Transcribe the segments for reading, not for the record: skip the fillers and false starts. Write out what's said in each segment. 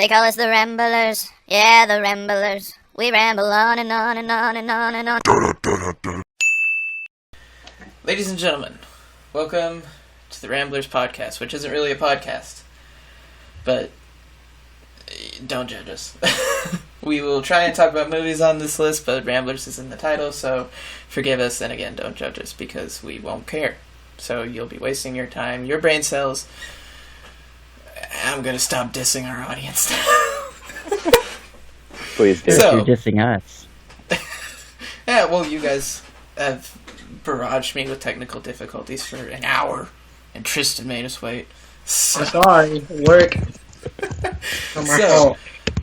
They call us the Ramblers. Yeah, the Ramblers. We ramble on and on and on and on and on. Ladies and gentlemen, welcome to the Ramblers Podcast, which isn't really a podcast, but don't judge us. We will try and talk about movies on this list, but Ramblers is in the title, so forgive us, and again, don't judge us, because we won't care. So you'll be wasting your time, your brain cells. I'm gonna stop dissing our audience now. Please do. You're dissing us. Yeah, well, you guys have barraged me with technical difficulties for an hour, and Tristan made us wait. So, I'm sorry, work.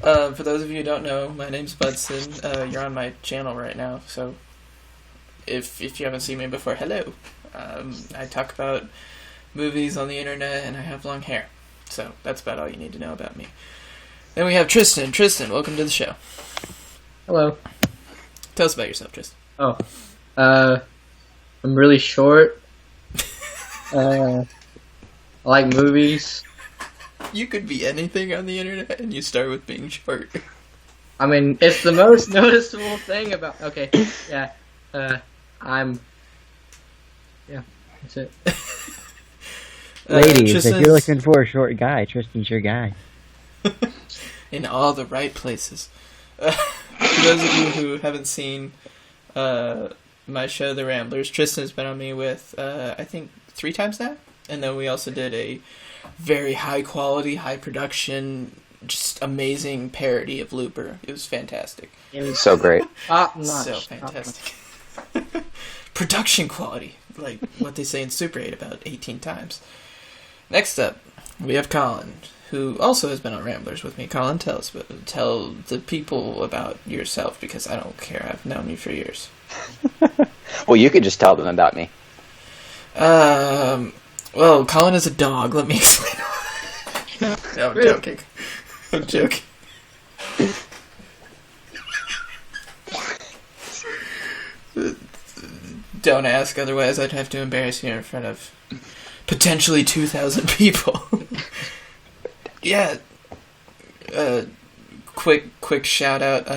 For those of you who don't know, my name's Budson. You're on my channel right now, so if you haven't seen me before, hello. I talk about movies on the internet, and I have long hair. So that's about all you need to know about me. Then we have Tristan. Tristan, welcome to the show. Hello. Tell us about yourself, Tristan. I'm really short. I like movies. You could be anything on the internet, and you start with being short. I mean, it's the most noticeable thing about... Okay, yeah. Yeah, that's it. Ladies, Tristan's if you're looking for a short guy, Tristan's your guy. in all the right places. For those of you who haven't seen my show, The Ramblers, Tristan's been on me with, I think, 3 times now. And then we also did a very high quality, high production, just amazing parody of Looper. It was fantastic. So great. So fantastic. Production quality, like what they say in Super 8 about 18 times. Next up, we have Colin, who also has been on Ramblers with me. Colin, tell the people about yourself, because I don't care. I've known you for years. Well, you could just tell them about me. Well, Colin is a dog. Let me explain. No, I'm joking. I'm joking. Don't ask, otherwise I'd have to embarrass you in front of potentially 2,000 people. Yeah. Quick shout out.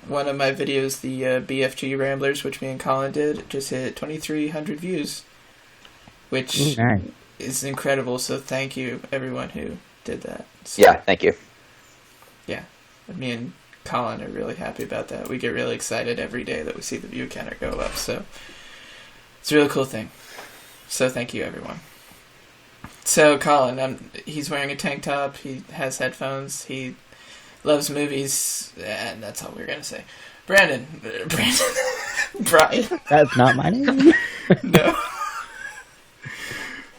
One of my videos, the BFG Ramblers, which me and Colin did, just hit 2,300 views, which is incredible. So thank you, everyone who did that. So, Yeah, thank you. yeah, me and Colin are really happy about that. We get really excited every day that we see the view counter go up. So it's a really cool thing. So thank you, everyone. So Colin, he's wearing a tank top. He has headphones. He loves movies, and that's all we're gonna say. Brandon, Brian. That's not my name. No.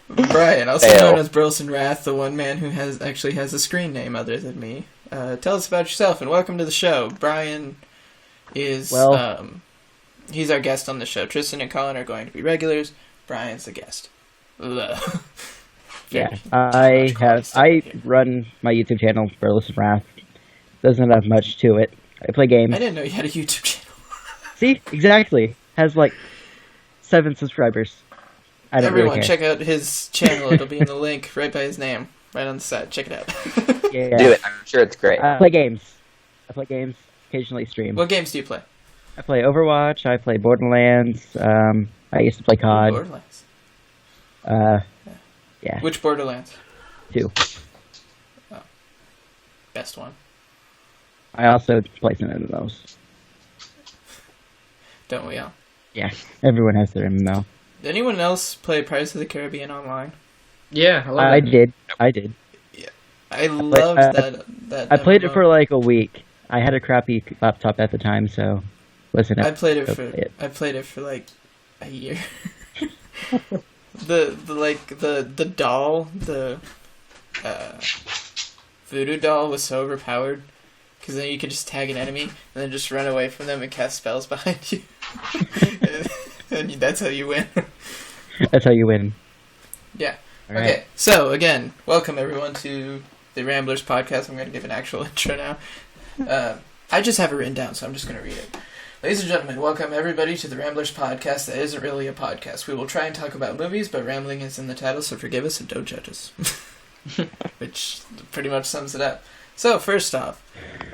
Brian, also known as Burelson Wrath, the one man who actually has a screen name other than me. Tell us about yourself, and welcome to the show. Brian is, he's our guest on the show. Tristan and Colin are going to be regulars. Brian's the guest. Yeah, I run my YouTube channel, Burelson Wrath. Doesn't have much to it. I play games. I didn't know you had a YouTube channel. See? Exactly. Has like 7 subscribers. I don't Everyone, really care. check out his channel. It'll be in the link right by his name, right on the side. Check it out. Yeah. Do it. I'm sure it's great. I play games. Occasionally stream. What games do you play? I play Overwatch. I play Borderlands. I used to play COD. Borderlands. Yeah. Which Borderlands? 2. Oh. Best one. I also play some MMOs. Don't we all? Yeah, everyone has their MMO. Did anyone else play Pirates of the Caribbean Online? Yeah, I love I it. did. Yeah, I loved that. I played MMO. it for like a week. I had a crappy laptop at the time, so wasn't. I played it for like a year. the doll, the voodoo doll was so overpowered, because then you could just tag an enemy and then just run away from them and cast spells behind you. and that's how you win. That's how you win. Yeah. All right. Okay, so again, welcome everyone to the Ramblers Podcast. I'm going to give an actual intro now. I just have it written down, so I'm just going to read it. Ladies and gentlemen, welcome everybody to the Ramblers Podcast that isn't really a podcast. We will try and talk about movies, but rambling is in the title, so forgive us and don't judge us. Which pretty much sums it up. So, first off,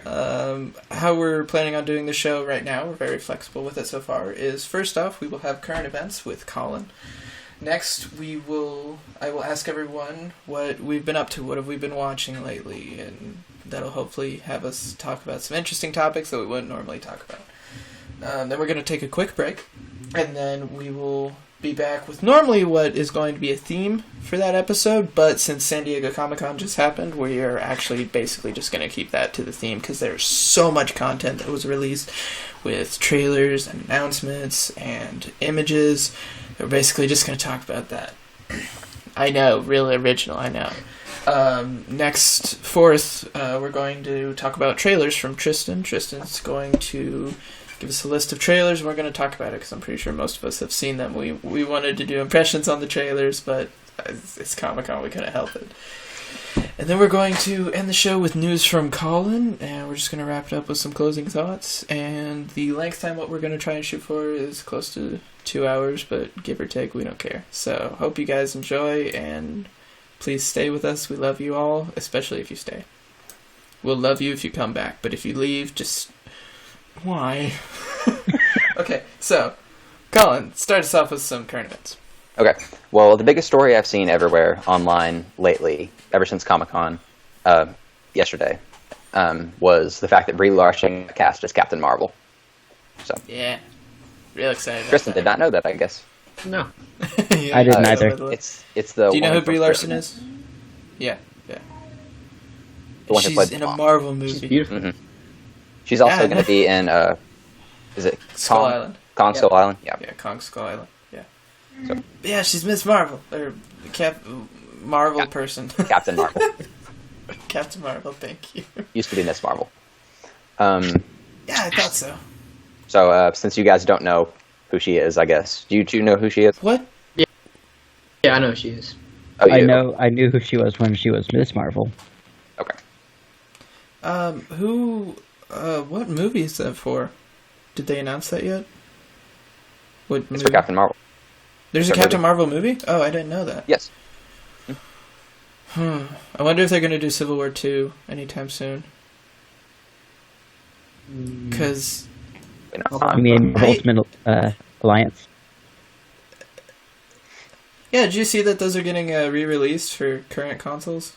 how we're planning on doing the show right now, we're very flexible with it so far, is first off, we will have current events with Colin. Next, I will ask everyone what we've been up to, what have we been watching lately, and that'll hopefully have us talk about some interesting topics that we wouldn't normally talk about. Then we're going to take a quick break, and then we will be back with normally what is going to be a theme for that episode, but since San Diego Comic-Con just happened, we are actually basically just going to keep that to the theme, because there's so much content that was released with trailers and announcements and images. We're basically just going to talk about that. I know, really original, I know. Next, fourth, we're going to talk about trailers from Tristan. Tristan's going to give us a list of trailers, and we're going to talk about it, because I'm pretty sure most of us have seen them. We wanted to do impressions on the trailers, but it's Comic-Con, we couldn't help it. And then we're going to end the show with news from Colin, and we're just going to wrap it up with some closing thoughts. And the length time, what we're going to try and shoot for is close to 2 hours, but give or take, we don't care. So, hope you guys enjoy, and please stay with us. We love you all, especially if you stay. We'll love you if you come back, but if you leave, just... why? Okay, so, Colin, start us off with some current events. Okay. Well, the biggest story I've seen everywhere online lately, ever since Comic-Con yesterday, was the fact that Brie Larson got cast as Captain Marvel. So Yeah, real excited about Kristen that. did not know that, I guess. No. Yeah, I didn't either. It's the. Do you know who woman Brie from Larson Britain. is? Yeah. The one who She's played in the a mom. Marvel She's movie. beautiful. Mhm. She's also Yeah, going to be in. Is it Skull Kong? Island. Kong Yeah. Skull Island. Yeah. Yeah, Kong Skull Island. Yeah. So- Yeah, she's Miss Marvel. Or Marvel Cap- person. Captain Marvel. Captain Marvel, thank you. Used to be Miss Marvel. Yeah, I thought so. So since you guys don't know who she is, I guess do you know who she is? What? Yeah, I know who she is. Oh, you do? I knew who she was when she was Miss Marvel. Okay. What movie is that for? Did they announce that yet? What It's movie? for Captain Marvel. There's a It's a Captain movie. Marvel movie? Oh, I didn't know that. Yes. I wonder if they're going to do Civil War 2 anytime soon. Because, I mean, Ultimate Alliance. yeah, did you see that those are getting re-released for current consoles?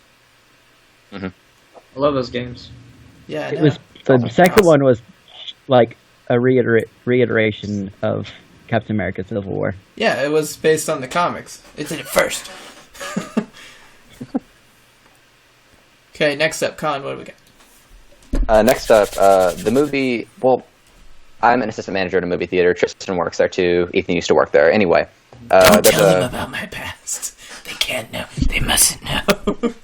I love those games. Yeah, I It know. was the second Awesome. one was like a reiteration of Captain America: Civil War. Yeah, it was based on the comics. It did it first. Okay, next up, Con, what do we got? Next up, the movie. Well, I'm an assistant manager at a movie theater. Tristan works there too. Ethan used to work there. Anyway, Don't there's tell them a about my past. They can't know. They mustn't know.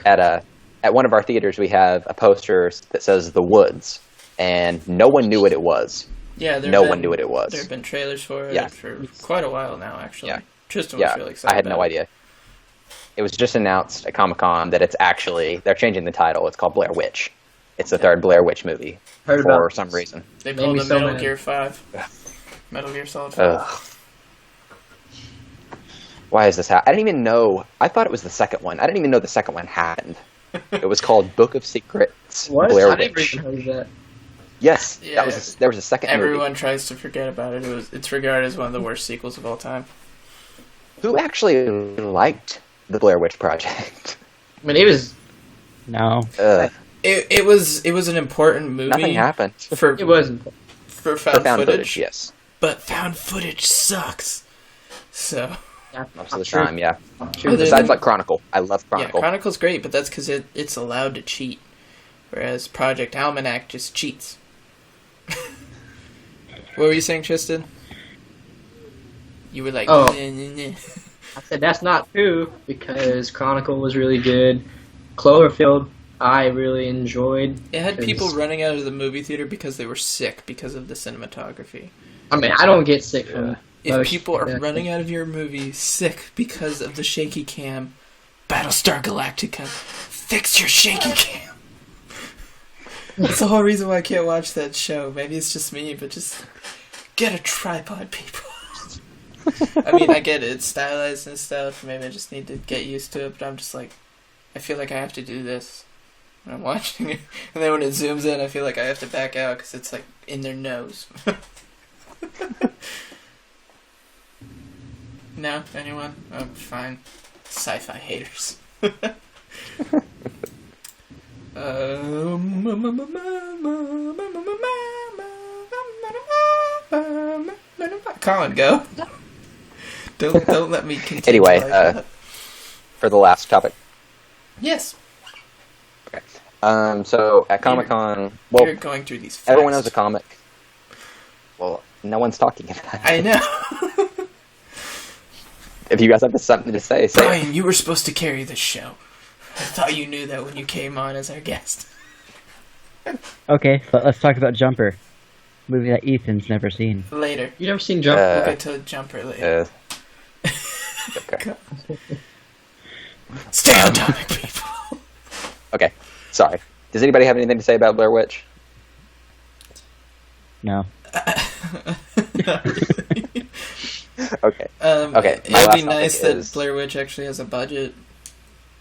at one of our theaters we have a poster that says "The Woods," and no one knew what it was. Yeah, No one knew what it was. There have been trailers for it Yeah. for quite a while now, actually. Yeah. Tristan was Yeah, really excited I had about no it. idea. It was just announced at Comic-Con that it's actually they're changing the title. It's called Blair Witch. It's the third Blair Witch movie Heard for about some reason. They Made called me it so Metal mad. Gear 5. Metal Gear Solid 5. Ugh. Why is this I didn't even know. I thought it was the second one. I didn't even know the second one happened. It was called Book of Secrets. What? Blair I didn't Witch. even know that. Yes, Yeah. there was a second Everyone movie. tries to forget about it. It's regarded as one of the worst sequels of all time. Who actually liked the Blair Witch Project? I mean, it was. No, Ugh, It was an important movie. nothing happened. for It wasn't. for For found, found footage, footage, yes. but found footage sucks. So Most of the time, yeah. Sure. Other Besides, than- like Chronicle. I love Chronicle. yeah, Chronicle's great, but that's because it's allowed to cheat, whereas Project Almanac just cheats. What were you saying, Tristan? You were like, Oh. "Nah, nah, nah." I said that's not true because Chronicle was really good. Cloverfield, I really enjoyed. It had people It's- running out of the movie theater because they were sick because of the cinematography. I mean, I don't get sick from. If most- people are yeah. running out of your movie sick because of the shaky cam, Battlestar Galactica, fix your shaky cam. That's the whole reason why I can't watch that show. Maybe it's just me, but just get a tripod, people. I mean, I get it. It's stylized and stuff. Maybe I just need to get used to it, but I'm just like, I feel like I have to do this. I'm watching it, and then when it zooms in, I feel like I have to back out because it's like in their nose. No? Anyone? Oh, fine. Sci-fi haters. Colin, go. Don't let me continue. Anyway, like that. for the last topic. Yes. Okay. So at Comic-Con, well, You're going through these fast. everyone knows a comic. Well, no one's talking about it. I know. If you guys have something to say, say it. Brian, you were supposed to carry this show. I thought you knew that when you came on as our guest. Okay, but let's talk about Jumper, movie that Ethan's never seen. Later. You never seen Jump? We'll get to Jumper later. Okay. Stay on topic, people. Okay. Sorry. Does anybody have anything to say about Blair Witch? No. Okay. Okay, my It'd be last nice topic that is- Blair Witch actually has a budget.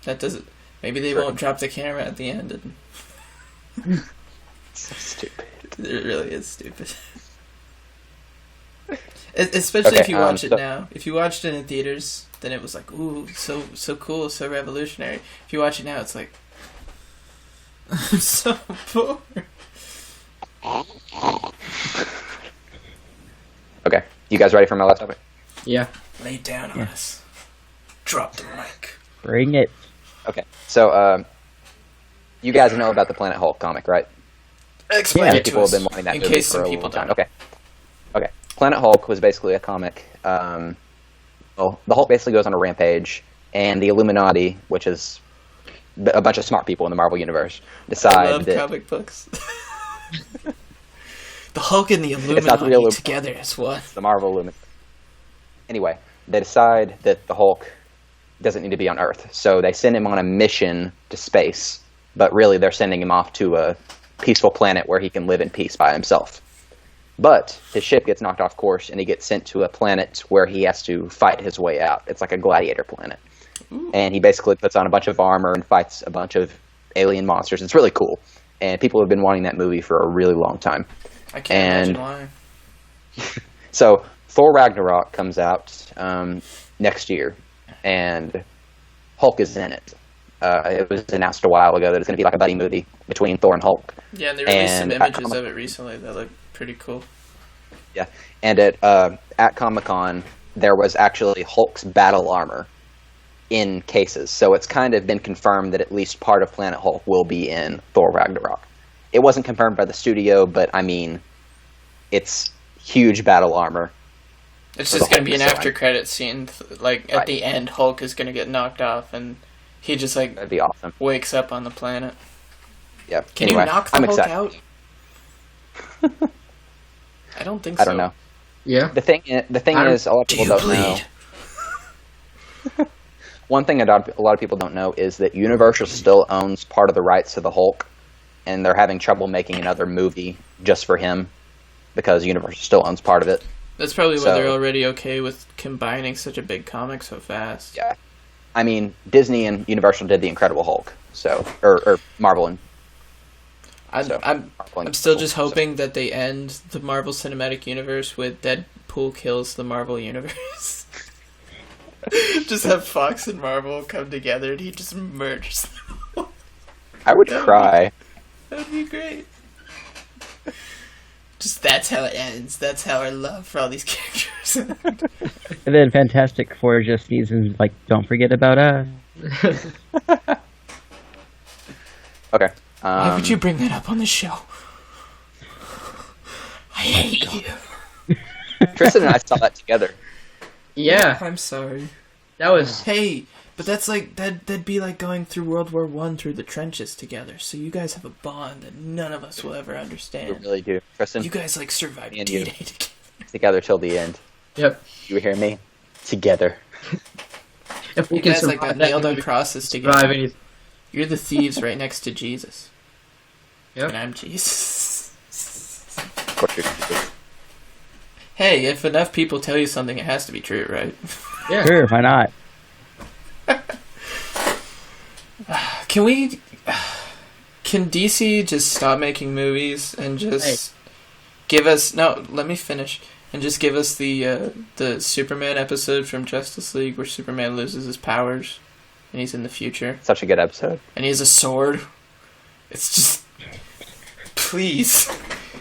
That doesn't. Maybe they won't drop the camera at the end. And So stupid. it really is stupid. Especially if you watch it so- now. If you watched it in theaters, then it was like, ooh, so cool, so revolutionary. If you watch it now, it's like, I'm so bored. Okay. You guys ready for my last topic? Yeah. Lay down on us. Drop the mic. Bring it. Okay. So, you guys know about the Planet Hulk comic, right? Explain it to People us, have been wanting that in movie case for some a people long time. don't. Okay. Planet Hulk was basically a comic. Well, the Hulk basically goes on a rampage, and the Illuminati, which is a bunch of smart people in the Marvel universe, I decide love that comic books. The Hulk and the not the Illuminati real together as one. the Marvel Illuminati. Anyway, they decide that the Hulk doesn't need to be on Earth, so they send him on a mission to space. But really, they're sending him off to a peaceful planet where he can live in peace by himself. But his ship gets knocked off course, and he gets sent to a planet where he has to fight his way out. It's like a gladiator planet. And he basically puts on a bunch of armor and fights a bunch of alien monsters. It's really cool. And people have been wanting that movie for a really long time. I can't And- imagine why. So, Thor Ragnarok comes out next year, and Hulk is in it. It was announced a while ago that it's going to be like a buddy movie between Thor and Hulk. Yeah, and they released some And at images of it recently that look pretty cool. Yeah, and at Comic-Con, there was actually Hulk's battle armor in cases. So it's kind of been confirmed that at least part of Planet Hulk will be in Thor Ragnarok. It wasn't confirmed by the studio, but I mean, it's huge battle armor. It's For just the going to be an Hulk design. after-credit scene. Like, at Right. the end, Hulk is going to get knocked off, and he just, like, That'd be awesome. wakes up on the planet. Yeah. Can anyway, you knock the I'm Hulk excited. out? I don't think so. I don't know. Yeah. The thing is, a lot of Do people you don't know. bleed? One thing a lot of people don't know is that Universal still owns part of the rights to the Hulk, and they're having trouble making another movie just for him because Universal still owns part of it. That's probably why So- they're already okay with combining such a big comic so fast. Yeah. I mean, Disney and Universal did the Incredible Hulk, so or Marvel and I'm So, I'm still just hoping that they end the Marvel Cinematic Universe with Deadpool kills the Marvel Universe. Just have Fox and Marvel come together and he just murders them. I would That'd cry. That'd be great. Just that's how it ends. That's how our love for all these characters. And then Fantastic Four just needs him, like, don't forget about us. Okay. Why would you bring that up on the show? I hate you. Tristan and I saw that together. Yeah. I'm sorry. That was. Hey, but that's like that'd be like going through World War I through the trenches together. So you guys have a bond that none of us will ever We understand. really do. Tristan, You guys like survived Me and you. D-Day together. together till the end. Yep. You hear me? Together. If we You can guys like survive got nailed that, on we crosses can together. survive anything. You're the thieves right next to Jesus. Yep. And I'm Jesus. Of course you're Hey, if enough people tell you something, it has to be true, right? Yeah. Sure, why not? Can we... Can DC just stop making movies and just give us... No, let me finish. And just give us the Superman episode from Justice League where Superman loses his powers and he's in the future. Such a good episode. And he has a sword. It's just... Please.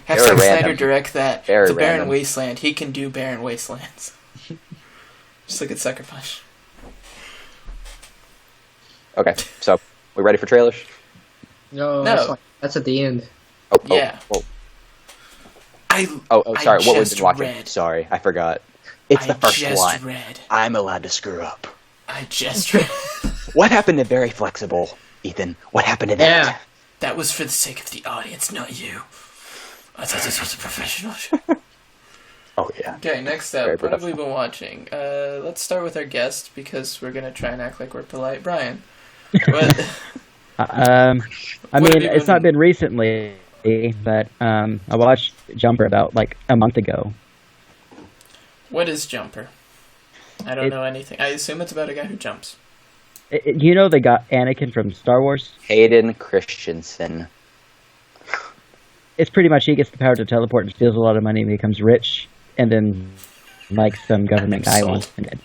Have Very Zack Snyder random. direct that Very to Barren random. Wasteland. He can do Barren Wastelands. Just look at Sucker Punch. Okay, so we ready for trailers? No, No. that's at the end. Oh, Yeah. Oh, I sorry. What we've just been watching? read. Sorry, I forgot. It's the first just one. read. I'm allowed to screw up. I just read. What happened to Very Flexible, Ethan? What happened to that? Yeah. That was for the sake of the audience, not you. I thought this was a professional show. Oh yeah. Okay, next Very up, what have we professional. been watching? Let's start with our guest because we're gonna try and act like we're polite. Brian, what? I What mean, have you it's not been- been recently, but I watched Jumper about like a month ago. What is Jumper? I don't It- know anything. I assume it's about a guy who jumps. You know, they got Anakin from Star Wars. Hayden Christensen. It's pretty much he gets the power to teleport and steals a lot of money and becomes rich, and then like some government guy Sold. wants him dead.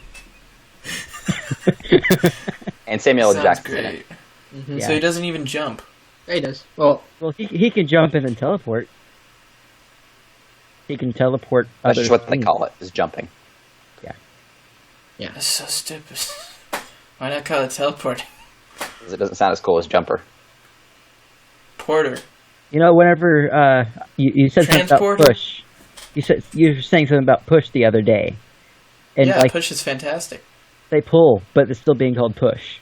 And Samuel L. Sounds Jackson. in it. great. Mm-hmm. Yeah. So he doesn't even jump. Yeah, he does. Well, Well, he can jump and then teleport. He can teleport. That's other just what they things. call it, is jumping. That's so stupid. Why not call it teleporting? 'Cause it doesn't sound as cool as jumper. Porter. You know, whenever you said something about Transporter? push, you were saying something about push the other day, and Yeah, like push is fantastic. they pull, but it's still being called push.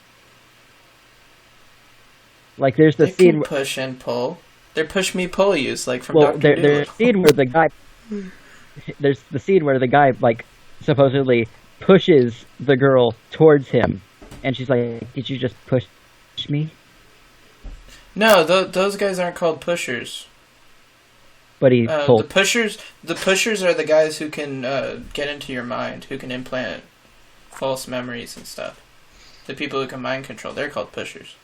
Like there's the They scene. can push and pull. They're push me pull yous, like from Well, Dr. there's Dolittle. a scene where the guy. There's the scene where the guy like supposedly pushes the girl towards him, and she's like, "Did you just push me?" No, those guys aren't called pushers. But he The pulled. pushers are the guys who can get into your mind, who can implant false memories and stuff. The people who can mind control, they're called pushers.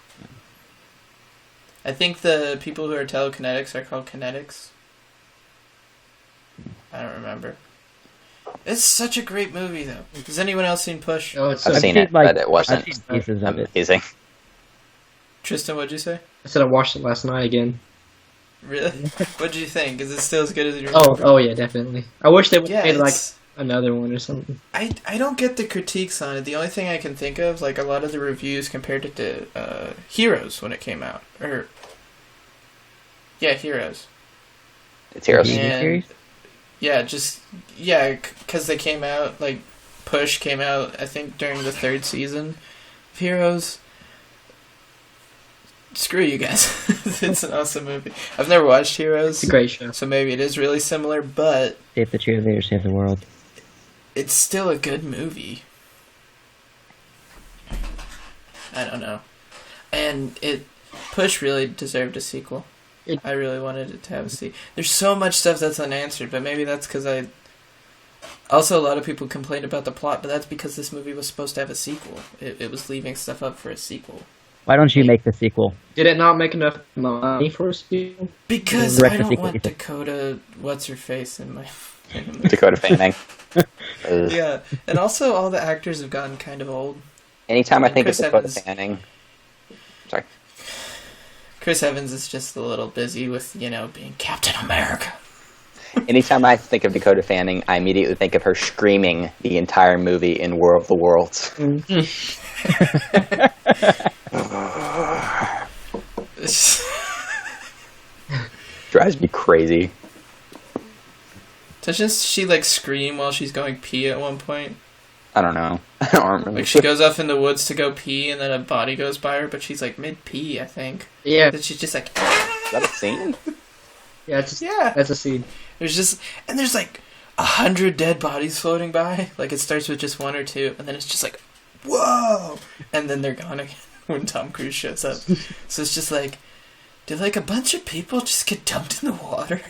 I think the people who are telekinetics are called kinetics. I don't remember. It's such a great movie, though. Has anyone else seen Push? oh, it's I've so seen seen, it, like- but it wasn't I've seen pieces of it. amazing. Tristan, what'd you say? I said I watched it last night again. Really? What'd you think? Is it still as good as you Oh, remember? oh yeah, definitely. I wish they would Yeah, made like it's- another one or something. I don't get the critiques on it. The only thing I can think of, like a lot of the reviews compared it to Heroes when it came out. Yeah, Heroes. It's Heroes. TV And- series? Yeah, because they came out, like, Push came out, I think, during the 3rd season of Heroes. Screw you guys. It's an awesome movie. I've never watched Heroes, It's a great show. so maybe it is really similar, but Save the cheerleaders, save the world. it's still a good movie. I don't know. And Push really deserved a sequel. I really wanted it to have a sequel. There's so much stuff that's unanswered, but maybe that's because Also, a lot of people complained about the plot, but that's because this movie was supposed to have a sequel. It was leaving stuff up for a sequel. Why don't you make the sequel? Did it not make enough money for a sequel? Because Direct I the don't sequel, want Ethan. Dakota, what's-her-face in my... Dakota Fanning. Yeah, and also all the actors have gotten kind of old. Anytime I And think of Chris Dakota Evans. Fanning, sorry, Chris Evans is just a little busy with, being Captain America. anytime I think of Dakota Fanning, I immediately think of her screaming the entire movie in War of the Worlds. Drives me crazy. Doesn't she, scream while she's going pee at one point? I don't know. I don't remember. Like, she goes off in the woods to go pee, and then a body goes by her, but she's, mid-pee, I think. Yeah, Then she's just like... Is that a scene? yeah, it's Yeah. that's a scene. There's 100 dead bodies floating by. Like, it starts with just one or two, and then it's just like, whoa! And then they're gone again when Tom Cruise shows up. So it's just like, did, a bunch of people just get dumped in the water?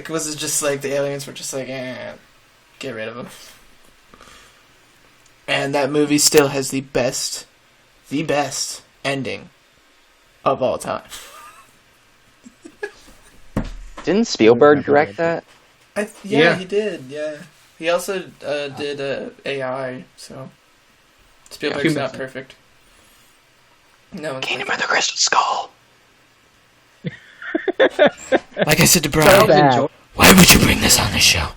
Was it just the aliens were just get rid of them? And that movie still has the best ending of all time. Didn't Spielberg direct that? Yeah, he did. Yeah, he also did AI. So Spielberg's not perfect. No one's Kingdom of perfect. the Crystal Skull. Like I said to So Brian, bad. why would you bring this on the show?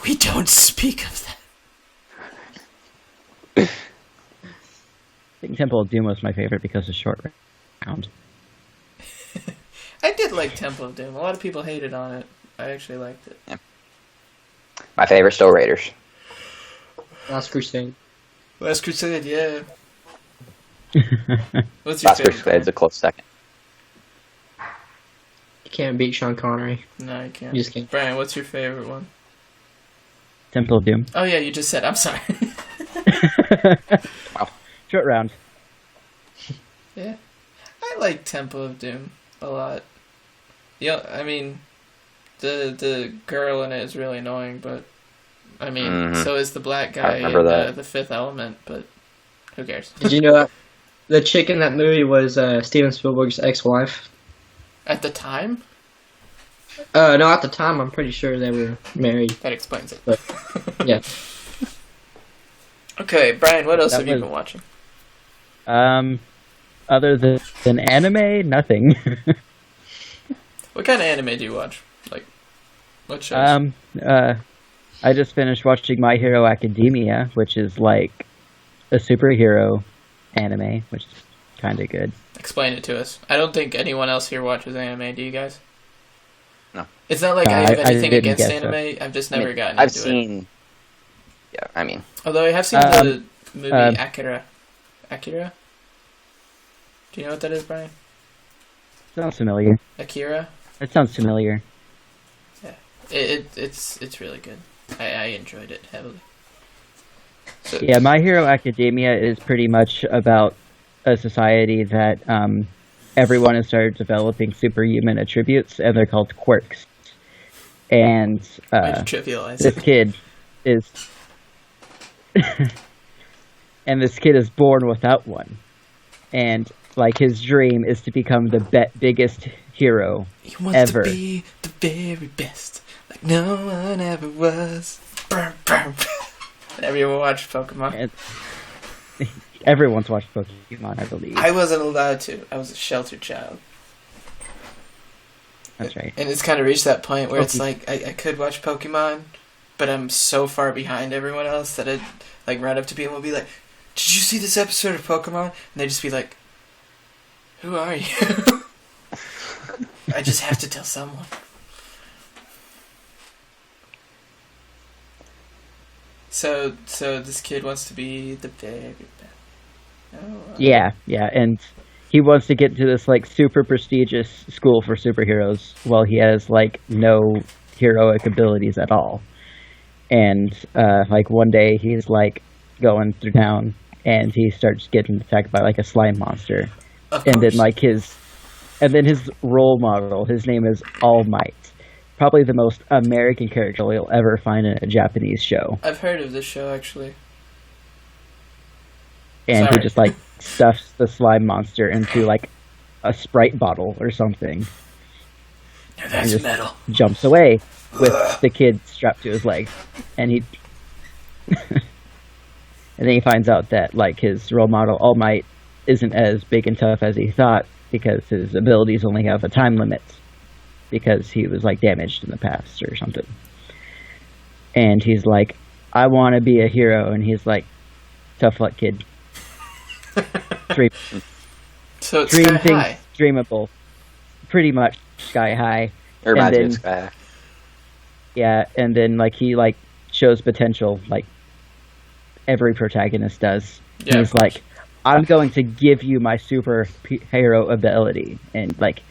We don't speak of that. I think Temple of Doom was my favorite because of short round. I did like Temple of Doom. A lot of people hated on it. I actually liked it. My favorite still Raiders. Last Crusade. Last Crusade, yeah. What's your Last favorite? Crusade's a close second. You can't beat Sean Connery. No, you can't. You just can't. Brian, what's your favorite one? Temple of Doom. Oh yeah, you just said. I'm sorry. Short round. Yeah, I like Temple of Doom a lot. Yeah, I mean, the girl in it is really annoying, but I mean, so is the black guy in remember that. the Fifth Element. But who cares? Did you know that the chick in that movie was Steven Spielberg's ex-wife? At the time, No, at the time, I'm pretty sure they were married. that explains it. But yeah, Okay, Brian, what else That have you was- been watching? Other than anime, nothing. What kind of anime do you watch? Like, what shows? I just finished watching My Hero Academia, which is like a superhero anime, which is kind of good. Explain it to us. I don't think anyone else here watches anime. Do you guys? No. It's not like I I have anything didn't against guess so. anime. I've just I never mean, gotten I've into it. seen. Yeah, I mean, Although I have seen the movie Akira. Akira? Do you know what that is, Brian? Sounds familiar. Akira? It sounds familiar. It's really good. I enjoyed it heavily. So, Yeah, My Hero Academia is pretty much about a society that everyone has started developing superhuman attributes, and they're called quirks. And way to trivialize this it. kid is, and this kid is born without one, and like his dream is to become the biggest hero He wants ever. to be the very best, like no one ever was. Brr, brr. Have you ever watched Pokemon? And everyone's watched Pokemon, I believe. I wasn't allowed to. I was a sheltered child. That's right. And it's kind of reached that point where it's Poke- like, I could watch Pokemon, but I'm so far behind everyone else that I'd like run up to people and be like, "Did you see this episode of Pokemon?" And they'd just be like, "Who are you?" I just have to tell someone. So this kid wants to be the very best. Oh, Yeah, and he wants to get to this like super prestigious school for superheroes while he has like no heroic abilities at all. And like one day he's like going through town and he starts getting attacked by like a slime monster. of And then course. his role model, his name is All Might. Probably the most American character you'll ever find in a Japanese show. I've heard of this show actually. And Sorry. he just like stuffs the slime monster into like a Sprite bottle or something. No, that's just- metal. Jumps away with the kid strapped to his leg, and he and then he finds out that like his role model All Might isn't as big and tough as he thought because his abilities only have a time limit because he was like damaged in the past or something. And he's like, I want to be a hero, and he's like, tough luck, kid. Dream, So it's dream Sky things High. dreamable, pretty much sky high. it reminds me then- of Sky. Yeah, and then like he like shows potential like every protagonist does. Yeah, And he's of course. like, I'm going to give you my superhero ability, and like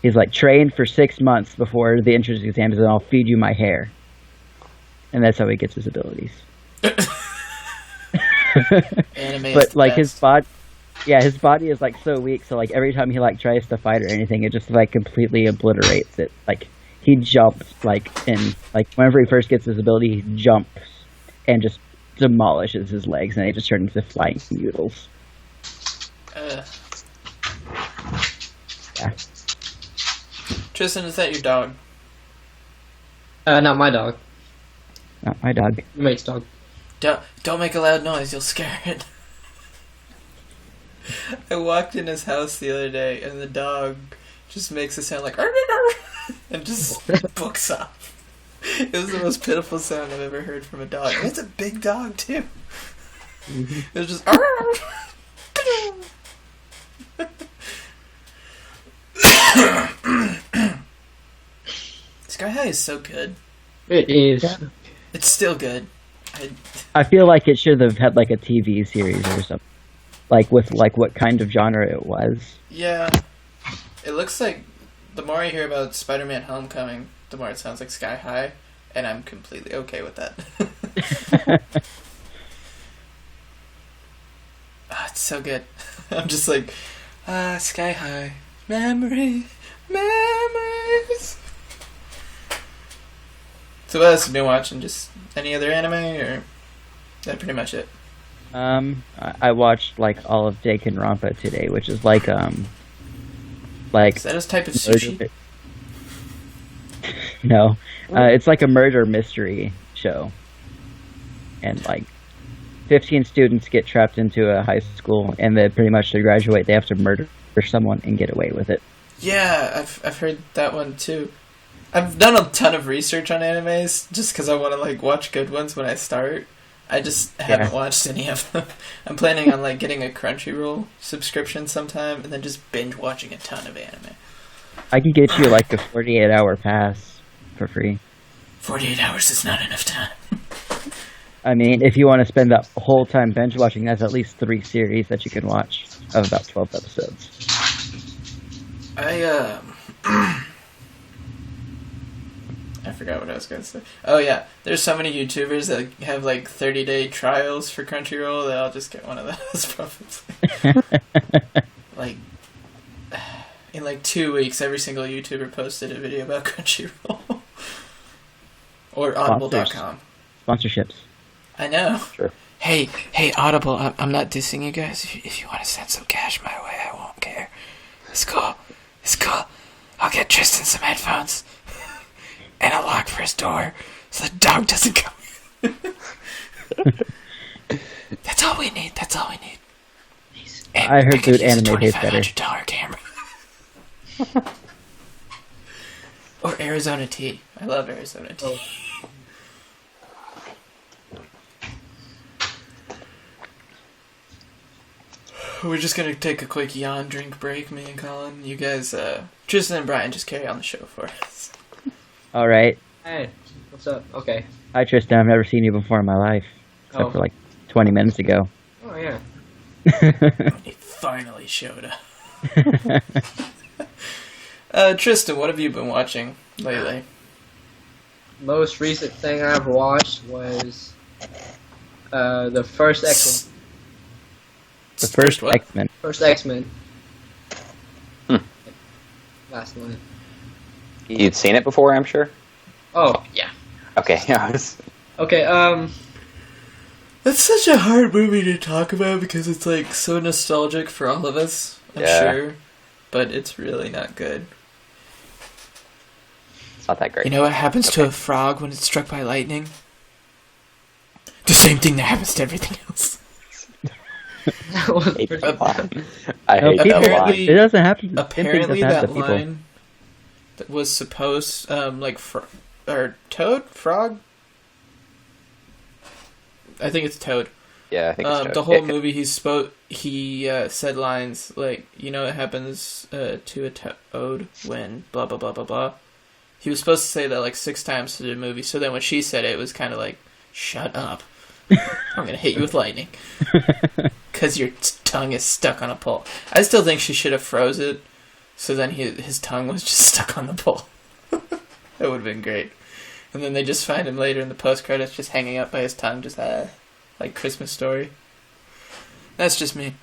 he's like train for 6 months before the entrance exams, and I'll feed you my hair, and that's how he gets his abilities. Anime is But the like his best. his body is like so weak, so like every time he like tries to fight or anything, it just like completely obliterates it. Like he jumps like and like whenever he first gets his ability, he jumps and just demolishes his legs, and they just turn into flying noodles. Yeah. Tristan, is that your dog? Not my dog. Not my dog. Roommate's dog. Don't make a loud noise, you'll scare it. I walked in his house the other day, and the dog just makes a sound like and just books off. It was the most pitiful sound I've ever heard from a dog. And it's a big dog, too. Mm-hmm. It was just... Sky High is so good. It is. Yeah. It's still good. I feel like it should have had like a TV series or something. Like with like what kind of genre it was. Yeah. It looks like the more I hear about Spider-Man Homecoming, the more it sounds like Sky High, and I'm completely okay with that. It's so good. I'm just like, Sky High. Memories. So what else have you been watching? Just any other anime, or is that pretty much it? I watched like all of Danganronpa today, which is like Is that his type of sushi? No, it's like a murder mystery show, and like 15 students get trapped into a high school, and then pretty much to graduate, they have to murder someone and get away with it. Yeah, I've heard that one too. I've done a ton of research on animes just because I want to like watch good ones when I start. I just haven't watched any of them. I'm planning on like getting a Crunchyroll subscription sometime and then just binge watching a ton of anime. I can get you like a 48-hour pass for free. 48 hours is not enough time. I mean, if you want to spend that whole time binge watching, that's at least 3 series that you can watch of about 12 episodes. I forgot what I was going to say. Oh yeah, there's so many YouTubers that have like 30-day trials for Crunchyroll that I'll just get one of those probably. Like, in like 2 weeks, every single YouTuber posted a video about Crunchyroll. Or Audible.com. Sponsorships. I know. Sure. Hey, Audible, I'm not dissing you guys. If you want to send some cash my way, I won't care. It's cool. I'll get Tristan some headphones. And a lock for his door so the dog doesn't come in. That's all we need. And I heard good anime tastes better. $2,500 camera. Or Arizona tea. I love Arizona tea. We're just gonna take a quick yawn drink break, me and Colin. You guys, Tristan and Brian, just carry on the show for us. All right. Hey, what's up? Okay. Hi, Tristan. I've never seen you before in my life. Except for like 20 minutes ago. Oh, yeah. He finally showed up. Tristan, what have you been watching lately? Most recent thing I've watched was the first X-Men. The first what? X-Men. First X-Men. Last one. You'd seen it before, I'm sure? Oh, yeah. Okay, yeah. Okay, That's such a hard movie to talk about because it's like so nostalgic for all of us, I'm sure. But it's really not good. It's not that great. You know what happens to a frog when it's struck by lightning? The same thing that happens to everything else. that was I hate pretty that line. bad. I hate that Apparently- line. It doesn't happen. Apparently Same thing doesn't happen that to people. line that was supposed, or Toad? Frog? I think it's Toad. Yeah, I think it's The whole movie he said lines like, you know what happens to a toad when blah blah blah blah blah. He was supposed to say that like 6 times through the movie, so then when she said it, it was kind of like, shut up. I'm gonna hit you with lightning. Because your tongue is stuck on a pole. I still think she should have froze it, so then his tongue was just stuck on the pole. That would have been great. And then they just find him later in the post-credits just hanging up by his tongue, just like Christmas Story. That's just me.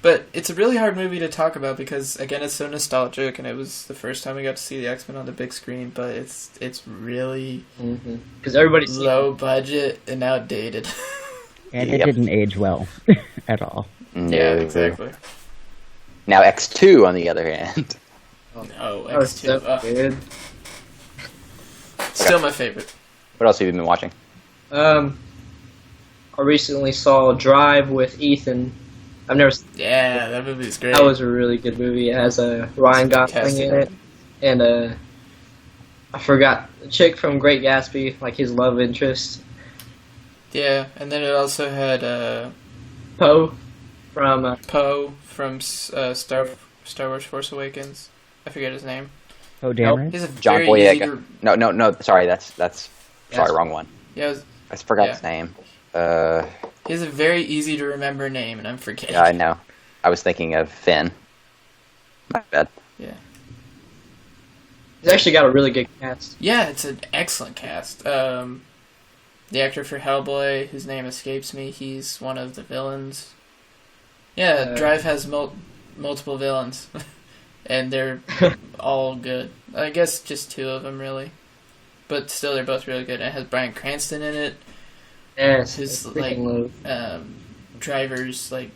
But it's a really hard movie to talk about because, again, it's so nostalgic, and it was the first time we got to see the X-Men on the big screen, but it's really Because everybody's low budget and outdated. And it didn't age well at all. No. Yeah, exactly. Now X2, on the other hand. No, That was X2. so good. Still my favorite. What else have you been watching? I recently saw Drive with Ethan. I've never. Yeah, that movie's great. That was a really good movie. It has Ryan Gosling in it, and I forgot the chick from Great Gatsby, like his love interest, Yeah, and then it also had Poe from. Poe from Star Wars Force Awakens. I forget his name. Oh, Dameron? He's a John very easy Boyega. No. Sorry, sorry, wrong one. Yeah, I forgot Yeah. his name. he has a very easy to remember name, and I'm forgetting. Yeah, I know. I was thinking of Finn. My bad. Yeah. He's actually got a really good cast. Yeah, it's an excellent cast. The actor for Hellboy, his name escapes me. He's one of the villains. Yeah, Drive has multiple villains, and they're all good. I guess just two of them really, but still they're both really good. It has Bryan Cranston in it. Yes, His I like freaking love. driver's like,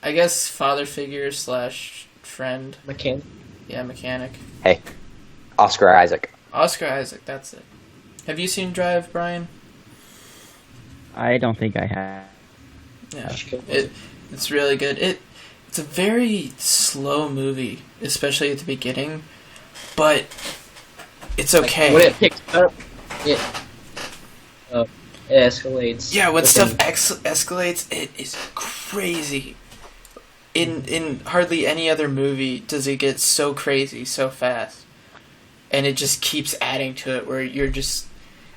I guess father figure / friend. Mechanic. Yeah, mechanic. Hey, Oscar Isaac. Oscar Isaac. That's it. Have you seen Drive, Brian? I don't think I have. Yeah, it's really good. It's a very slow movie, especially at the beginning, but it's okay. When it picks up, it escalates. Yeah, when within- stuff escalates, it is crazy. In hardly any other movie does it get so crazy so fast, and it just keeps adding to it. Where you're just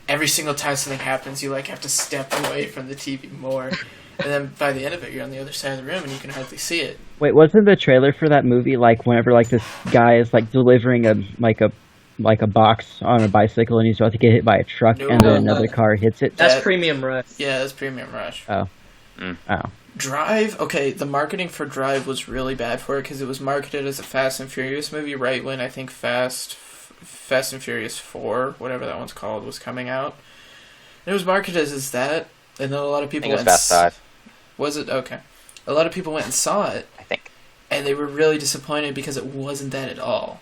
every single time something happens, you like have to step away from the TV more, and then by the end of it, you're on the other side of the room and you can hardly see it. Wait, wasn't the trailer for that movie like whenever like this guy is like delivering a box on a bicycle and he's about to get hit by a truck No, and then no, another car hits it? That's That- Premium Rush. Yeah, that's Premium Rush. Oh. Drive, okay, the marketing for Drive was really bad for it because it was marketed as a Fast and Furious movie right when I think Fast and Furious 4, whatever that one's called, was coming out. And it was marketed as that, and then a lot of I people think it was went Fast 5. Was it? Okay. A lot of people went and saw it, I think. and they were really disappointed because it wasn't that at all.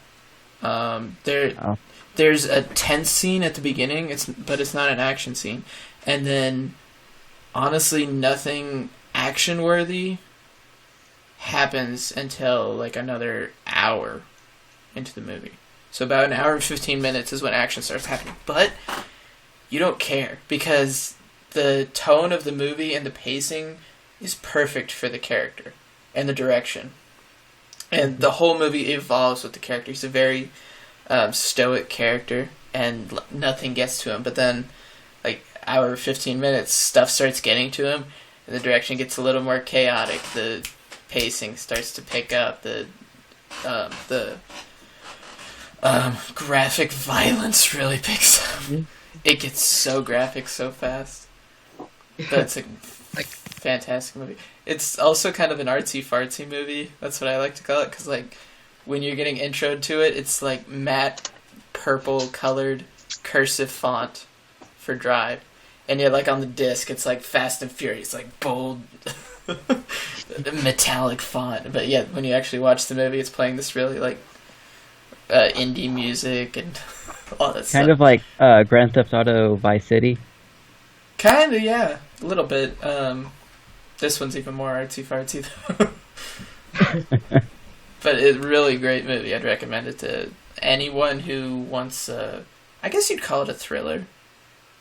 There's a tense scene at the beginning, but it's not an action scene. And then, honestly, nothing action-worthy happens until like another hour into the movie. So about an hour and 15 minutes is when action starts happening. But you don't care because the tone of the movie and the pacing is perfect for the character and the direction. And the whole movie evolves with the character. He's a very stoic character and nothing gets to him. But then, like, hour 15 minutes, stuff starts getting to him. And the direction gets a little more chaotic. The pacing starts to pick up. The graphic violence really picks up. It gets so graphic so fast. But it's a fantastic movie. It's also kind of an artsy-fartsy movie. That's what I like to call it. Because, like, when you're getting introed to it, it's, like, matte, purple-colored cursive font for Drive. And yet, like, on the disc, it's, like, Fast and Furious, like, bold, metallic font. But, yeah, when you actually watch the movie, it's playing this really, like, indie music and all that stuff. Kind of like Grand Theft Auto Vice City. Kind of, yeah. A little bit. This one's even more artsy-fartsy, though. But it's a really great movie. I'd recommend it to anyone who wants I guess you'd call it a thriller.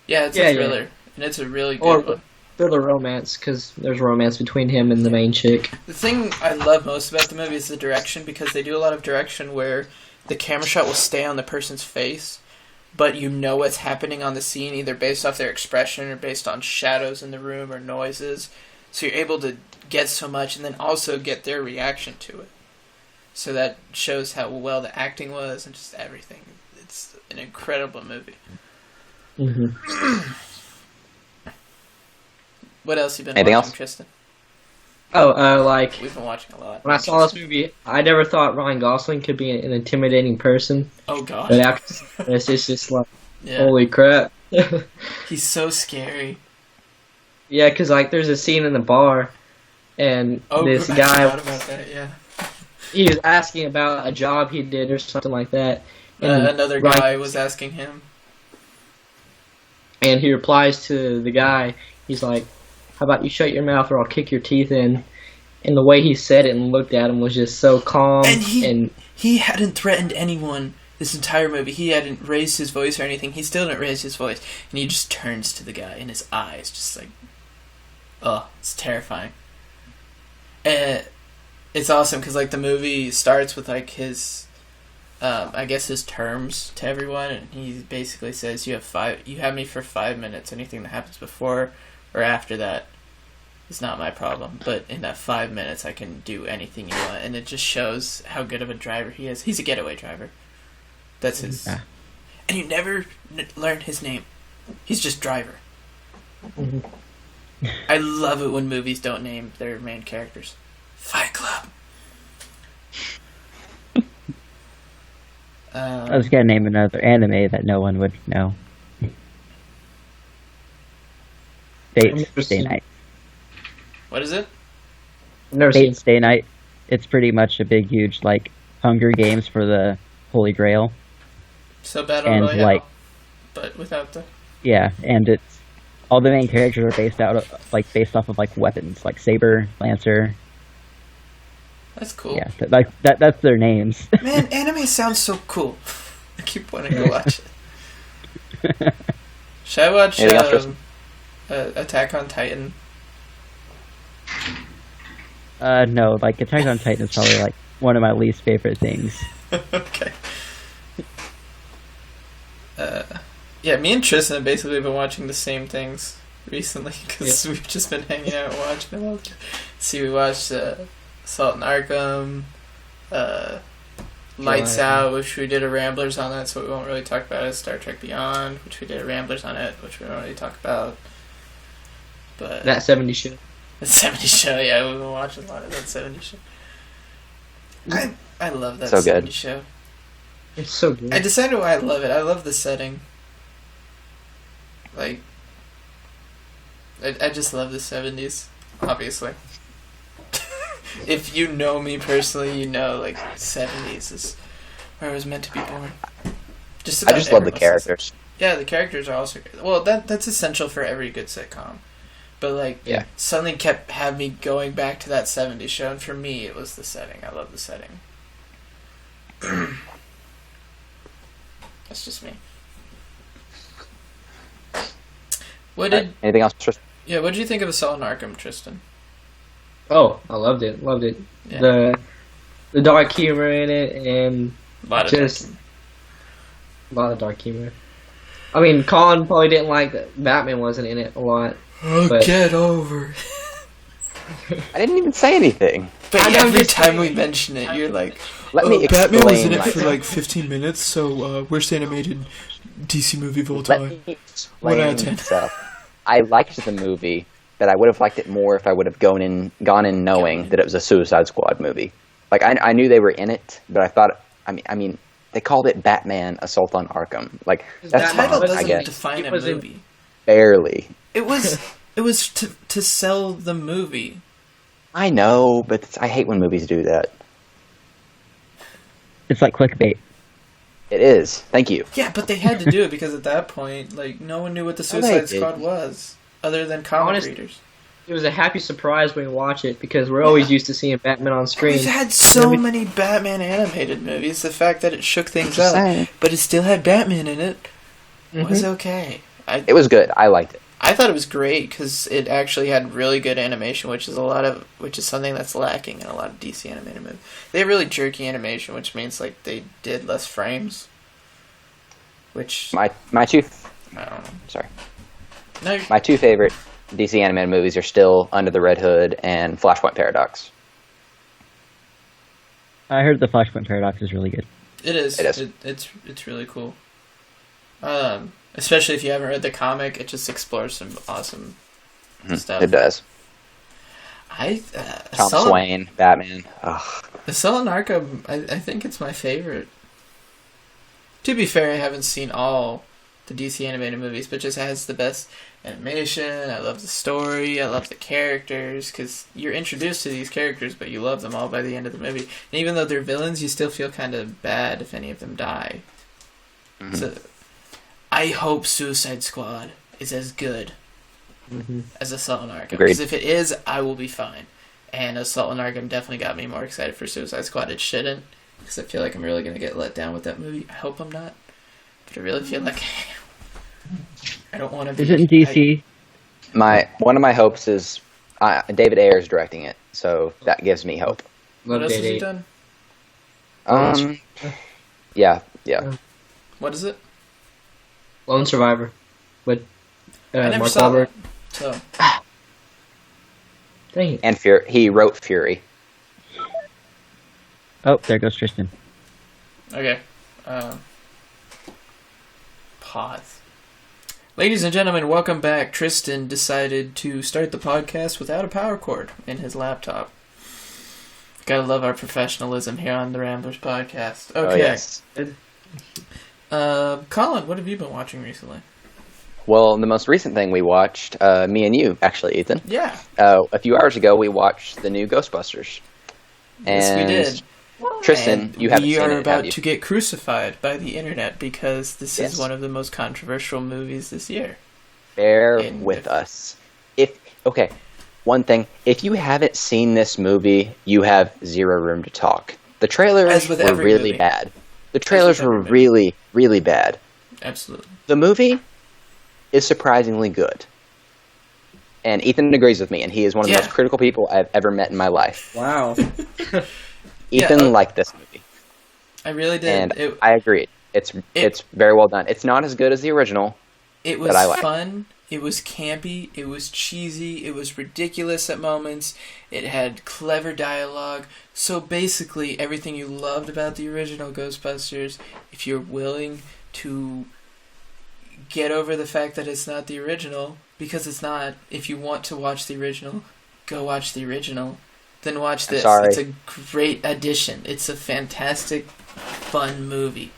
Yeah, it's a thriller. And it's a really good one. Thriller romance, because there's romance between him and the main chick. The thing I love most about the movie is the direction, because they do a lot of direction where the camera shot will stay on the person's face, but you know what's happening on the scene, either based off their expression or based on shadows in the room or noises. So you're able to get so much and then also get their reaction to it. So that shows how well the acting was and just everything. It's an incredible movie. Mm-hmm. What else have you been Anything watching, else? Tristan? Like, We've been watching a lot. when I saw this movie, I never thought Ryan Gosling could be an intimidating person. Oh, God. But after this, it's just like, Yeah. holy crap. He's so scary. Yeah, because, like, there's a scene in the bar, and Oh, this I guy... forgot about that, yeah. he was asking about a job he did or something like that. And Another guy was asking him. And he replies to the guy, he's like, how about you shut your mouth or I'll kick your teeth in? And the way he said it and looked at him was just so calm. And he hadn't threatened anyone this entire movie. He hadn't raised his voice or anything. He still didn't raise his voice. And he just turns to the guy, and his eyes just like... Oh, it's terrifying. It's awesome, because like the movie starts with like his... I guess his terms to everyone, and he basically says, you have me for 5 minutes. Anything that happens before or after that is not my problem. But in that 5 minutes, I can do anything you want. And it just shows how good of a driver he is. He's a getaway driver. That's his... Yeah. And you never learn his name. He's just driver. I love it when movies don't name their main characters. Fight Club. I was gonna name another anime that no one would know. Stay Night. What is it? I've never seen Stay Night. It's pretty much a big, huge like Hunger Games for the Holy Grail. So Battle And Royale, like, but without the... yeah, and it's all the main characters are based off of like weapons, like saber, lancer. That's cool. Yeah, that's their names. Man, anime sounds so cool. I keep wanting to watch it. Should I watch Attack on Titan? No, like Attack on Titan is probably like one of my least favorite things. Okay. Yeah, me and Tristan have basically been watching the same things recently because we've just been hanging out and watching them. See, we watched Assault and Arkham, Lights Out, which we did a Ramblers on that, so we won't really talk about it. Star Trek Beyond, which we did a Ramblers on it, which we won't really talk about. But that 70s show. The 70s show, yeah, we've been watching a lot of that 70s show. I love that 70s show. It's so good. I decided why I love it. I love the setting. Like, I just love the 70s, obviously. If you know me personally, you know, like, 70s is where I was meant to be born. I just love the characters. Yeah, the characters are also good. Well, that's essential for every good sitcom. But, like, something had me going back to that 70s show, and for me, it was the setting. I love the setting. That's just me. Anything else, Tristan? Yeah, what did you think of Assault and Arkham, Tristan? Oh, I loved it. Yeah. The dark humor in it, and a lot of dark humor. I mean, Colin probably didn't like that Batman wasn't in it a lot. Get over. I didn't even say anything. But every time we mention it, you're like, let me explain. Batman was in it for like 15 minutes, so worst animated DC movie of all time. Let me explain stuff. I liked the movie, but I would have liked it more if I would have gone in knowing that it was a Suicide Squad movie. Like, I knew they were in it, but I thought, I mean, they called it Batman Assault on Arkham. Like, that's the title fine, doesn't I guess. define a movie. Barely. It was to sell the movie. I know, but I hate when movies do that. It's like clickbait. It is. Thank you. Yeah, but they had to do it because at that point, like, no one knew what the Suicide Squad was, other than comic readers. It was a happy surprise when we watch it because we're always used to seeing Batman on screen. We've had so many Batman animated movies. The fact that it shook things up, but it still had Batman in it, was okay. It was good. I liked it. I thought it was great because it actually had really good animation, which is something that's lacking in a lot of DC animated movies. They have really jerky animation, which means like they did less frames. Which my two. I don't know. Sorry. No, my two favorite DC animated movies are still Under the Red Hood and Flashpoint Paradox. I heard the Flashpoint Paradox is really good. It is. It's really cool. Especially if you haven't read the comic, it just explores some awesome stuff. It does. Tom Swain, Batman. Ugh. Assault and Arkham, I think it's my favorite. To be fair, I haven't seen all the DC animated movies, but just has the best animation. I love the story. I love the characters, because you're introduced to these characters, but you love them all by the end of the movie. And even though they're villains, you still feel kind of bad if any of them die. Mm-hmm. So I hope Suicide Squad is as good as Assault on Arkham. Because if it is, I will be fine. And Assault on Arkham definitely got me more excited for Suicide Squad. It shouldn't, because I feel like I'm really going to get let down with that movie. I hope I'm not. But I really feel like I don't want to be. Is it in DC? One of my hopes is David Ayer's directing it, so that gives me hope. What else has he done? Yeah. What is it? Lone Survivor. With I never Mark saw Wahlberg. that. So. Dang it. And he wrote Fury. Oh, there goes Tristan. Okay. Pause. Ladies and gentlemen, welcome back. Tristan decided to start the podcast without a power cord in his laptop. Gotta love our professionalism here on the Ramblers Podcast. Okay. Oh, yes. Colin, what have you been watching recently? Well, the most recent thing we watched, me and you, actually, Ethan. Yeah. A few hours ago, we watched the new Ghostbusters. Yes, we did. Tristan, you haven't seen it, we are have about you? to get crucified by the internet because this Yes. is one of the most controversial movies this year. Bear with us. One thing. If you haven't seen this movie, you have zero room to talk. The trailers were really movie. bad. The trailers were really, really bad. Absolutely. The movie is surprisingly good. And Ethan agrees with me, and he is one of the most critical people I've ever met in my life. Wow. Ethan liked this movie. I really did. And I agreed. It's very well done. It's not as good as the original. It was fun. It was campy. It was cheesy. It was ridiculous at moments. It had clever dialogue. So basically, everything you loved about the original Ghostbusters, if you're willing to get over the fact that it's not the original, because it's not, if you want to watch the original, go watch the original. Then watch this. It's a great addition. It's a fantastic, fun movie.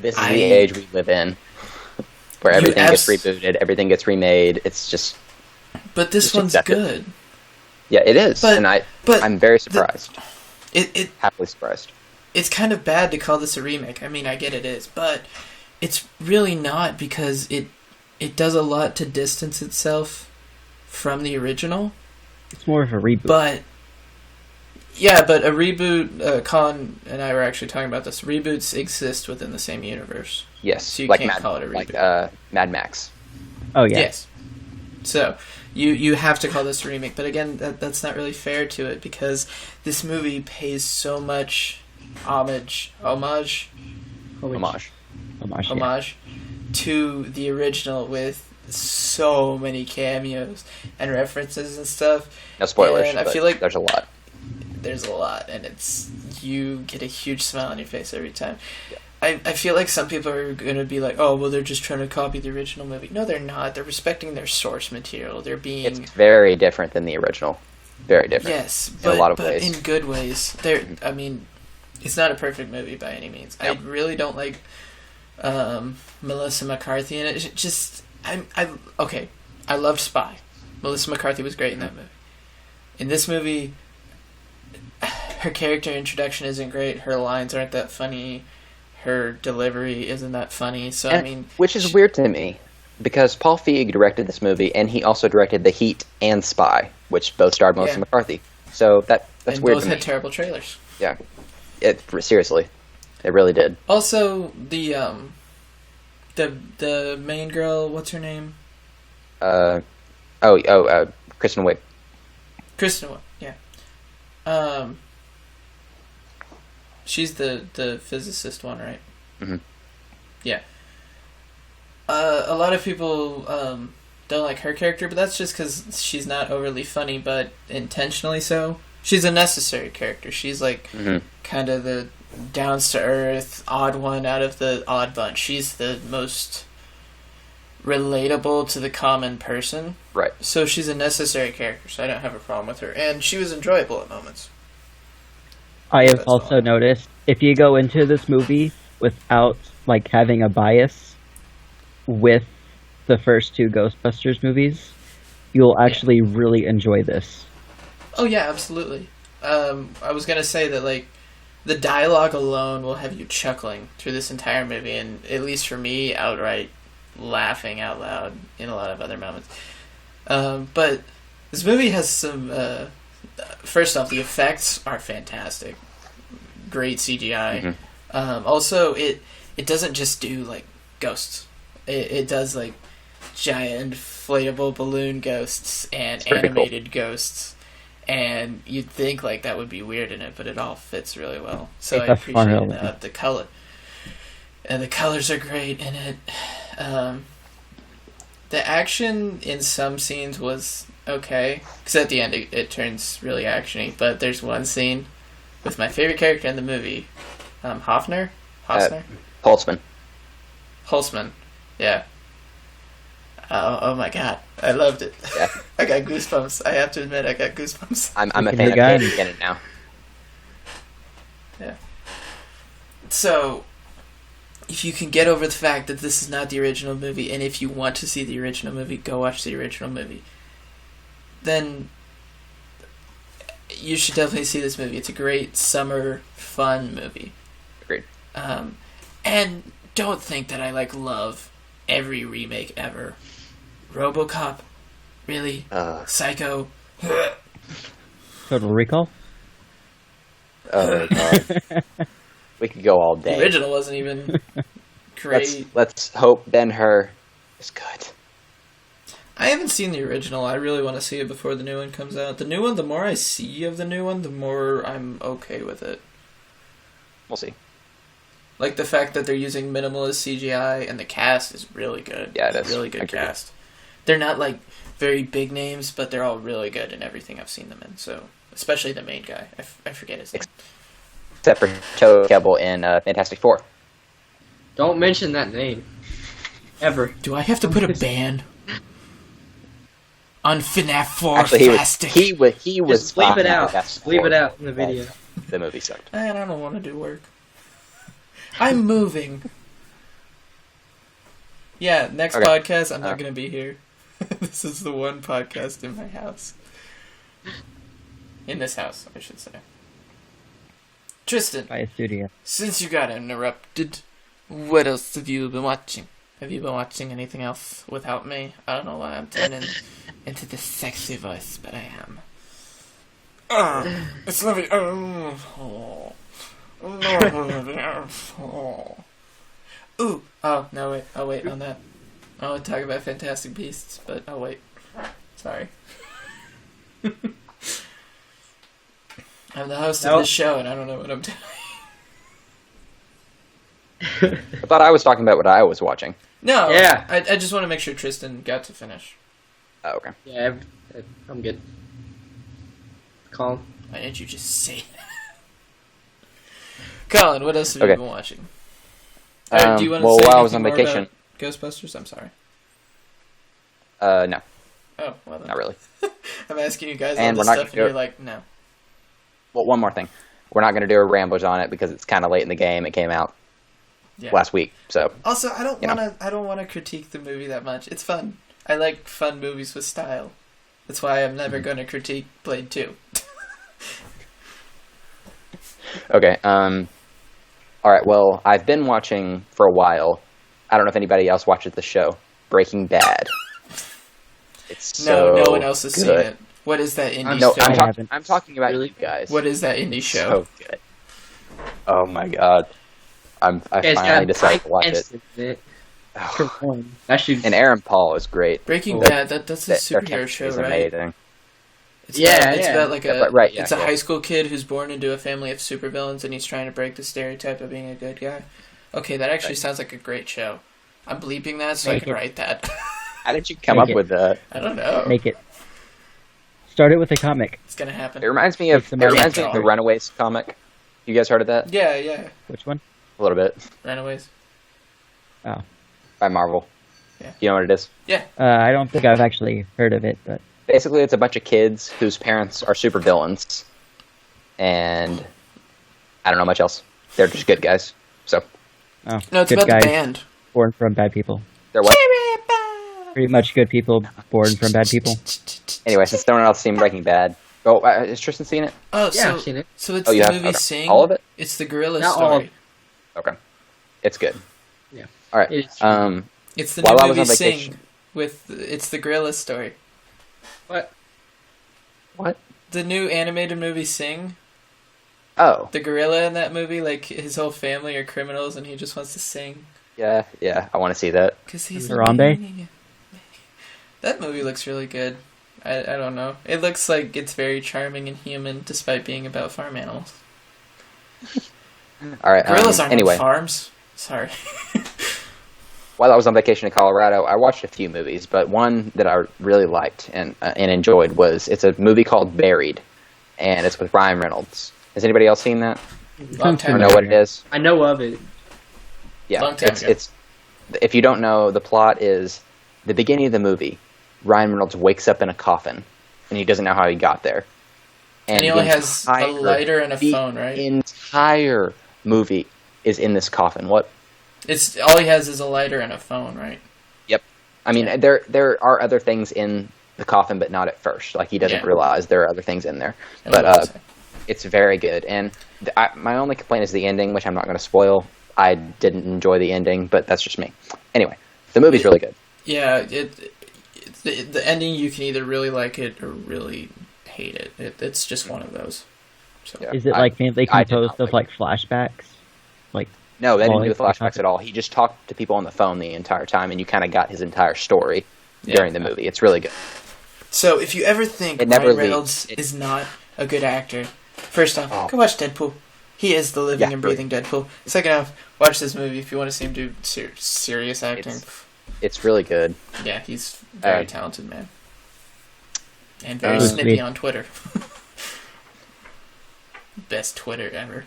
This is the age we live in, where everything gets rebooted, everything gets remade. It's just. But this one's good. Yeah, it is, and I'm very surprised. Happily surprised. It's kind of bad to call this a remake. I mean, I get it is, but it's really not, because it does a lot to distance itself from the original. It's more of a reboot. But a reboot, Colin and I were actually talking about this. Reboots exist within the same universe. Yes, so you can't call it a reboot. Like Mad Max. Oh, yeah. Yes. So, you have to call this a remake. But again, that's not really fair to it, because this movie pays so much homage to the original, with so many cameos and references and stuff. No spoilers, and I feel like there's a lot. There's a lot, and you get a huge smile on your face every time. Yeah. I feel like some people are going to be like, oh, well, they're just trying to copy the original movie. No, they're not. They're respecting their source material. They're being... It's very different than the original. Very different. Yes, in a lot of but ways. In good ways. I mean, it's not a perfect movie by any means. Yep. I really don't like Melissa McCarthy in it. I loved Spy. Melissa McCarthy was great in that movie. In this movie, her character introduction isn't great. Her lines aren't that funny. Her delivery isn't that funny. So which is weird to me, because Paul Feig directed this movie, and he also directed The Heat and Spy, which both starred Melissa McCarthy. So that's weird to me. Both had terrible trailers. Yeah, seriously, it really did. Also, the main girl, what's her name? Kristen Wiig. Kristen Wiig, yeah. She's the physicist one, right? Mm-hmm. Yeah. A lot of people don't like her character, but that's just because she's not overly funny, but intentionally so. She's a necessary character. She's like kind of the down-to-earth, odd one out of the odd bunch. She's the most relatable to the common person. Right. So she's a necessary character, so I don't have a problem with her. And she was enjoyable at moments. I have also noticed, if you go into this movie without, having a bias, with the first two Ghostbusters movies, you'll actually really enjoy this. Oh yeah, absolutely. I was gonna say that like the dialogue alone will have you chuckling through this entire movie, and at least for me, outright laughing out loud in a lot of other moments. But this movie has some. First off, the effects are fantastic. Great CGI. Also, it doesn't just do like ghosts. It does like giant inflatable balloon ghosts and animated ghosts. And you'd think like that would be weird in it, but it all fits really well. So I appreciate the color. And the colors are great in it. The action in some scenes was okay, because at the end it turns really actiony. But there's one scene with my favorite character in the movie, Hofsner? Holtzman. Yeah. Oh my god, I loved it. Yeah. I got goosebumps. I have to admit, I got goosebumps. I'm a fan of getting it now. Yeah. So, if you can get over the fact that this is not the original movie, and if you want to see the original movie, go watch the original movie, then you should definitely see this movie. It's a great summer fun movie. Agreed. And don't think that I love every remake ever. RoboCop, really? Psycho. Total Recall. Oh god, we could go all day. The original wasn't even great. Let's hope Ben-Hur is good. I haven't seen the original. I really want to see it before the new one comes out. The new one, the more I see of the new one, the more I'm okay with it. We'll see. Like the fact that they're using minimalist CGI and the cast is really good. Yeah, it is. Really good cast. They're not very big names, but they're all really good in everything I've seen them in. So, especially the main guy. I forget his name. Except for Toe Kebbell in Fantastic Four. Don't mention that name. Ever. Do I have to put a ban on FNAF 4? Actually, he was Just leave it out. Fantastic Leave Four. it out in the video. The movie sucked. Man, I don't want to do work. I'm moving. Yeah, next podcast, I'm not going to be here. This is the one podcast in my house. In this house, I should say. Tristan, By a studio. since you got interrupted, what else have you been watching? Have you been watching anything else without me? I don't know why I'm turning into this sexy voice, but I am. It's lovely. Ooh. Oh, no, wait. I'll wait on that. I want to talk about Fantastic Beasts, but I'll wait. Sorry. I'm the host of this show, and I don't know what I'm doing. I thought I was talking about what I was watching. No. Yeah. I just want to make sure Tristan got to finish. Oh, okay. Yeah, I'm good. Calm. Why didn't you just say that? Colin, what else have you been watching? Do you want to say while I was on anything more vacation. about Ghostbusters? I'm sorry. No. Oh, well then. Not really. I'm asking you guys And all this we're not stuff, and gonna you're like, no. Well, one more thing. We're not going to do a Ramblers on it because it's kind of late in the game. It came out last week, so. Also, I don't want to critique the movie that much. It's fun. I like fun movies with style. That's why I'm never going to critique Blade 2. Okay. All right. Well, I've been watching for a while. I don't know if anybody else watches the show, Breaking Bad. It's no so one else has good. seen it. What is that indie No, show? I'm talking about you guys. What is that indie show? So good. Oh my god. I finally decided to watch it. Oh. And Aaron Paul is great. Breaking Bad, that's a Their superhero chemistry show, is right? amazing. It's about it's a high school kid who's born into a family of supervillains, and he's trying to break the stereotype of being a good guy. Okay, that actually sounds like a great show. I'm bleeping that so I can write that. How did you come up with that? I don't know. Make it. Start it with a comic. It's gonna happen. It reminds me of the Runaways comic. You guys heard of that? Yeah. Which one? A little bit. Runaways. Oh. By Marvel. Yeah. You know what it is? Yeah. I don't think I've actually heard of it, but basically it's a bunch of kids whose parents are super villains, and I don't know much else. They're just good guys. So. Oh. No, it's good about guys the band. Born from bad people. They're what? Pretty much good people born from bad people. Anyway, since no one else seen Breaking Bad. Oh, has Tristan seen it? Oh, Yeah, I've seen it. So it's Oh, you the have? movie Okay. Sing. All of it? It's the gorilla Not all of story. it. Okay. It's good. Yeah. All right. It is. It's the While I new was movie on Sing. vacation- It's the gorilla story. What? What? The new animated movie Sing. Oh, The gorilla in that movie, like his whole family are criminals, and he just wants to sing yeah. I want to see that. because he's Harambe? That movie looks really good. I don't know. It looks like it's very charming and human, despite being about farm animals. All right. Gorillas aren't anyway, on farms. Sorry. while I was on vacation in Colorado, I watched a few movies, but one that I really liked and enjoyed it's a movie called Buried, and it's with Ryan Reynolds. Has anybody else seen that? Long Or time know ago. what it is? I know of it. Yeah, Long time ago. it's. If you don't know, the plot is the beginning of the movie. Ryan Reynolds wakes up in a coffin, and he doesn't know how he got there. And he the only has a entire- lighter and a the phone, right? Entire movie is in this coffin. What? It's all he has is a lighter and a phone, right? Yep. I mean, there are other things in the coffin, but not at first. Like he doesn't Yeah. realize there are other things in there. And But what was it? it's very good. And my only complaint is the ending, which I'm not going to spoil. I didn't enjoy the ending, but that's just me. Anyway, the movie's really good. Yeah, the ending, you can either really like it or really hate it. It's just one of those. So Yeah. Is it I- like mainly I did composed not of like flashbacks? Like No, that didn't Well, do with it's flashbacks at all. He just talked to people on the phone the entire time, and you kind of got his entire story Yeah. during the movie. It's really good. So if you ever think It never Ryan leaves. Reynolds is not a good actor, first off, Oh. go watch Deadpool. He is the living Yeah, and breathing Deadpool. Second off, watch this movie if you want to see him do serious acting. It's really good. Yeah, he's very Uh, talented, man. And very Uh, snippy Sweet. on Twitter. Best Twitter ever.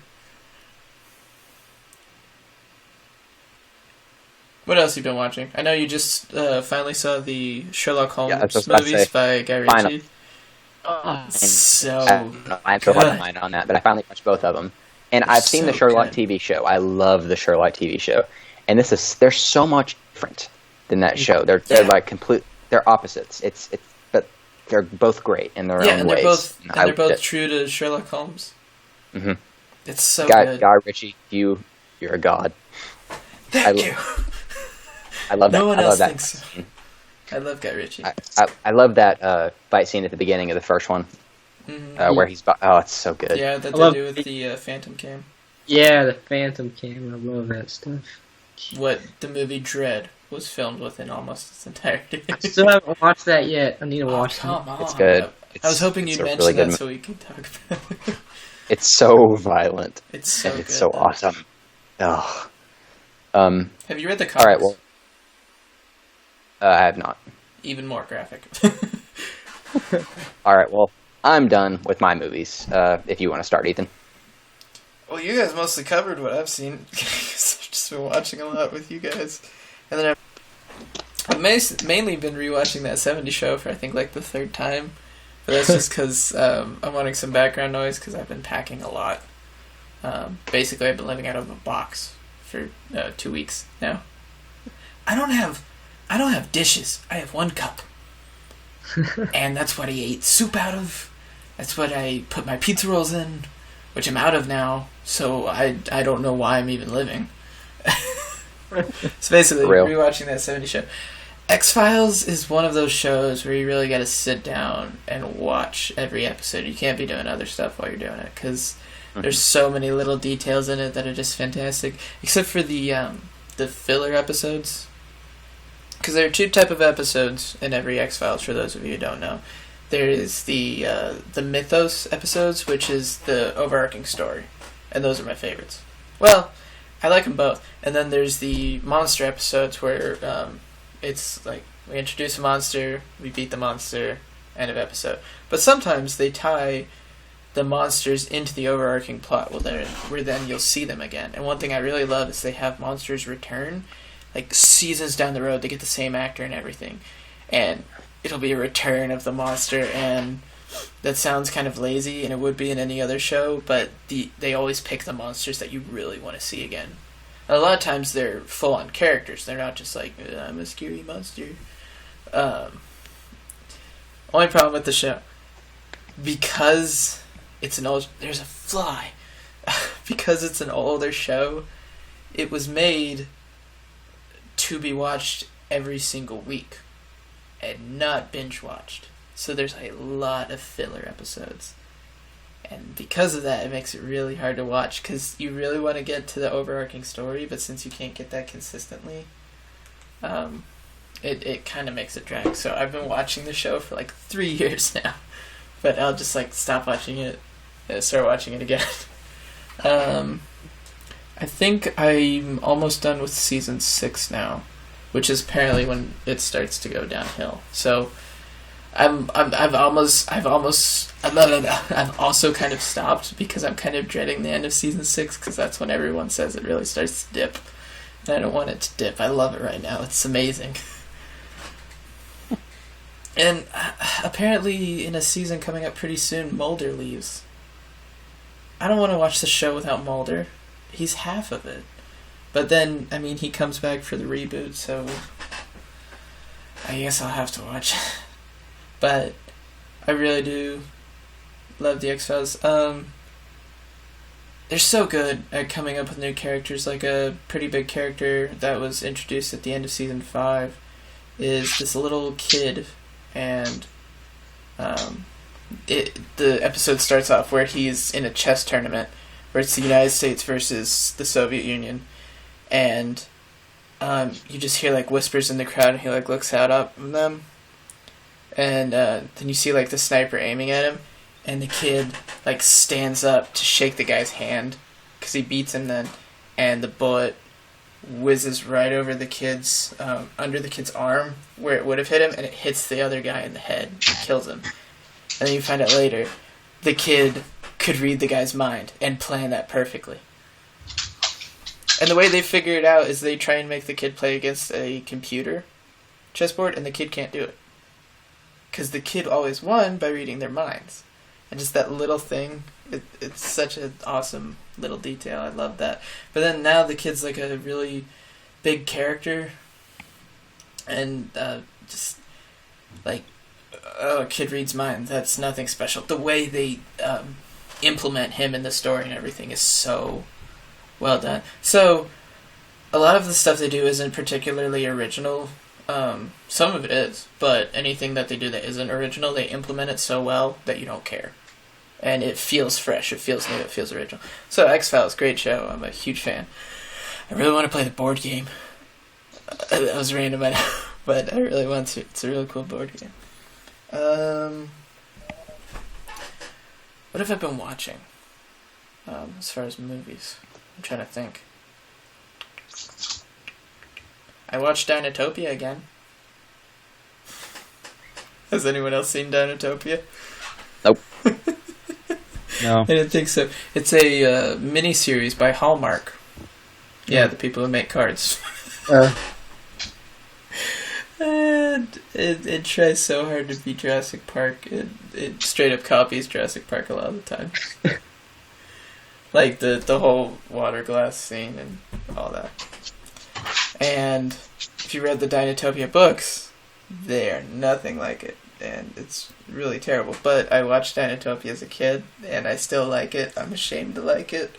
What else have you been watching? I know you just finally saw the Sherlock Holmes Yeah, I was just about to movies say, by Guy final. Ritchie. Oh, So I'm so hard to good. find on that, but I finally watched both of them. And I've seen the so Sherlock good. TV show. I love the Sherlock TV show. And they're so much different than that show. They're Yeah. like they're opposites. But they're both great in their yeah, own and ways. they're both And I loved it. true to Sherlock Holmes. Mhm. It's so Guy good. Ritchie, you're a god. Thank I- you. I love that. No one I love else that thinks so. scene. I love Guy Ritchie. I love that fight scene at the beginning of the first one, Mhm. where he's. Oh, it's so good. Yeah, that I love they do with the Phantom Cam. yeah, the Phantom camera. I love that stuff. What the movie Dread was filmed with in almost its entirety. I still haven't watched that yet. I need to Oh, watch come it. on. It's good. I was hoping It's you'd a mention really that good so we could talk about it. It's so violent. It's so and good. it's so though. awesome. Oh. Have you read the comics? All right. Well, I have not. Even more graphic. All right. Well, I'm done with my movies. If you want to start, Ethan. Well, you guys mostly covered what I've seen. 'Cause I've just been watching a lot with you guys. And then I've mainly been rewatching that 70s show for I think like the third time. But that's just because I'm wanting some background noise because I've been packing a lot. Basically, I've been living out of a box for 2 weeks now. I don't have dishes. I have one cup. And that's what I ate soup out of. That's what I put my pizza rolls in, which I'm out of now, so I don't know why I'm even living. So basically, For real. rewatching that 70s show. X-Files is one of those shows where you really got to sit down and watch every episode. You can't be doing other stuff while you're doing it, because there's so many little details in it that are just fantastic. Except for the filler episodes. Because there are two type of episodes in every X-Files, for those of you who don't know. There is the mythos episodes, which is the overarching story. And those are my favorites. Well, I like them both. And then there's the monster episodes where it's like we introduce a monster, we beat the monster, end of episode. But sometimes they tie the monsters into the overarching plot where then you'll see them again. And one thing I really love is they have monsters return. Like seasons down the road, they get the same actor and everything. And it'll be a return of the monster, and that sounds kind of lazy, and it would be in any other show, but they always pick the monsters that you really want to see again. A lot of times they're full-on characters. They're not just like, I'm a scary monster. Only problem with the show, because it's an old... There's a fly. Because it's an older show, it was made to be watched every single week and not binge-watched. So there's a lot of filler episodes. And because of that, it makes it really hard to watch, because you really want to get to the overarching story, but since you can't get that consistently, it kind of makes it drag. So I've been watching the show for like 3 years now, but I'll just like stop watching it and start watching it again. I think I'm almost done with season 6 now, which is apparently when it starts to go downhill. So I've also kind of stopped because I'm kind of dreading the end of season 6, because that's when everyone says it really starts to dip. And I don't want it to dip. I love it right now. It's amazing. And apparently in a season coming up pretty soon, Mulder leaves. I don't want to watch the show without Mulder. He's half of it. But then, I mean, he comes back for the reboot, so I guess I'll have to watch it. But I really do love the X-Files. They're so good at coming up with new characters. Like a pretty big character that was introduced at the end of season 5 is this little kid, and the episode starts off where he's in a chess tournament where it's the United States versus the Soviet Union, and you just hear like whispers in the crowd, and he like looks out up at them, and then you see like the sniper aiming at him, and the kid like stands up to shake the guy's hand because he beats him then, and the bullet whizzes right over the kid's under the kid's arm where it would have hit him, and it hits the other guy in the head and kills him. And then you find out later the kid could read the guy's mind and plan that perfectly. And the way they figure it out is they try and make the kid play against a computer chessboard, and the kid can't do it. Because the kid always won by reading their minds. And just that little thing, it's such an awesome little detail. I love that. But then now the kid's like a really big character. And just like, oh, a kid reads minds. That's nothing special. The way they implement him in the story and everything is so well done. So a lot of the stuff they do isn't particularly original. Some of it is, but anything that they do that isn't original, they implement it so well that you don't care. And it feels fresh, it feels new, it feels original. So X-Files, great show. I'm a huge fan. I really want to play the board game. That was random, I know, but I really want to. It's a really cool board game. What have I been watching? As far as movies, I'm trying to think. I watched Dinotopia again. Has anyone else seen Dinotopia? Nope. No. I didn't think so. It's a mini-series by Hallmark. Yeah, the people who make cards. And it tries so hard to be Jurassic Park. It straight up copies Jurassic Park a lot of the time. Like the whole water glass scene and all that. And if you read the Dinotopia books, they are nothing like it. And it's really terrible. But I watched Dinotopia as a kid, and I still like it. I'm ashamed to like it,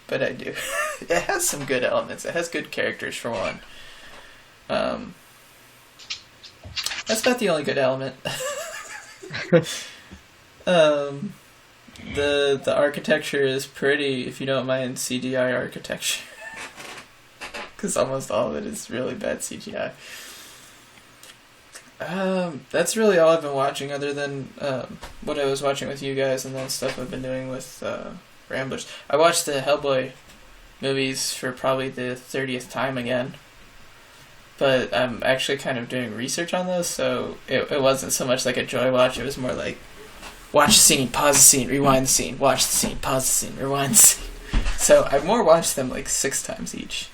but I do. It has some good elements. It has good characters, for one. That's not the only good element. The architecture is pretty, if you don't mind CGI architecture. Because almost all of it is really bad CGI. That's really all I've been watching, other than what I was watching with you guys, and then stuff I've been doing with Ramblers. I watched the Hellboy movies for probably the 30th time again. But I'm actually kind of doing research on those, so it wasn't so much like a joy watch. It was more like, watch the scene, pause the scene, rewind the scene, watch the scene, pause the scene, rewind the scene. So I've more watched them like 6 times each.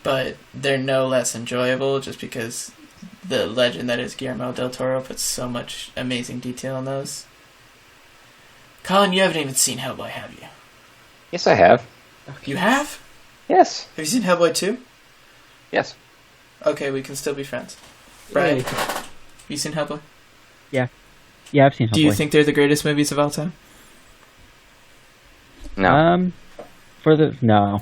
But they're no less enjoyable, just because the legend that is Guillermo del Toro puts so much amazing detail in those. Colin, you haven't even seen Hellboy, have you? Yes, I have. You have? Yes. Have you seen Hellboy 2? Yes. Okay, we can still be friends. Brian, Yay. have you seen Hellboy? Yeah, I've seen Hellboy. Do you think they're the greatest movies of all time? No. No.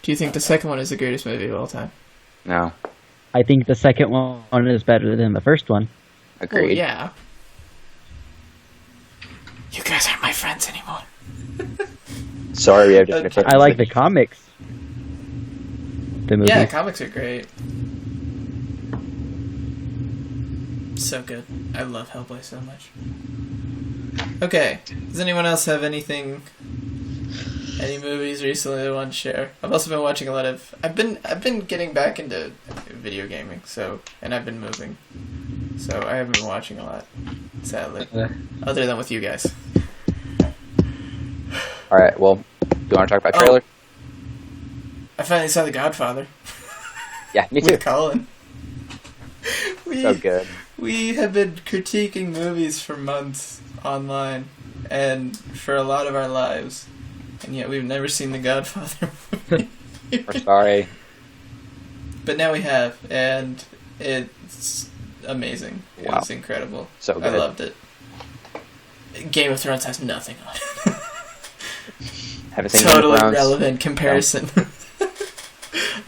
Do you think the second one is the greatest movie of all time? No. I think the second one is better than the first one. Agreed. Well, yeah. You guys aren't my friends anymore. Sorry, we have different Okay. opinions. I like the comics. The movies. Yeah, comics are great. So good. I love Hellboy so much. Okay. Does anyone else have any movies recently they want to share? I've also been watching a lot of. I've been getting back into video gaming, and I've been moving, so I haven't been watching a lot, sadly, other than with you guys. All right. Well, do you want to talk about trailers? I finally saw The Godfather Yeah, me too. with Colin. So good. We have been critiquing movies for months online and for a lot of our lives, and yet we've never seen The Godfather movie. We're sorry. But now we have, and it's amazing. It Wow. was incredible. So I good. loved it. Game of Thrones has nothing on it. Haven't seen Totally Game of Thrones. relevant comparison.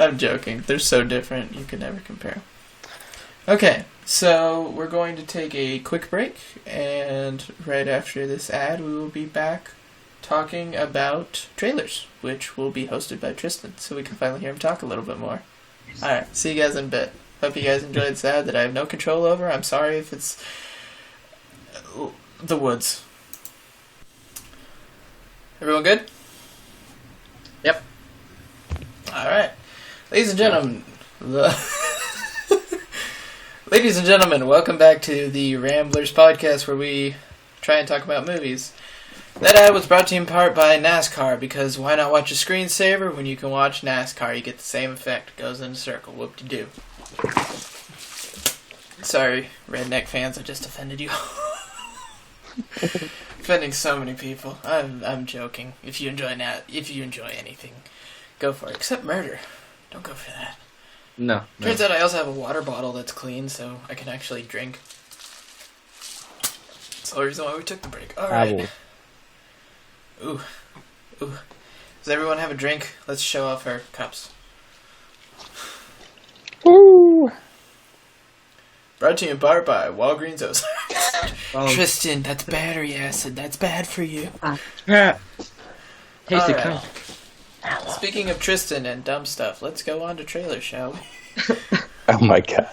I'm joking. They're so different, you could never compare. Okay, so we're going to take a quick break, and right after this ad, we will be back talking about trailers, which will be hosted by Tristan, so we can finally hear him talk a little bit more. Alright, see you guys in a bit. Hope you guys enjoyed this ad that I have no control over. I'm sorry if it's the woods. Everyone good? Yep. Alright. Ladies and gentlemen, Ladies and gentlemen, welcome back to the Ramblers Podcast, where we try and talk about movies. That ad was brought to you in part by NASCAR, because why not watch a screensaver when you can watch NASCAR? You get the same effect. It goes in a circle. Whoop-de-doo. Sorry, redneck fans, I just offended you. Offending so many people. I'm joking. If you enjoy anything, go for it. Except murder. Don't go for that. No. Turns out I also have a water bottle that's clean, so I can actually drink. That's the whole reason why we took the break. Alright. Ooh. Does everyone have a drink? Let's show off our cups. Woo! Brought to you in part by Walgreens Ozarks. Tristan, that's battery acid. That's bad for you. Tasty Alright. cup. Speaking of Tristan and dumb stuff, let's go on to trailers, shall we? Oh my god.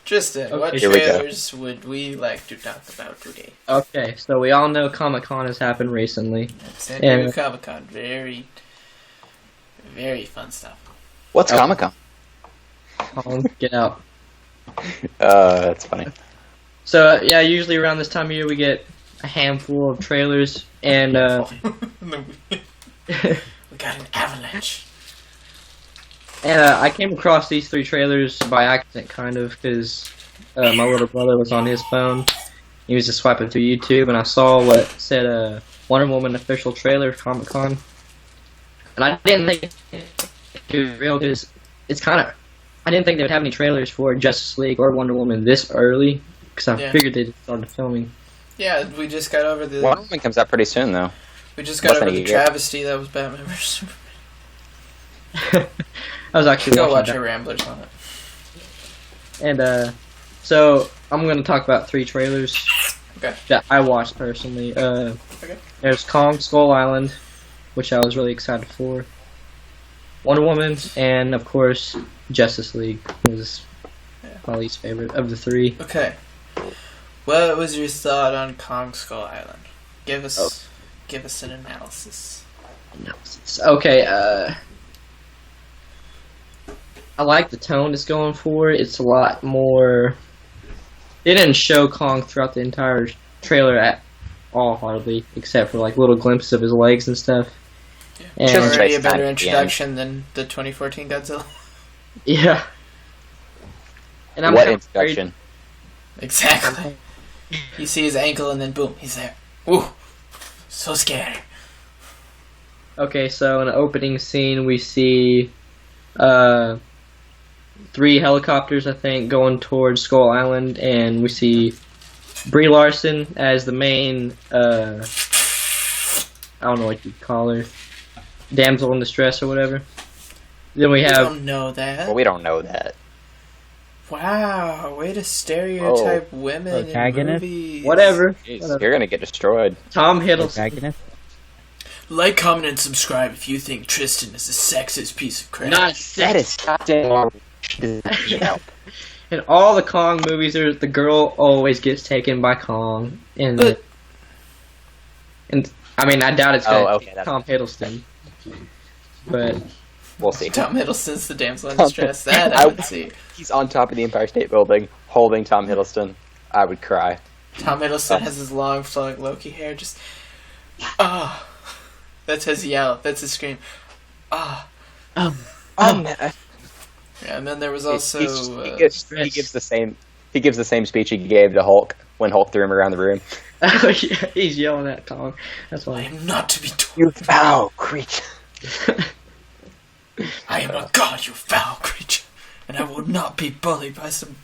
Tristan, what Okay. Here we go. trailers would we like to talk about today? Okay, so we all know Comic-Con has happened recently. San Diego Yeah. Comic-Con. Very, very fun stuff. What's Oh. Comic-Con? Get out. That's funny. So, yeah, usually around this time of year we get a handful of trailers, and We got an avalanche. I came across these 3 trailers by accident, kind of, because my little brother was on his phone. He was just swiping through YouTube, and I saw what said Wonder Woman official trailer for Comic-Con. And I didn't think it was real, because it's kind of... I didn't think they would have any trailers for Justice League or Wonder Woman this early, because I Yeah. figured they'd started filming. Yeah, we just got over the... Wonder Woman comes out pretty soon, though. We just got Less over than a the year. travesty that was Batman vs. I was actually Go watching watch that. our Ramblers on it. And so I'm going to talk about 3 trailers Okay. that I watched personally. There's Kong Skull Island, which I was really excited for. Wonder Woman, and of course Justice League was my least favorite of the 3. Okay. What was your thought on Kong Skull Island? Give us an analysis. Okay, I like the tone it's going for. It's a lot more... They didn't show Kong throughout the entire trailer at all, hardly, except for like little glimpses of his legs and stuff. Yeah. And- Already a Space time better at the introduction than the 2014 Godzilla. Yeah. And What kind of introduction? Exactly. You see his ankle and then boom, he's there. Ooh. So scary. Okay, so in the opening scene, we see 3 helicopters, I think, going towards Skull Island, and we see Brie Larson as the main, I don't know what you'd call her, damsel in distress or whatever. Then we I have, don't know that. Well, we don't know that. Wow, way to stereotype women in Protagonist? movies. whatever, Jeez, you're gonna get destroyed. Tom Hiddleston. Protagonist? Like, comment, and subscribe if you think Tristan is a sexist piece of crap. Not That is goddamn Marvel. Help. In all the Kong movies, the girl always gets taken by Kong, and But- I mean, I doubt it's gonna Oh, be okay, that's- Tom Hiddleston, but We'll see. Tom Hiddleston's the damsel in distress. That I would see. He's on top of the Empire State Building, holding Tom Hiddleston. I would cry. Tom Hiddleston has his long flowing Loki hair. Just that's his yell. That's his scream. Oh. Yeah, and then there was also he gives the same speech he gave to Hulk when Hulk threw him around the room. oh, yeah, he's yelling at Kong. That's I why. am not to be told. You foul creature. I am a god, you foul creature, and I will not be bullied by some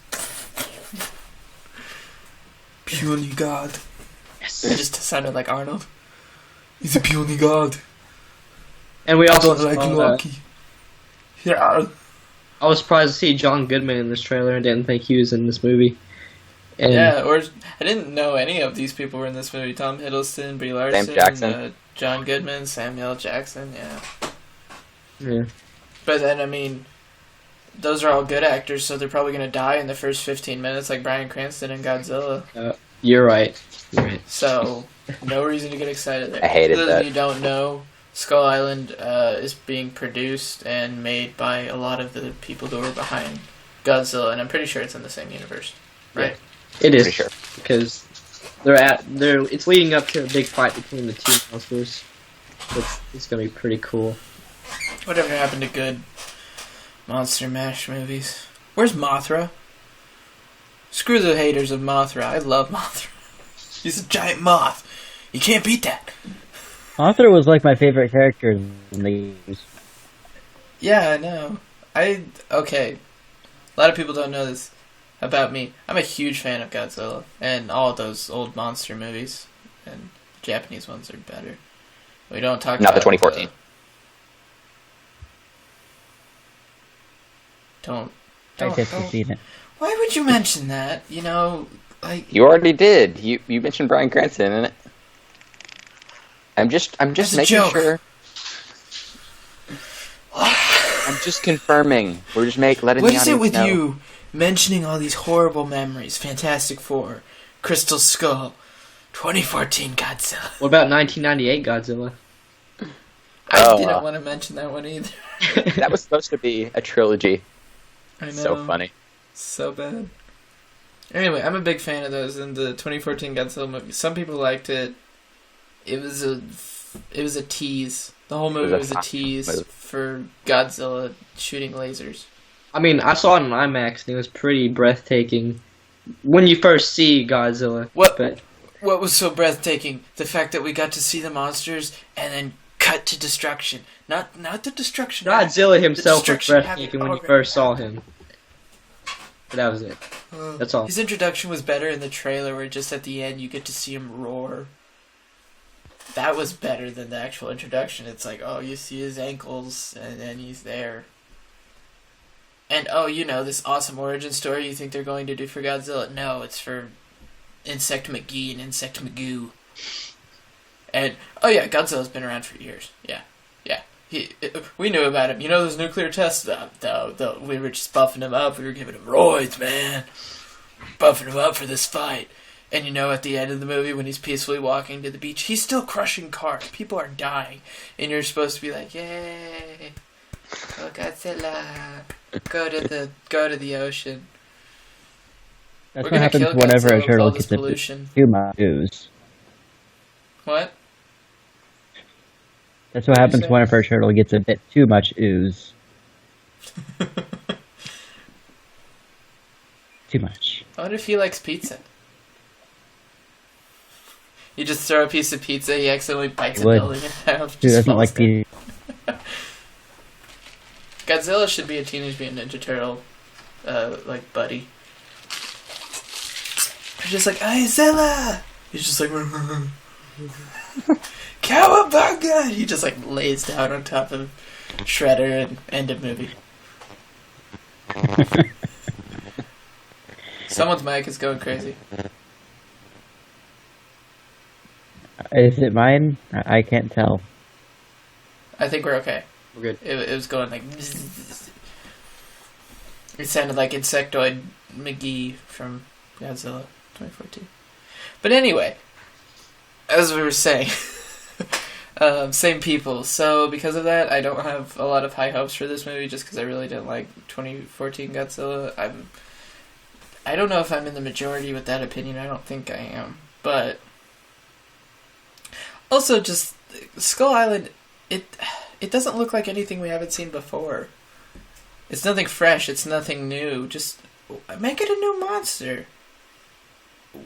puny god. Yes. It just sounded like Arnold. He's a puny god. And we also Like saw, Loki. Yeah. I was surprised to see John Goodman in this trailer. I didn't think he was in this movie. And Yeah, or I didn't know any of these people were in this movie. Tom Hiddleston, Brie Larson, Sam Jackson. John Goodman, Samuel Jackson, yeah. yeah. But then, I mean, those are all good actors, so they're probably going to die in the first 15 minutes like Bryan Cranston in Godzilla. You're right. You're right. So, no reason to get excited there. I hated Other that. than you don't know, Skull Island is being produced and made by a lot of the people who are behind Godzilla, and I'm pretty sure it's in the same universe, right? It is Pretty sure. because it's leading up to a big fight between the two monsters. It's gonna be pretty cool. Whatever happened to good Monster Mash movies? Where's Mothra? Screw the haters of Mothra. I love Mothra. He's a giant moth. You can't beat that. Mothra was like my favorite character in the games. Yeah, I know. Okay. A lot of people don't know this about me. I'm a huge fan of Godzilla and all those old monster movies. And Japanese ones are better. We don't talk Not about the 2014. Don't. I guess you've seen it. Why would you mention that? You know, like You already did. You mentioned Bryan Cranston in it. I'm just It's a making joke. sure. I'm just confirming. We're just letting what the is audience it with know. you mentioning all these horrible memories? Fantastic Four, Crystal Skull, 2014 Godzilla. What about 1998 Godzilla? I Oh, didn't want to mention that one either. That was supposed to be a trilogy. I know. So funny. So bad. Anyway, I'm a big fan of those in the 2014 Godzilla movie. Some people liked it. It was a tease. The whole movie was a fun tease movie. for Godzilla shooting lasers. I mean, I saw it in IMAX and it was pretty breathtaking when you first see Godzilla. What But What was so breathtaking? The fact that we got to see the monsters and then cut to destruction. Not the destruction. Godzilla himself was destruction breathtaking happened when you already. first saw him. But that was it. That's all. His introduction was better in the trailer, where just at the end you get to see him roar. That was better than the actual introduction. It's like, oh, you see his ankles, and then he's there. And, oh, you know, this awesome origin story you think they're going to do for Godzilla? No, it's for Insect McGee and Insect Magoo. And, oh yeah, Godzilla's been around for years. Yeah. We knew about him. You know those nuclear tests? Though we were just buffing him up. We were giving him roids, man. Buffing him up for this fight. And you know, at the end of the movie, when he's peacefully walking to the beach, he's still crushing cars. People are dying. And you're supposed to be like, yay. Oh, Godzilla. Go to the ocean. That's We're what gonna happens kill whenever Godzilla a with turtle all this gets a bit pollution. too much ooze. What? That's what happens say? whenever a turtle gets a bit too much ooze. Too much. I wonder if he likes pizza. You just throw a piece of pizza, he accidentally bites a Would. building in half. Who just doesn't falls like down. pizza? Godzilla should be a Teenage Mutant Ninja Turtle, buddy. They're just like, Izilla! He's just like, Cowabunga! He just, like, lays down on top of Shredder and end of movie. Someone's mic is going crazy. Is it mine? I can't tell. I think we're okay. We're good. It was going like... It sounded like Insectoid McGee from Godzilla 2014. But anyway, as we were saying, same people. So because of that, I don't have a lot of high hopes for this movie just because I really didn't like 2014 Godzilla. I don't know if I'm in the majority with that opinion. I don't think I am. But also just Skull Island, it doesn't look like anything we haven't seen before. It's nothing fresh. It's nothing new. Just make it a new monster.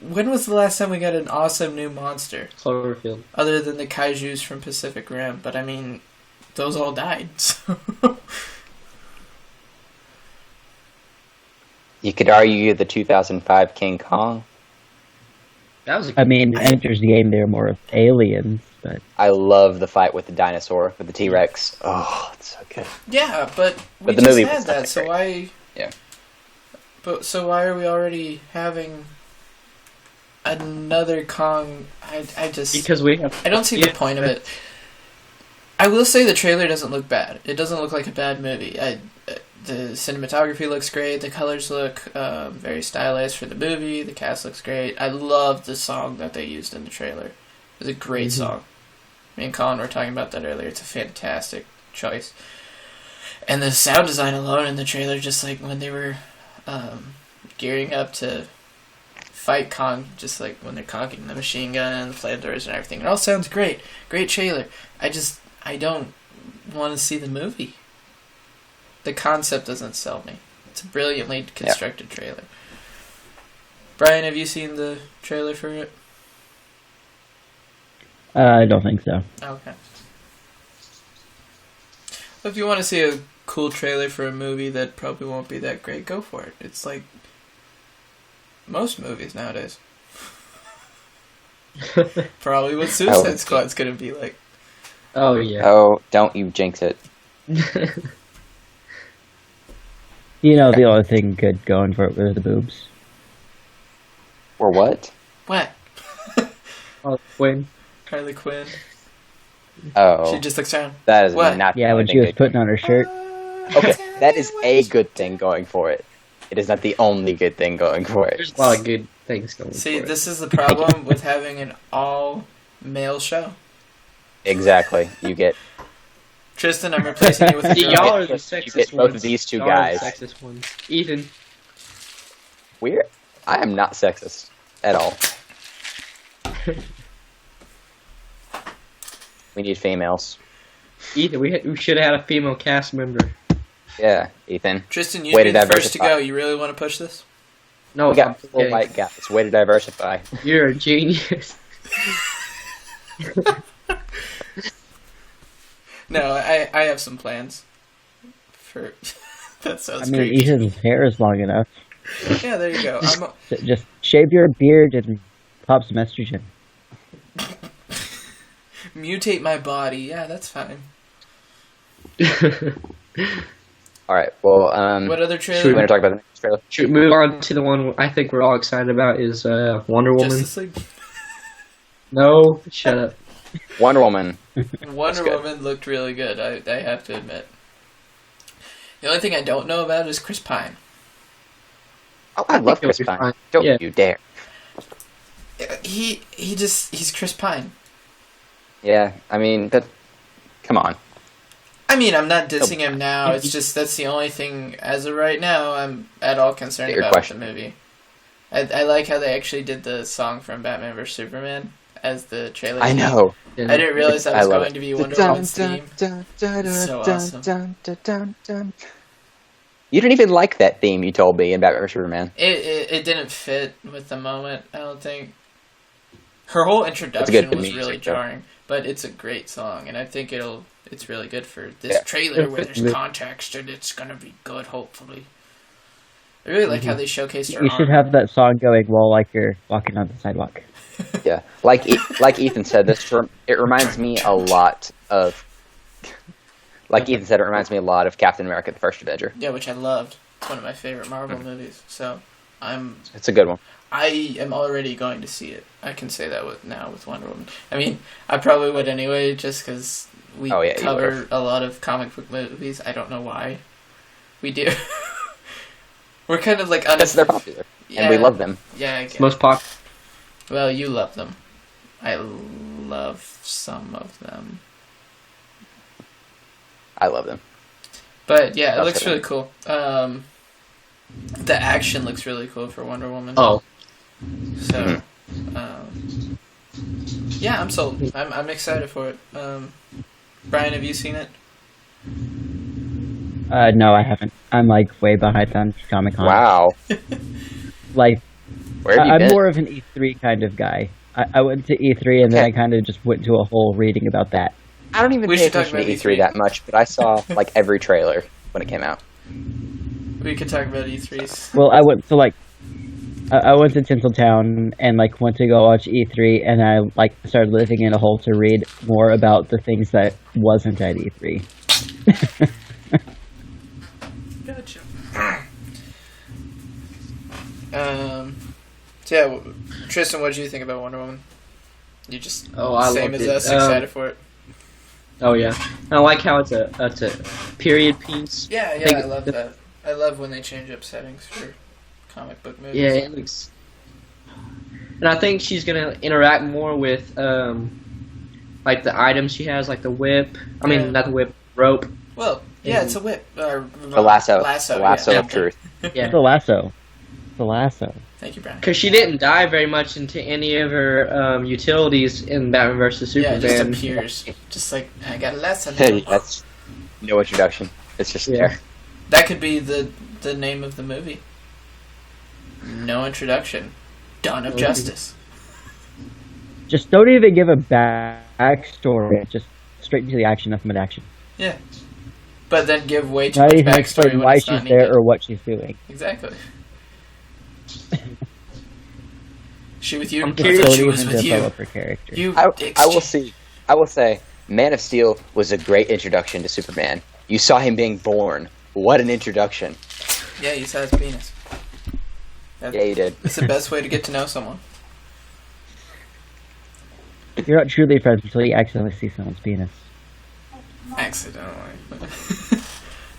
When was the last time we got an awesome new monster? Cloverfield. Other than the kaijus from Pacific Rim. But I mean, those all died. So. You could argue the 2005 King Kong. That was. I mean, Enter's Game, they're more of aliens, but I love the fight with the dinosaur, with the T-Rex. Oh, it's so good. Yeah, but we the just movie had was that, not so great. why... Yeah. But so why are we already having another Kong? I just... Because we have. I don't see the point of it. I will say the trailer doesn't look bad. It doesn't look like a bad movie. The cinematography looks great. The colors look very stylized for the movie. The cast looks great. I love the song that they used in the trailer. It's a great song. Me and Colin were talking about that earlier. It's a fantastic choice. And the sound design alone in the trailer, just like when they were gearing up to fight Kong, just like when they're cocking the machine gun and the flamethrowers and everything. It all sounds great. Great trailer. I don't want to see the movie. The concept doesn't sell me. It's a brilliantly constructed trailer. Brian, have you seen the trailer for it? I don't think so. Okay. Well, if you want to see a cool trailer for a movie that probably won't be that great, go for it. It's like most movies nowadays. Probably what Suicide Squad's gonna be like. Oh yeah. Oh, don't you jinx it. You know, the only thing good going for it were the boobs. Or what? What? Oh, Quinn. Harley Quinn. Oh, She just looks around. that is What? not. Yeah, when she was putting on her shirt. Okay, that is a good thing going for it. It is not the only good thing going for it. There's a lot of good things going See, for it. this is the problem with having an all-male show. Exactly. You get Tristan, I'm replacing you with a See, girl. y'all are the You sexist get ones. both of these two Y'all are the guys. sexist ones. Ethan. weird. I am not sexist at all. We need females. Ethan, we should have had a female cast member. Yeah, Ethan. Tristan, you'd Way be to the first to diversify. go. You really want to push this? No, We got I'm full kidding. white guys. Way to diversify. You're a genius. No, I have some plans. For that I sounds mean, creepy. Ethan's hair is long enough. Yeah, there you go. Just shave your beard and pop some estrogen. Mutate my body. Yeah, that's fine. All right. Well, What other you trailer? want to talk about the next trailer? Should we move on to the one I think we're all excited about is Wonder Woman. Justice League. No, shut up. Wonder Woman. Wonder good. Woman looked really good. I have to admit. The only thing I don't know about is Chris Pine. Oh, I love it'll Chris be Pine. fine. Don't Yeah. you dare. He's Chris Pine. Yeah, I mean, come on. I mean, I'm not dissing him now. It's just that's the only thing as of right now I'm at all concerned Get your about question. with the movie. I like how they actually did the song from Batman vs Superman as the trailer. I know. I didn't realize that I was love going it. to be Wonder Woman's theme. So awesome. You didn't even like that theme you told me in Batman vs Superman. It didn't fit with the moment, I don't think. Her whole It's introduction good was music, really though. jarring, but it's a great song, and I think it's really good for this trailer where there's context, and it's gonna be good, hopefully. I really like how they showcased her You should arm. have that song going while you're walking on the sidewalk. Yeah, like Ethan said, it reminds me a lot of. Like Ethan said, it reminds me a lot of Captain America: The First Avenger. Yeah, which I loved. It's one of my favorite Marvel movies. So It's a good one. I am already going to see it. I can say that with Wonder Woman. I mean, I probably would anyway, just because we cover a lot of comic book movies. I don't know why we do. We're kind of like Because they're popular, and we love them. Yeah, I guess. Most popular. Well, you love them. I love some of them. I love them. But yeah, it That's looks good. really cool. The action looks really cool for Wonder Woman. Oh, So, yeah, I'm sold. I'm excited for it. Brian, have you seen it? No, I haven't. I'm like way behind on Comic-Con. Wow, Like, where have you I'm been? more of an E3 kind of guy. I went to E3 and then I kind of just went to a whole reading about that. I don't even We pay should talk attention to about E3 E3. that much, but I saw like every trailer when it came out. We could talk about E3s. Well, I went to like, I went to Tinseltown and like went to go watch E3, and I like started living in a hole to read more about the things that wasn't at E3. Gotcha. So yeah, Tristan, what did you think about Wonder Woman? You just I same loved as it. us, excited for it. Oh yeah, I like how it's a period piece. Yeah, Think- I love that. I love when they change up settings for comic book movies. Yeah, it looks. And I think she's gonna interact more with like the items she has, like the whip. I mean, Yeah. not the whip, rope. Well, yeah, it's a whip. The lasso. Lasso. The lasso yeah. of truth. Yeah, The lasso. The lasso. Thank you, Brian. because she didn't dive very much into any of her utilities in Batman vs Yeah, Superman. it just appears. Just like, I got a lasso now. Hey, that's no introduction. It's just Yeah. there. That could be the name of the movie. No introduction. Dawn of Justice. Just don't even give a backstory. Just straight into the action, nothing but action. Yeah. But then give way too Not much even backstory explain when why it's she's not there needed. or what she's doing. Exactly. She with you? I'm I curious. thought Don't she even was with you. develop her character. You I dicks. will say, Man of Steel was a great introduction to Superman. You saw him being born. What an introduction! Yeah, you saw his penis. Yeah, you did. It's the best way to get to know someone. You're not truly friends until you accidentally see someone's penis. Accidentally.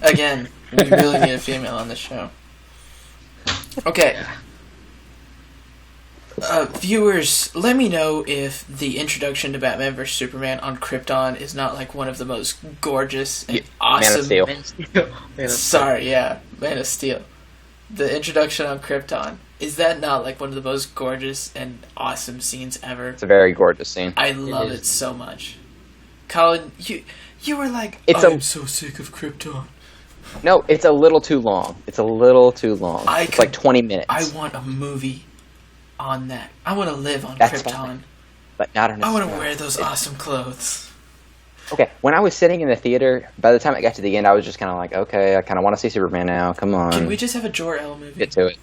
Again, we really need a female on this show. Okay. Viewers, let me know if the introduction to Batman vs Superman on Krypton is not like one of the most gorgeous and awesome. Man of Steel. Sorry, yeah, Man of Steel. The introduction on Krypton, is that not like one of the most gorgeous and awesome scenes ever? It's a very gorgeous scene. I love is. it so much. Colin, you were like, It's I'm so sick of Krypton. No, it's a little too long. It's a little too long. I It's could- like 20 minutes. I want a movie on that. I want to live on That's Krypton. fine. But not on a I want to scale. wear those awesome clothes. Okay, when I was sitting in the theater, by the time it got to the end, I was just kind of like, okay, I kind of want to see Superman now. Come on, Can we just have a Jor-El movie? get to it.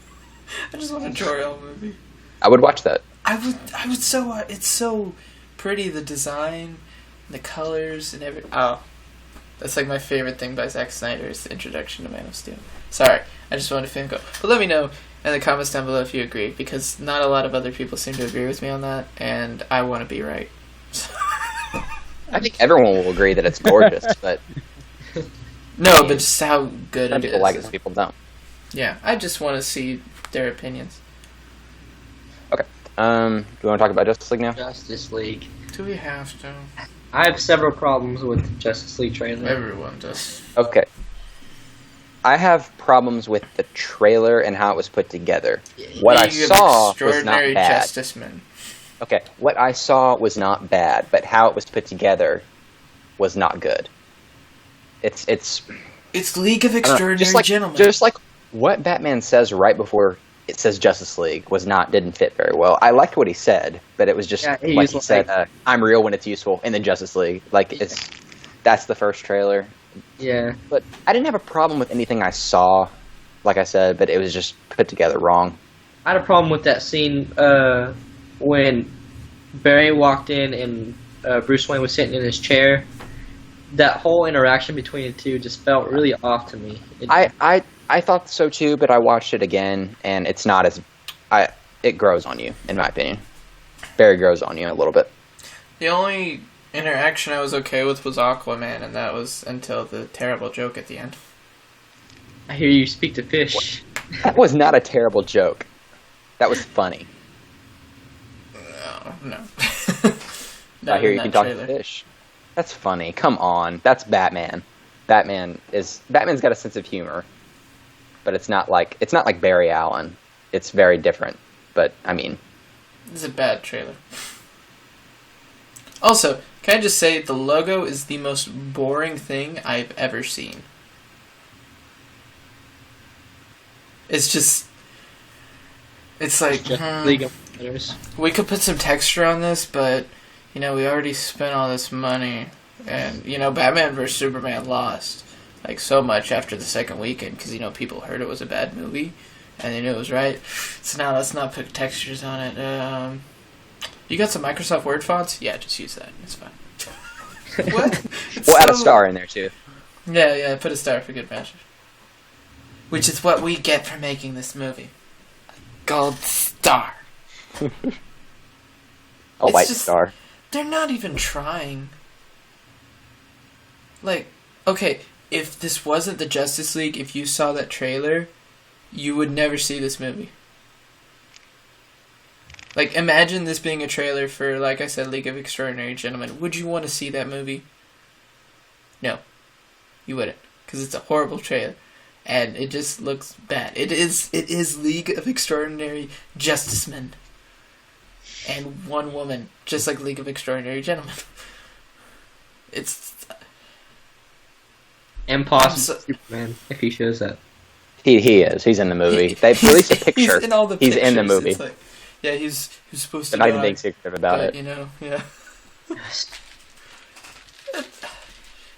I just want a Jor-El movie. I would watch that. I would so, it's so pretty, the design, the colors, and every, oh. That's like my favorite thing by Zack Snyder is the introduction to Man of Steel. Sorry, I just wanted to go. But let me know in the comments down below if you agree, because not a lot of other people seem to agree with me on that, and I want to be right. I think everyone will agree that it's gorgeous, but No, but just how good some it people is. like it, some people don't. Yeah, I just want to see their opinions. Okay, do we want to talk about Justice League now? Justice League. Do we have to? I have several problems with the Justice League trailer. Everyone does. Okay. I have problems with the trailer and how it was put together. What I League of saw was not Extraordinary bad. Justice Men. Okay, what I saw was not bad, but how it was put together was not good. It's It's League of I don't know, Extraordinary Gentlemen. just like what Batman says right before it says Justice League didn't fit very well. I liked what he said, but it was just he said, "I'm real when it's useful," and then Justice League. That's the first trailer. Yeah. But I didn't have a problem with anything I saw, like I said, but it was just put together wrong. I had a problem with that scene when Barry walked in and Bruce Wayne was sitting in his chair. That whole interaction between the two just felt really off to me. I thought so too, but I watched it again, and it's not as... it grows on you, in my opinion. Barry grows on you a little bit. The only interaction I was okay with was Aquaman, and that was until the terrible joke at the end. I hear you speak to fish. That was not a terrible joke. That was funny. No. I hear you can talk to fish. That's funny. Come on. That's Batman. Batman's got a sense of humor. But it's not like Barry Allen. It's very different. But I mean, it's a bad trailer. Also, can I just say the logo is the most boring thing I've ever seen. It's like League of Legends. We could put some texture on this, but we already spent all this money, and Batman vs Superman lost so much after the second weekend because people heard it was a bad movie and they knew it was right. So now let's not put textures on it. You got some Microsoft Word fonts? Yeah, just use that. It's fine. What? We'll add a star in there too. Yeah, put a star for good measure. Which is what we get for making this movie. A gold star. A white star. They're not even trying. Okay, if this wasn't the Justice League, if you saw that trailer, you would never see this movie. Imagine this being a trailer for, like I said, League of Extraordinary Gentlemen. Would you want to see that movie? No. You wouldn't. Because it's a horrible trailer. And it just looks bad. It is League of Extraordinary Justice Men. And one woman. Just like League of Extraordinary Gentlemen. It's... Impossible Superman, if he shows up. He is. He's in the movie. They've released a picture. He's in all the pictures. He's in the movie. Yeah, he's supposed to They're not die, even being secretive about it. Yeah.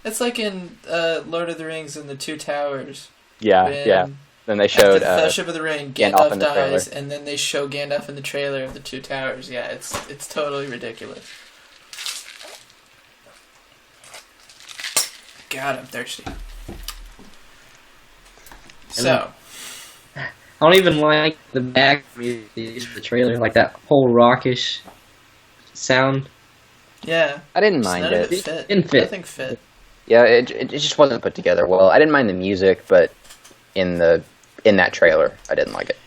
It's like in Lord of the Rings and the Two Towers. Yeah. Then they showed the Fellowship of the Ring. Gandalf Gandalf dies, and then they show Gandalf in the trailer of the Two Towers. Yeah, it's totally ridiculous. God, I'm thirsty. So, I don't even like the back music they used for the trailer, like that whole rockish sound. Yeah, I didn't mind none it. of it fit. Didn't fit. Nothing fit. Yeah, it just wasn't put together well. I didn't mind the music, but in that trailer, I didn't like it.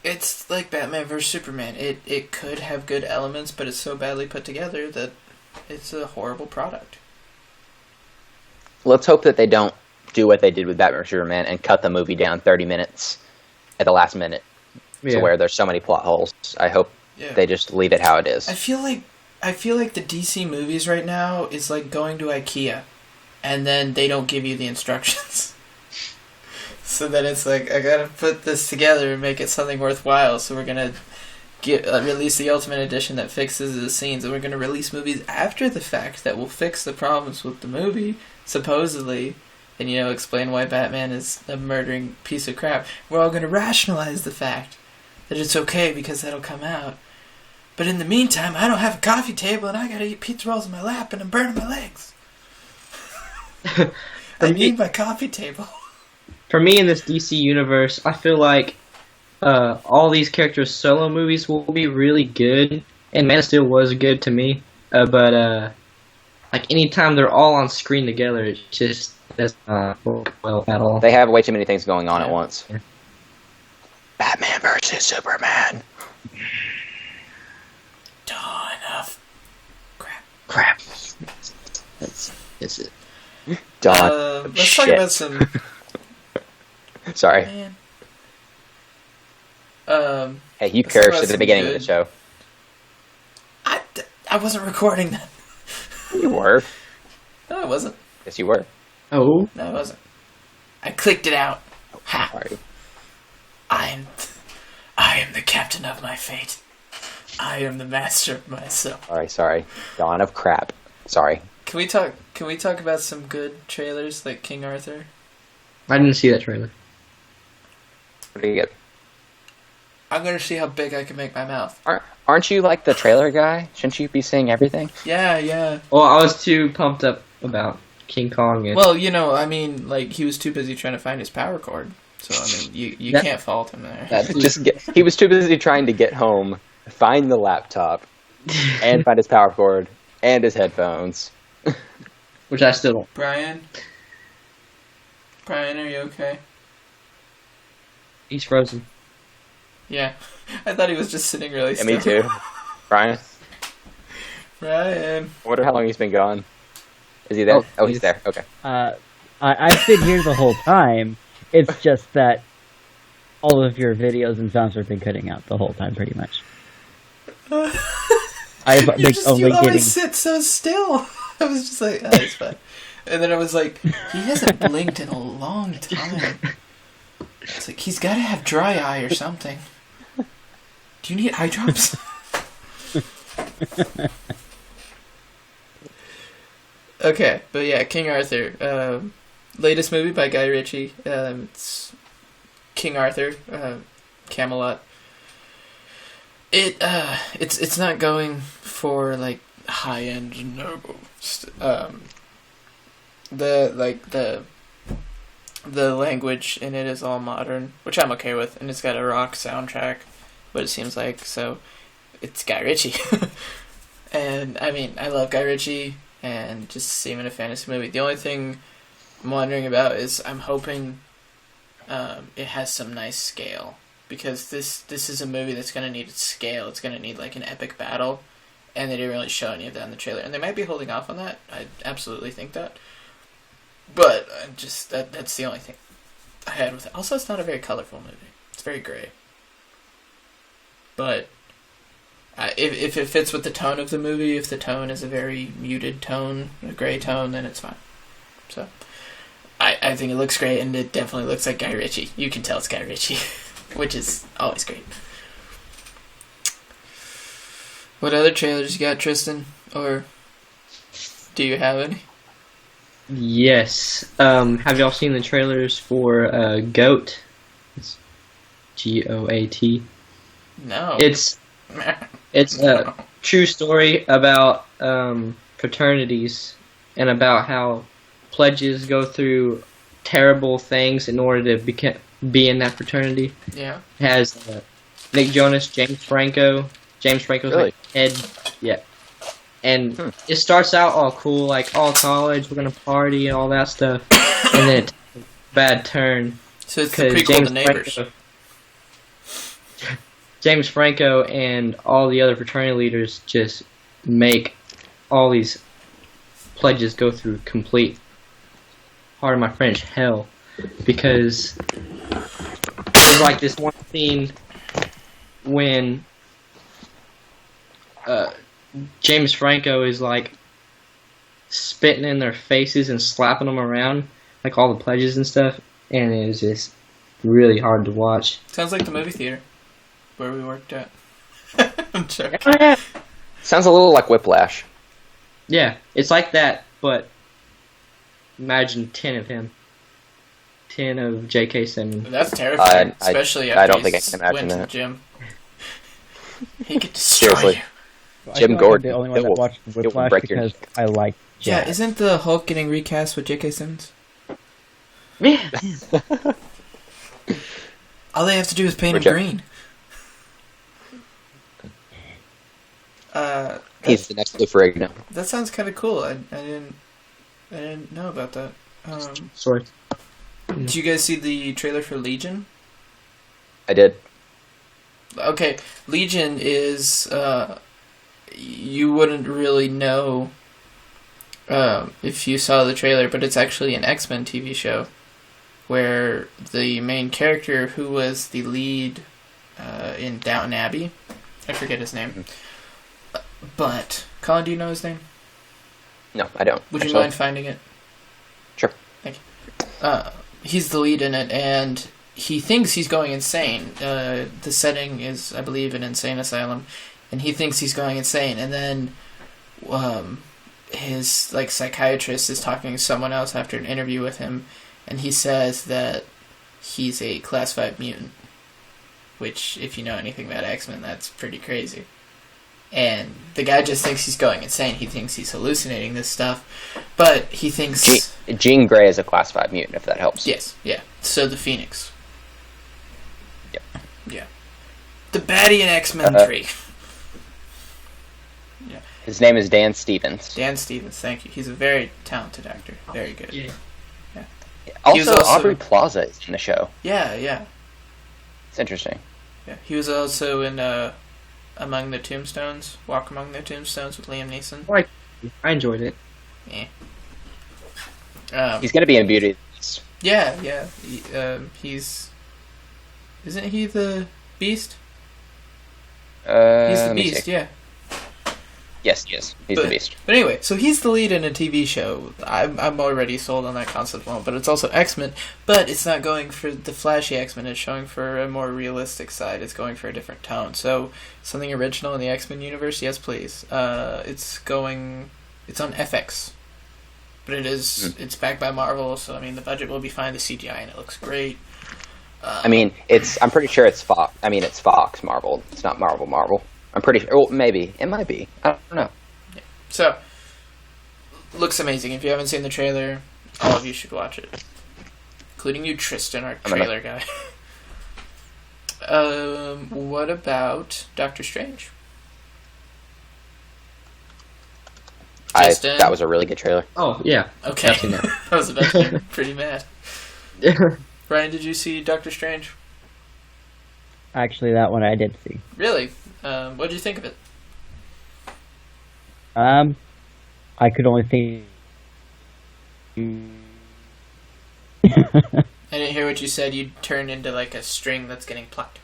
It's like Batman vs Superman. It could have good elements, but it's so badly put together that it's a horrible product. Let's hope that they don't do what they did with Batman vs Superman and cut the movie down 30 minutes at the last minute to where there's so many plot holes. I hope they just leave it how it is. I feel like the DC movies right now is like going to IKEA, and then they don't give you the instructions. So then it's like, I gotta put this together and make it something worthwhile. So we're gonna release the Ultimate Edition that fixes the scenes, and we're gonna release movies after the fact that will fix the problems with the movie, supposedly, and explain why Batman is a murdering piece of crap. We're all gonna rationalize the fact that it's okay because that'll come out. But in the meantime, I don't have a coffee table, and I gotta eat pizza rolls in my lap, and I'm burning my legs. I need my coffee table. For me, in this DC universe, I feel like all these characters' solo movies will be really good, and Man of Steel was good to me. But anytime they're all on screen together, it just doesn't work well at all. They have way too many things going on at once. Yeah. Batman versus Superman. Dawn of crap. That's it. Dawn. Let's talk about some. Sorry. Man. Hey, you cursed at the beginning of the show. I wasn't recording that. You were. No, I wasn't. Yes, you were. Oh. No, I wasn't. I clicked it out. Ha. Sorry. I'm I am the captain of my fate. I am the master of myself. Sorry. Dawn of crap. Sorry. Can we talk about some good trailers like King Arthur? I didn't see that trailer. What do you get? I'm gonna see how big I can make my mouth. Aren't you like the trailer guy? Shouldn't you be seeing everything? Yeah. Well, I was too pumped up about King Kong. And Well, I mean, like, he was too busy trying to find his power cord. So, I mean, you can't fault him there. He was too busy trying to get home, find the laptop, and find his power cord, and his headphones. which I still don't. Brian, are you okay? He's frozen. Yeah. I thought he was just sitting really Yeah, still. me too. Brian? Brian. I wonder how long he's been gone. Is he there? Oh, he's there. Okay. I've been here the whole time. It's just that all of your videos and sounds have been cutting out the whole time, pretty much. You always sit so still. I was just like, oh, it's fine. And then I was like, he hasn't blinked in a long time. It's like, he's got to have dry eye or something. Do you need eye drops? Okay, but yeah, King Arthur. Latest movie by Guy Ritchie. It's King Arthur, Camelot. It's not going for like high end noble. The language in it is all modern, which I'm okay with, and it's got a rock soundtrack, what it seems like, so it's Guy Ritchie. And, I mean, I love Guy Ritchie, and just see him in a fantasy movie. The only thing I'm wondering about is I'm hoping it has some nice scale, because this is a movie that's going to need scale. It's going to need, like, an epic battle, and they didn't really show any of that in the trailer. And they might be holding off on that. I absolutely think that. But that's the only thing I had with it. Also, it's not a very colorful movie. It's very gray. But if it fits with the tone of the movie, if the tone is a very muted tone, a gray tone, then it's fine. So I think it looks great, and it definitely looks like Guy Ritchie. You can tell it's Guy Ritchie, which is always great. What other trailers you got, Tristan? Or do you have any? Yes. Have y'all seen the trailers for GOAT? It's GOAT. No. It's a true story about fraternities and about how pledges go through terrible things in order to be in that fraternity. Yeah. It has Nick Jonas, James Franco. James Franco's Really? like head. Yeah. And it starts out all cool, like all college, we're gonna party and all that stuff, and then it takes a bad turn. So it's the prequel to Neighbors. James Franco and all the other fraternity leaders just make all these pledges go through complete, pardon my French, hell, because there's like this one scene when James Franco is like spitting in their faces and slapping them around, like all the pledges and stuff, and it was just really hard to watch. Sounds like the movie theater where we worked at. I'm joking. Sounds a little like Whiplash. Yeah, it's like that, but imagine 10 of him. 10 of J.K. Simmons. That's terrifying, I especially don't after think I he can imagine went to the that. gym. He could destroy Seriously. you. Jim I feel like Gordon, I'm the only one it that will- watched it will Whiplash break your because I like Yeah, jazz. isn't the Hulk getting recast with J.K. Simmons? Yeah. All they have to do is paint him Which- green. He's the next Lou Ferrigno. That sounds kind of cool. I didn't know about that. Sorry. Did you guys see the trailer for Legion? I did. Okay, Legion is you wouldn't really know if you saw the trailer, but it's actually an X-Men TV show where the main character, who was the lead in Downton Abbey, I forget his name, but Colin, do you know his name? No, I don't. Would you actually. mind finding it? Sure. Thank you. He's the lead in it, and he thinks he's going insane. The setting is, I believe, an insane asylum, and he thinks he's going insane. And then his psychiatrist is talking to someone else after an interview with him, and he says that he's a Class 5 mutant, which, if you know anything about X-Men, that's pretty crazy. And the guy just thinks he's going insane. He thinks he's hallucinating this stuff, but he thinks... Jean Grey is a Class 5 mutant, if that helps. Yes, yeah. So the Phoenix. Yep. Yeah. The baddie in X-Men 3. Yeah. His name is Dan Stevens. Dan Stevens, thank you. He's a very talented actor. Very good. Yeah. Also, Aubrey Plaza is in the show. Yeah. It's interesting. Yeah. He was also in Among the Tombstones, Walk Among the Tombstones with Liam Neeson. I enjoyed it. Yeah. He's going to be in Beauty and the Beast. Yeah. He's... Isn't he the Beast? He's the Beast, yeah. Yes, he is. He's the Beast. But anyway, so he's the lead in a TV show. I'm already sold on that concept one, but it's also X-Men, but it's not going for the flashy X-Men. It's showing for a more realistic side. It's going for a different tone. So something original in the X-Men universe, yes, please. It's on FX, but it's backed by Marvel, so I mean the budget will be fine. The CGI and it looks great. I'm pretty sure it's Fox. It's Fox Marvel. It's not Marvel. I'm pretty sure. Well, maybe. It might be. I don't know. Yeah. So, looks amazing. If you haven't seen the trailer, all of you should watch it. Including you, Tristan, our trailer guy. What about Doctor Strange? That was a really good trailer. Oh, yeah. Okay. I was about to be pretty mad. Brian, did you see Doctor Strange? Actually, that one I did see. Really? What did you think of it? I could only think. I didn't hear what you said. You turned into like a string that's getting plucked.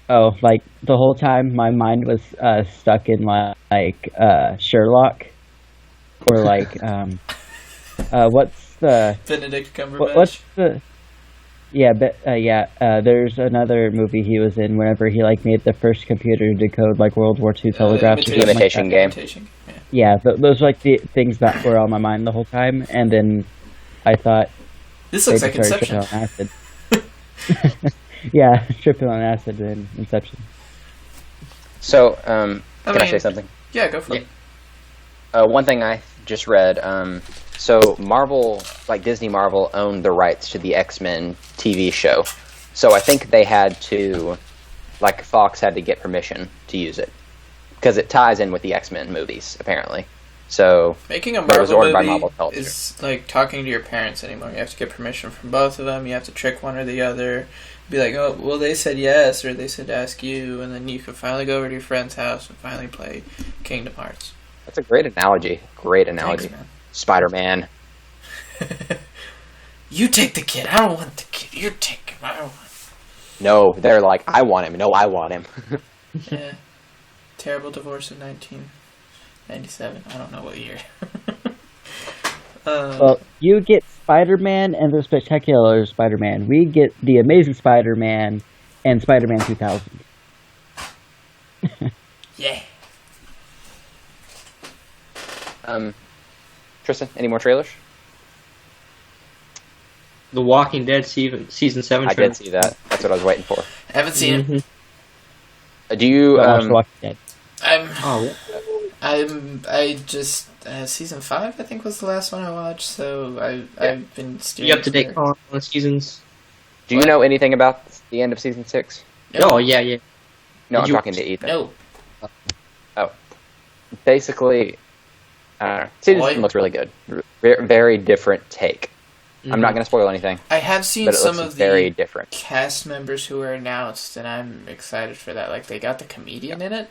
Oh, like the whole time my mind was stuck in Sherlock, or what's the Benedict Cumberbatch? What's the? Yeah, there's another movie he was in whenever he made the first computer to decode World War II telegraphs. Imitation Game. Yeah, those were the things that were on my mind the whole time, and then I thought this looks like Inception. On acid. Yeah, tripping on acid in Inception. So, can I say something? Yeah, go for it. One thing I just read. So Marvel, Disney Marvel, owned the rights to the X-Men TV show. So I think they had to, Fox had to get permission to use it. Because it ties in with the X-Men movies, apparently. So making a Marvel movie by Marvel is like talking to your parents anymore. You have to get permission from both of them. You have to trick one or the other. Be like, oh, well, they said yes, or they said ask you, and then you can finally go over to your friend's house and finally play Kingdom Hearts. That's a great analogy. Thanks, man. Spider-Man. You take the kid. I don't want the kid. You take him. I don't want him. No, they're like, I want him. No, I want him. Yeah. Terrible divorce in 1997. I don't know what year. Well, you get Spider-Man and the Spectacular Spider-Man. We get the Amazing Spider-Man and Spider-Man 2000. Yeah. Tristan, any more trailers? The Walking Dead season 7 trailer. I did see that. That's what I was waiting for. I haven't seen it. Do you? Walking Dead. I just season 5 I think was the last one I watched, so I've been steering. You up to date on the seasons? Do you know anything about the end of season 6? No. Oh yeah. No, I'm talking to Ethan. No. Oh, basically, season 7 looks really good. Very different take. Mm-hmm. I'm not going to spoil anything. I have seen some of the very different cast members who were announced, and I'm excited for that. They got the comedian in it.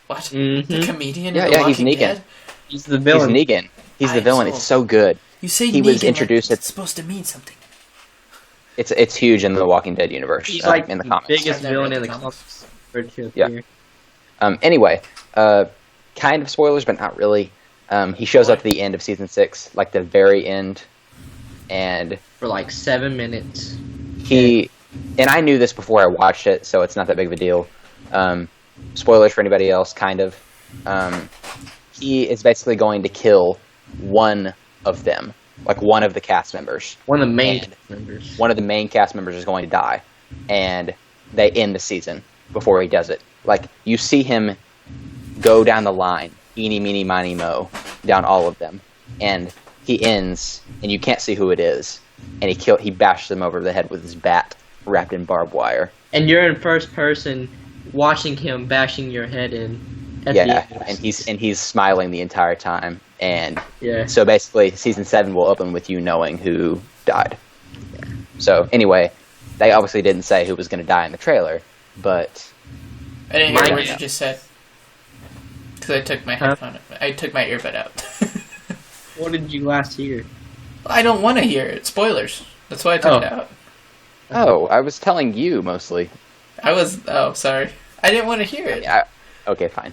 What? Mm-hmm. The comedian? Yeah, in the he's Walking Negan. Dead? He's the villain. He's Negan. He's the villain. It's so good. You say he Negan was introduced. It's supposed to mean something. It's huge in the Walking Dead universe. He's in the comics. Biggest villain in the comics. Yeah. Anyway, kind of spoilers, but not really. He shows up at the end of season 6, the very end, and for 7 minutes. and I knew this before I watched it, so it's not that big of a deal. Spoilers for anybody else, kind of. He is basically going to kill one of them, like one of the cast members. One of the main cast members. One of the main cast members is going to die, and they end the season before he does it. Like, you see him go down the line, eeny, meeny, miny, mo, down all of them, and he ends, and you can't see who it is, and he bashes them over the head with his bat wrapped in barbed wire. And you're in first person watching him bashing your head in. Yeah, and he's smiling the entire time. And yeah. So basically, season 7 will open with you knowing who died. So anyway, they obviously didn't say who was going to die in the trailer, but I didn't hear what you just said because I took my headphone. I took my earbud out. What did you last hear? I don't want to hear it. Spoilers. That's why I took it out. Oh, I was telling you mostly. Oh, sorry. I didn't want to hear it. Yeah. Okay, fine.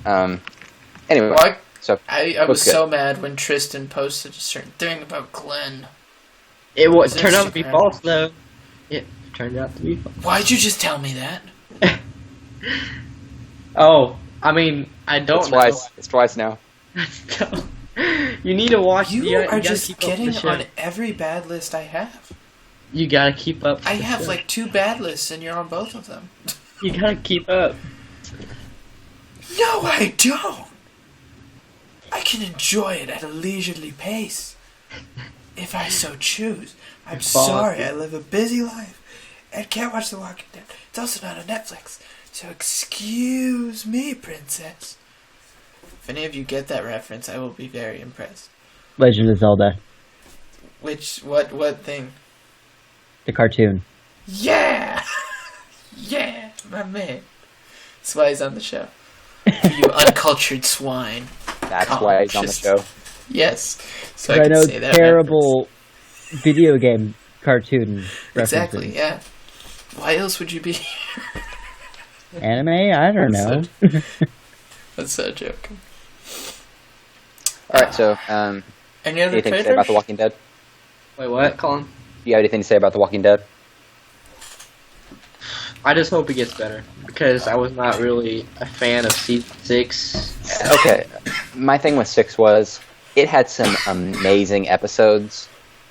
Anyway, Well, so I was so mad when Tristan posted a certain thing about Glenn. It turned out to be false, though. It turned out to be false. Why'd you just tell me that? Oh, I mean, I don't know. It's twice now. You need to watch. You are just getting on every bad list I have. You gotta keep up. I have like 2 bad lists, and you're on both of them. You gotta keep up. No, I don't. I can enjoy it at a leisurely pace, if I so choose. I'm sorry, I live a busy life and can't watch The Walking Dead. It's also not on Netflix, so excuse me, princess. If any of you get that reference, I will be very impressed. Legend of Zelda, What thing? the cartoon. Yeah! Yeah, my man. That's why he's on the show. You uncultured swine. That's why he's on the show. Yes. So I can know say that terrible video game cartoon references. Exactly, yeah. Why else would you be Anime? I don't know. That's so joking. Alright, so, Any other anything to say trailers? about The Walking Dead? Wait, what, Colin? Do you have anything to say about The Walking Dead? I just hope it gets better because I was not really a fan of season 6. Okay, my thing with 6 was it had some amazing episodes.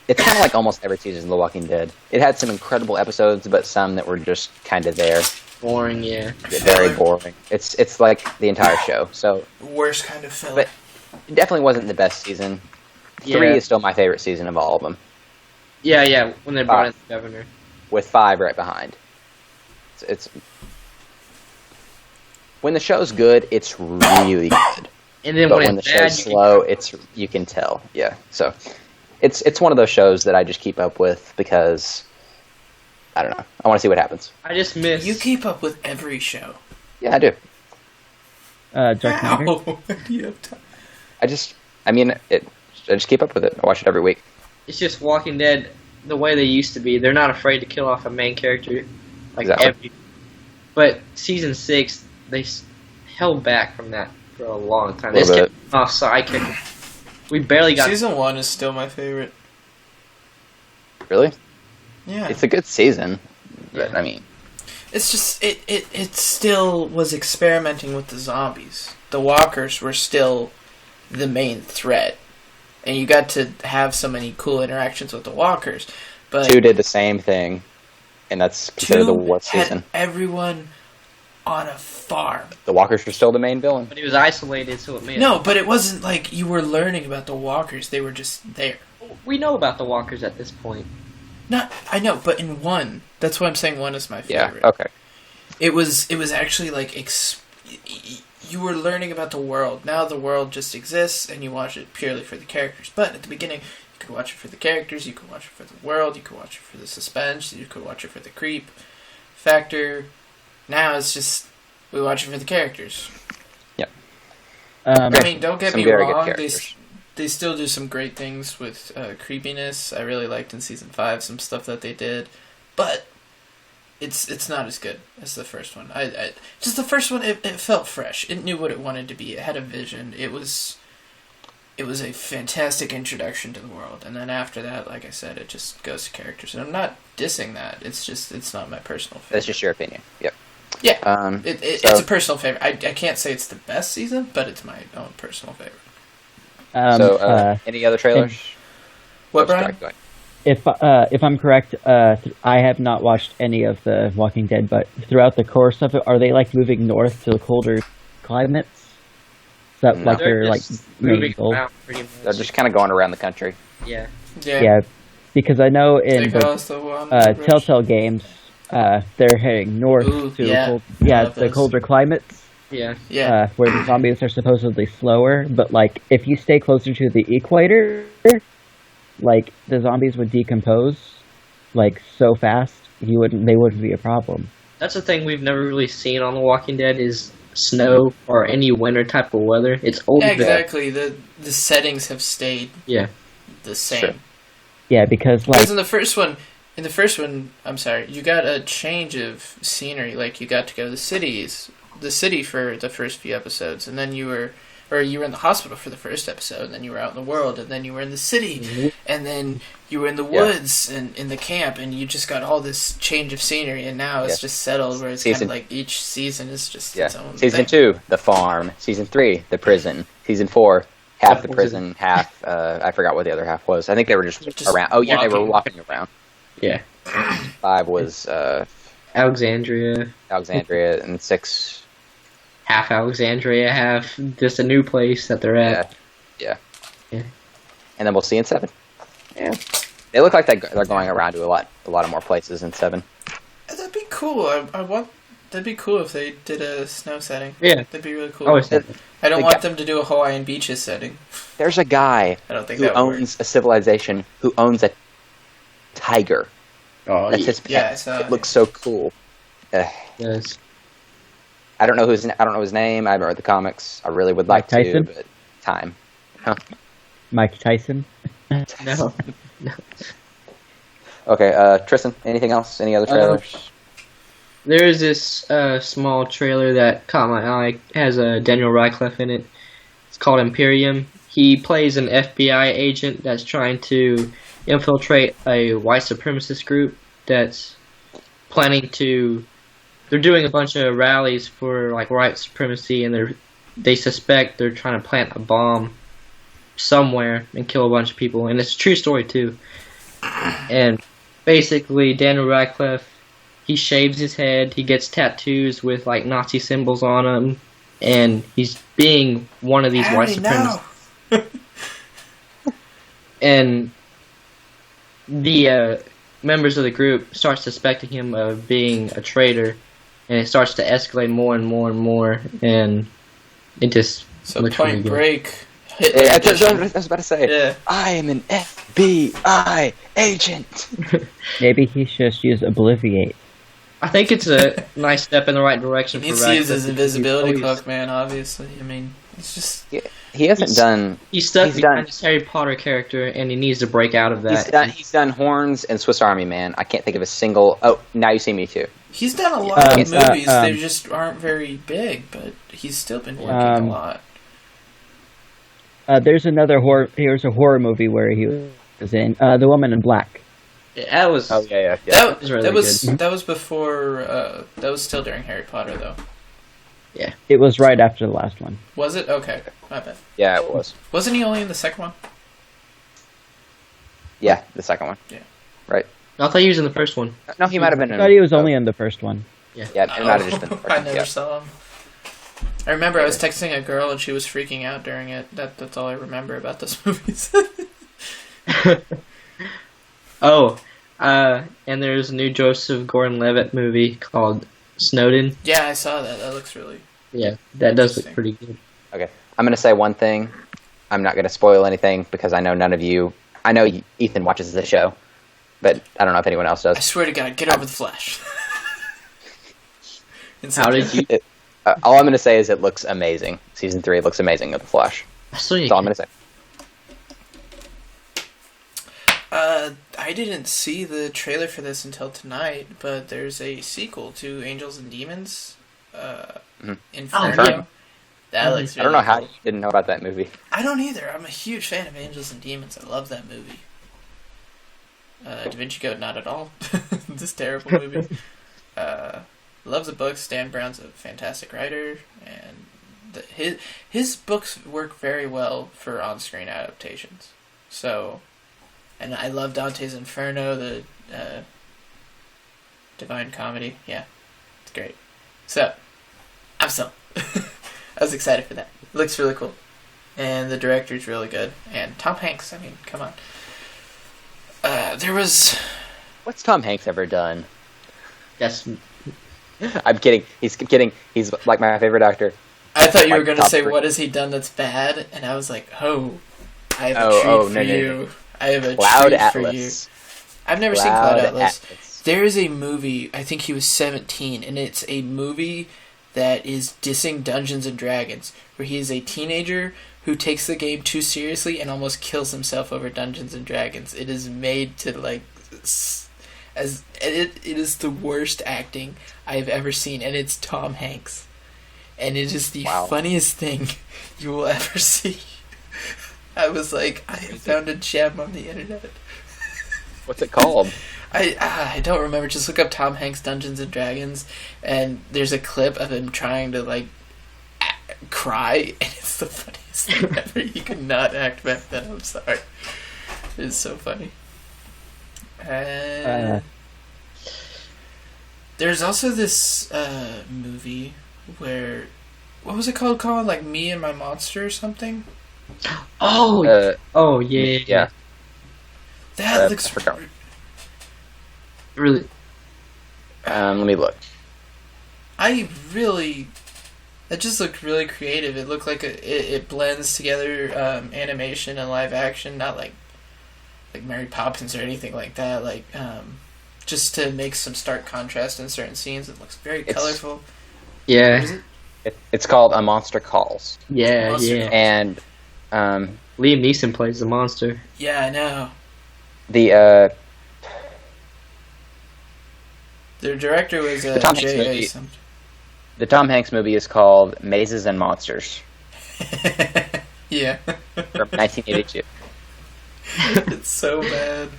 It's kind of like almost every season of The Walking Dead. It had some incredible episodes, but some that were just kind of there. Boring, yeah. Very boring. It's like the entire show. So, Worst kind of film. but it definitely wasn't the best season. Yeah. 3 is still my favorite season of all of them, Yeah, when they brought in the governor. with 5 right behind. It's when the show's good, it's really good. And then But when when the it's bad, show's slow, you can tell. Yeah, so it's one of those shows that I just keep up with because I don't know. I want to see what happens. I just miss. You keep up with every show. Yeah, I do. Dark Matter. How? You have time. I just keep up with it. I watch it every week. It's just Walking Dead the way they used to be. They're not afraid to kill off a main character. Like Exactly. But season 6, they held back from that for a long time. They A just little kept off sidekick. We barely got. Season 1 is still my favorite. Really? Yeah. It's a good season, but I mean, It's just it still was experimenting with the zombies. The walkers were still the main threat, and you got to have so many cool interactions with the walkers. But 2 did the same thing, and that's considered the worst had season. everyone on a farm. The Walkers were still the main villain. But he was isolated, so it made. No, but it wasn't like you were learning about the walkers. They were just there. We know about the walkers at this point. I know, but in 1, that's why I'm saying 1 is my Yeah. favorite. Okay. It was actually like you were learning about the world. Now the world just exists, and you watch it purely for the characters. But at the beginning, you could watch it for the characters. You could watch it for the world. You could watch it for the suspense. You could watch it for the creep factor. Now it's just we watch it for the characters. I mean, don't get Some me very good wrong. characters. They still do some great things with creepiness. I really liked in season 5 some stuff that they did, but it's not as good as the first one. Just the first one, it felt fresh. It knew what it wanted to be. It had a vision. It was it was a fantastic introduction to the world. And then after that, like I said, it just goes to characters. And I'm not dissing that. It's just, it's not my personal favorite. That's just your opinion. Yep. Yeah. It's a personal favorite. I can't say it's the best season, but it's my own personal favorite. Any other trailers? What, Brian? Go ahead. If I'm correct, I have not watched any of the Walking Dead, but throughout the course of it, are they like moving north to colder climates? Is that like their like main moving goal? around pretty much. They're just kind of going around the country. Yeah. Yeah, because I know in Because the one Telltale Games, they're heading north to the colder climates. Yeah. Where the zombies are supposedly slower, but like if you stay closer to the equator, like the zombies would decompose like so fast they wouldn't be a problem. That's the thing we've never really seen on The Walking Dead is snow or any winter type of weather. It's always exactly. The settings have stayed the same. Sure. Yeah, because like in the first one, I'm sorry, you got a change of scenery. Like you got to go to the city for the first few episodes, and then you were in the hospital for the first episode, and then you were out in the world, and then you were in the city, and then you were in the woods and in the camp, and you just got all this change of scenery, and now it's just settled where it's kind of like each season is just its own Season thing. 2, the farm. Season 3, the prison. Season 4, half the prison, half, I forgot what the other half was. I think they were just around. Oh, yeah, they were walking around. Yeah. 5 was Alexandria, and 6... half Alexandria, half just a new place that they're at. Yeah. Yeah. And then we'll see in 7. Yeah. They look like they're going around to a lot of more places in 7. That'd be cool. That'd be cool if they did a snow setting. Yeah. That'd be really cool. I I don't want them to do a Hawaiian beaches setting. There's a guy I don't think who that would owns a civilization who owns a tiger. Oh, That's his pet. yeah, I saw It looks so cool. yes. I don't know his name. I haven't read the comics. I really would like Mike to, Tyson? but time. Huh? Mike Tyson. No. Okay, Tristan, anything else? Any other trailers? There's this small trailer that caught my eye. It has Daniel Radcliffe in it. It's called Imperium. He plays an FBI agent that's trying to infiltrate a white supremacist group that's planning to... They're doing a bunch of rallies for like white supremacy, and they suspect they're trying to plant a bomb somewhere and kill a bunch of people. And it's a true story too. And basically, Daniel Radcliffe, he shaves his head, he gets tattoos with like Nazi symbols on him, and he's being one of these white supremacists. And the members of the group start suspecting him of being a traitor, and it starts to escalate more and more and more, and it just looks really Point good. Break. I was about to say, Yeah. I am an FBI agent. Maybe he should just use Obliviate. I think it's a nice step in the right direction He for needs to use Radcliffe. his invisibility He's always- cloak, man, obviously. I mean, it's just... He hasn't done. He's stuck He's behind done- his Harry Potter character, and he needs to break out of that. He's done Horns and Swiss Army Man. I can't think of a single. Oh, Now You See Me Too. He's done a lot of movies. um, They just aren't very big, but he's still been working a lot. There's another horror. Here's a horror movie where he was in The Woman in Black. Yeah, that was. Oh yeah. That was really good. that was before. That was still during Harry Potter, though. It was right after the last one. Was it? Okay, my bad. Yeah, it was. Wasn't he only in the second one? Yeah, the second one. Yeah. Right. I thought he was in the first one. No, he might have been. I thought he was only in the first one. Yeah, it might have just been the first I one. never Yeah. saw him. I remember I was texting a girl and she was freaking out during it. That's all I remember about those movies. And there's a new Joseph Gordon-Levitt movie called Snowden. Yeah, I saw that. That looks really... Yeah, that does look pretty good. Okay, I'm gonna say one thing. I'm not gonna spoil anything because I know none of you. I know Ethan watches the show, but I don't know if anyone else I does. swear to God, get over the Flash. How did you? All I'm gonna say is it looks amazing. Season 3 looks amazing of The Flash. That's all I'm gonna say. I didn't see the trailer for this until tonight, but there's a sequel to Angels and Demons, Inferno. Inferno. That looks I don't know really how cool. you didn't know about that movie. I don't either. I'm a huge fan of Angels and Demons. I love that movie. Da Vinci Code, not at all. This terrible movie. Love the books. Dan Brown's a fantastic writer, and his books work very well for on-screen adaptations. So, and I love Dante's Inferno, the Divine Comedy. Yeah, it's great. So, I'm sold. I was excited for that. It looks really cool. And the director's really good. And Tom Hanks, I mean, come on. There was... What's Tom Hanks ever done? That's I'm kidding. He's kidding. He's like my favorite actor. I thought you were Like going to top say, 3. what has he done that's bad? And I was like, oh, I have a Oh, treat no, for no, you. no. I have a Cloud treat Atlas. for you. I've never seen Cloud Atlas. Atlas. There is a movie, I think he was 17, and it's a movie that is dissing Dungeons and Dragons, where he is a teenager who takes the game too seriously and almost kills himself over Dungeons and Dragons. It is made to it is the worst acting I have ever seen, and it's Tom Hanks, and it is the funniest thing you will ever see. I was like, I found a gem on the internet. What's it called? I don't remember. Just look up Tom Hanks Dungeons and Dragons, and there's a clip of him trying to cry, and it's the funniest thing ever. He could not act back then. I'm sorry. It's so funny. There's also this movie what was it called? Like Me and My Monster or something? yeah. Yeah. That looks I forgot. Really. Let me look. That just looked really creative. It looked like it blends together animation and live action, not like Mary Poppins or anything like that. Just to make some stark contrast in certain scenes. It looks very colorful. Yeah. What is it? It's called A Monster Calls. Yeah, Monster yeah. Calls. And Liam Neeson plays the monster. Yeah, I know. the director was Tom Hanks J.A. movie. something. The Tom Hanks movie is called Mazes and Monsters Yeah. from 1982. It's so bad.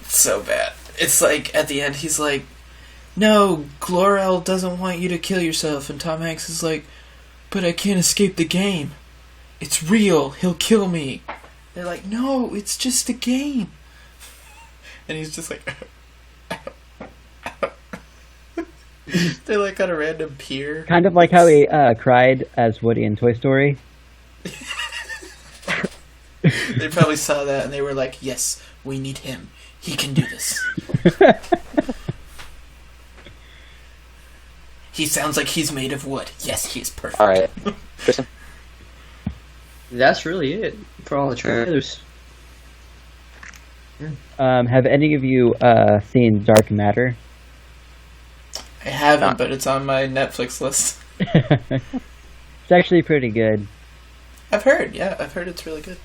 It's so bad. It's like, at the end, he's like, no, Glorel doesn't want you to kill yourself. And Tom Hanks is like, but I can't escape the game. It's real. He'll kill me. They're like, no, it's just a game. And he's just like... They're like on a random pier. Kind of like how he cried as Woody in Toy Story. They probably saw that and they were like, yes, we need him. He can do this. He sounds like he's made of wood. Yes, he is perfect. All right, Tristan. That's really it for all the trailers. Have any of you seen Dark Matter? I haven't, but it's on my Netflix list. It's actually pretty good. I've heard it's really good.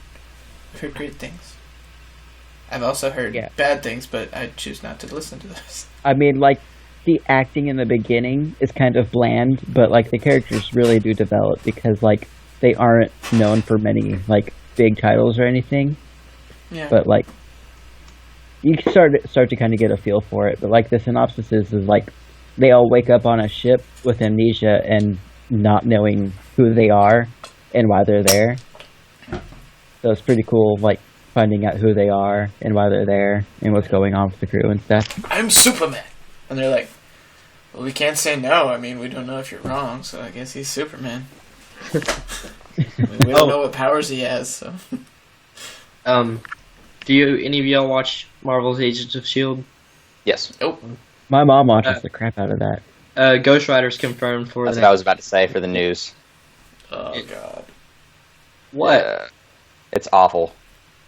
I've heard great things. I've also heard bad things, but I choose not to listen to those. I mean, the acting in the beginning is kind of bland, but the characters really do develop because they aren't known for many big titles or anything. Yeah. But you can start to kind of get a feel for it. But the synopsis is they all wake up on a ship with amnesia and not knowing who they are and why they're there. So it's pretty cool, finding out who they are and why they're there and what's going on with the crew and stuff. I'm Superman. And they're like, well, we can't say no. I mean, we don't know if you're wrong, so I guess he's Superman. We don't know what powers he has, so... Do any of y'all watch Marvel's Agents of S.H.I.E.L.D.? Yes. Oh. My mom watches the crap out of that. Ghost Rider's confirmed for That's that. what I was about to say for the news. Oh, God. What? It's awful.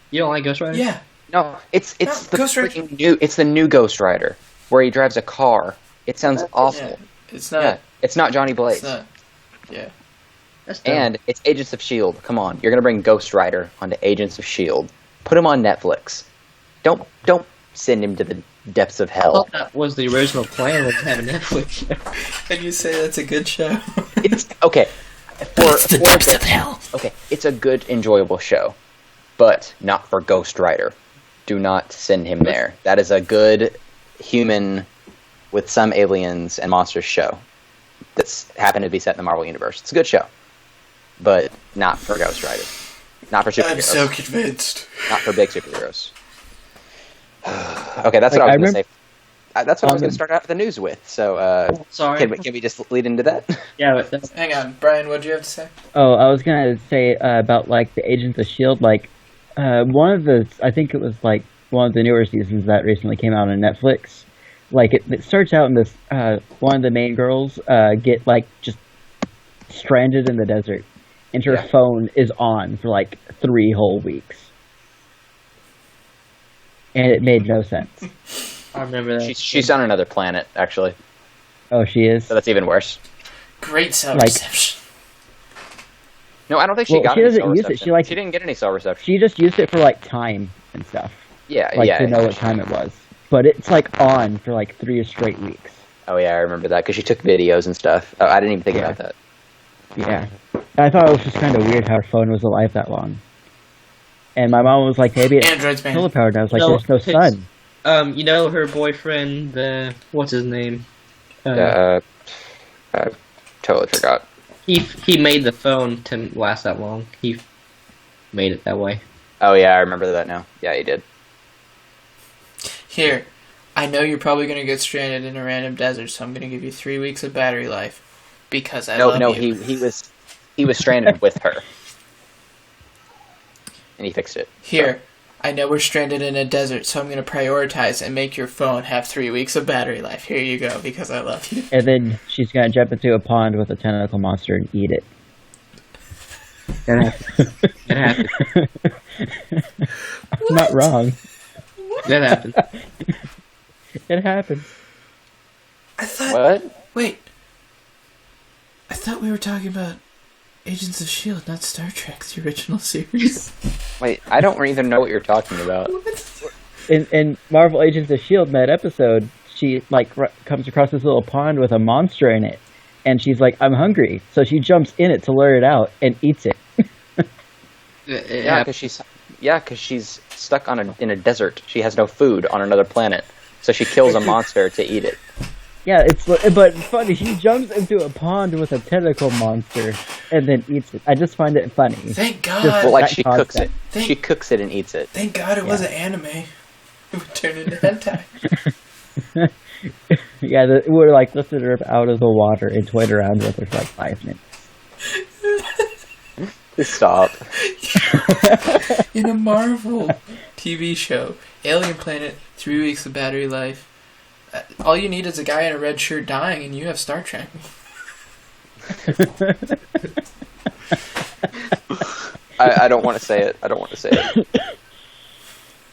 You don't like Ghost Rider? Yeah. No, it's No, the Ghost Rider- freaking new. It's the new Ghost Rider where he drives a car. It sounds awful. Yeah. It's not... Yeah, it's not Johnny Blaze. It's not... Yeah. That's dumb. And it's Agents of S.H.I.E.L.D. Come on, you're gonna bring Ghost Rider onto Agents of S.H.I.E.L.D. Put him on Netflix. Don't send him to the depths of I hell. thought that was the original plan, was to have a Netflix show. And you say that's a good show? It's okay. It's the depths of hell. Okay, it's a good, enjoyable show, but not for Ghost Rider. Do not send him there. That is a good human with some aliens and monsters show that's happened to be set in the Marvel Universe. It's a good show, but not for Ghost Rider. Not for superheroes. I'm so convinced. Not for big superheroes. Okay, that's what I was going to say. That's what I was going to start out the news with. So, Sorry. can we just lead into that? Yeah, but that's, Hang on, Brian, what do you have to say? Oh, I was gonna say about like the Agents of Shield. Like one of the, I think it was like one of the newer seasons that recently came out on Netflix. Like it starts out in this one of the main girls get like just stranded in the desert, and her phone is on for like 3 whole weeks, and it made no sense. I remember that. She's on another planet, actually. Oh, she is. So that's even worse. Great cell Like- reception. No, I don't think she Well, got she any doesn't cell use it. reception. She didn't get any cell reception. She just used it for like time and stuff, Yeah, like yeah. to know what time it was. But it's like on for like 3 straight weeks. Oh, yeah, I remember that, because she took videos and stuff. Oh, I didn't even think about that. Yeah, I thought it was just kind of weird how her phone was alive that long. And my mom was like, "Maybe it's Androids, man. solar powered." And I was like, No, "There's no it's- sun." You know her boyfriend, what's his name? I totally forgot. He made the phone to last that long. He made it that way. Oh, yeah, I remember that now. Yeah, he did. Here, I know you're probably going to get stranded in a random desert, so I'm going to give you 3 weeks of battery life. Because I love you. he was stranded with her. And he fixed it. Here, I know we're stranded in a desert, so I'm going to prioritize and make your phone have 3 weeks of battery life. Here you go, because I love you. And then she's gonna jump into a pond with a tentacle monster and eat it. That happened. That happened. I'm not wrong. That happened. It happened. I thought... What? Wait. I thought we were talking about Agents of S.H.I.E.L.D., not Star Trek, the original series. Wait, I don't even know what you're talking about. In Marvel Agents of S.H.I.E.L.D. in that episode, she like comes across this little pond with a monster in it, and she's like, "I'm hungry," so she jumps in it to lure it out and eats it. Yeah, because she's stuck in a desert. She has no food on another planet, so she kills a monster to eat it. Yeah, but funny. She jumps into a pond with a tentacle monster and then eats it. I just find it funny. Thank God. Well, like that she cooks it. Thank- She cooks it and eats it. Thank God it wasn't anime. It would turn into hentai. Yeah, we're like lifted her up out of the water and toyed around with her for like 5 minutes. Stop. In a Marvel TV show, alien planet, 3 weeks of battery life. All you need is a guy in a red shirt dying, and you have Star Trek. I don't want to say it. I don't want to say it.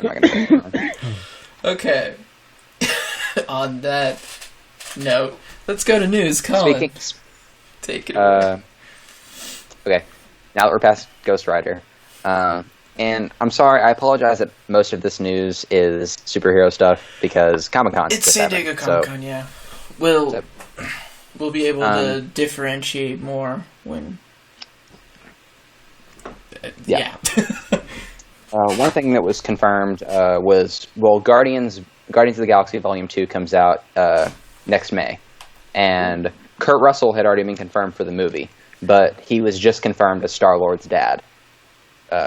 I'm not gonna say it. Okay. On that note, let's go to news. Colin, take it away. Okay, now that we're past Ghost Rider, and I'm sorry, I apologize that most of this news is superhero stuff because Comic-Con. It's San Diego Comic-Con, yeah. We'll be able to differentiate more when... yeah. One thing that was confirmed was, Guardians of the Galaxy Volume 2 comes out next May, and Kurt Russell had already been confirmed for the movie, but he was just confirmed as Star-Lord's dad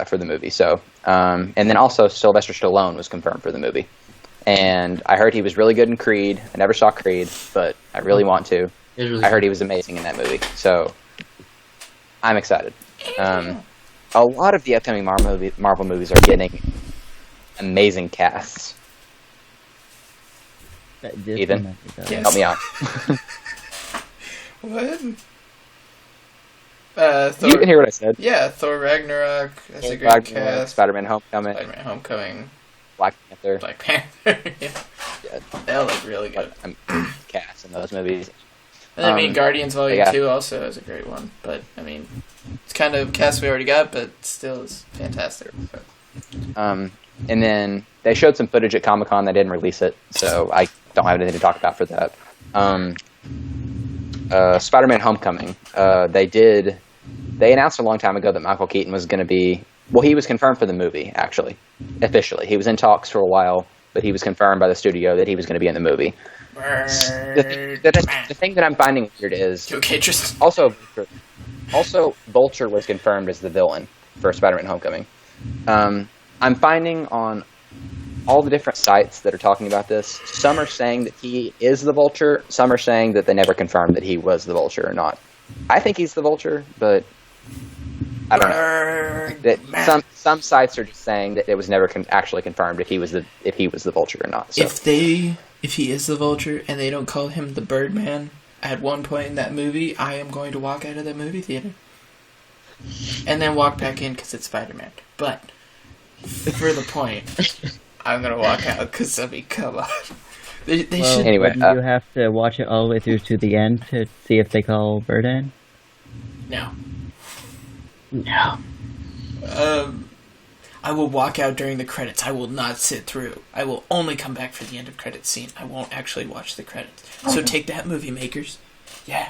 for the movie. So, and then also Sylvester Stallone was confirmed for the movie, and I heard he was really good in Creed. I never saw Creed, but I really want to. Really I heard he was amazing in that movie, so I'm excited. A lot of the upcoming Marvel movies are getting amazing casts. Ethan, Yes. help me out. What? Thor, You can hear what I said. yeah, Thor Ragnarok. That's a great cast. Spider-Man: Homecoming, Spider-Man: Homecoming. Black Panther. Black Panther. Yeah. Yeah, They'll look really good. cast in those movies. And I mean, Guardians Volume yeah. 2 also is a great one. But, I mean, it's kind of cast we already got, but still is fantastic. So. And then they showed some footage at Comic-Con. They didn't release it, so I don't have anything to talk about for that. Spider-Man: Homecoming. They did they announced a long time ago that Michael Keaton was going to be. Well, he was confirmed for the movie, actually, officially. He was in talks for a while, but he was confirmed by the studio that he was going to be in the movie. The thing that I'm finding weird is okay, Tristan. Also, Vulture was confirmed as the villain for Spider-Man: Homecoming. I'm finding on all the different sites that are talking about this, some are saying that he is the Vulture, some are saying that they never confirmed that he was the Vulture or not. I think he's the Vulture, but I don't know. Some sites are just saying that it was never actually confirmed if he was the Vulture or not. So. If he is the Vulture and they don't call him the Birdman at one point in that movie, I am going to walk out of the movie theater and then walk back in because it's Spider-Man. But for the point, I'm gonna walk out because come on. They should. Anyway, do you have to watch it all the way through to the end to see if they call Birdman? No. No. I will walk out during the credits. I will not sit through. I will only come back for the end of credits scene. I won't actually watch the credits. So take that, movie makers. Yeah,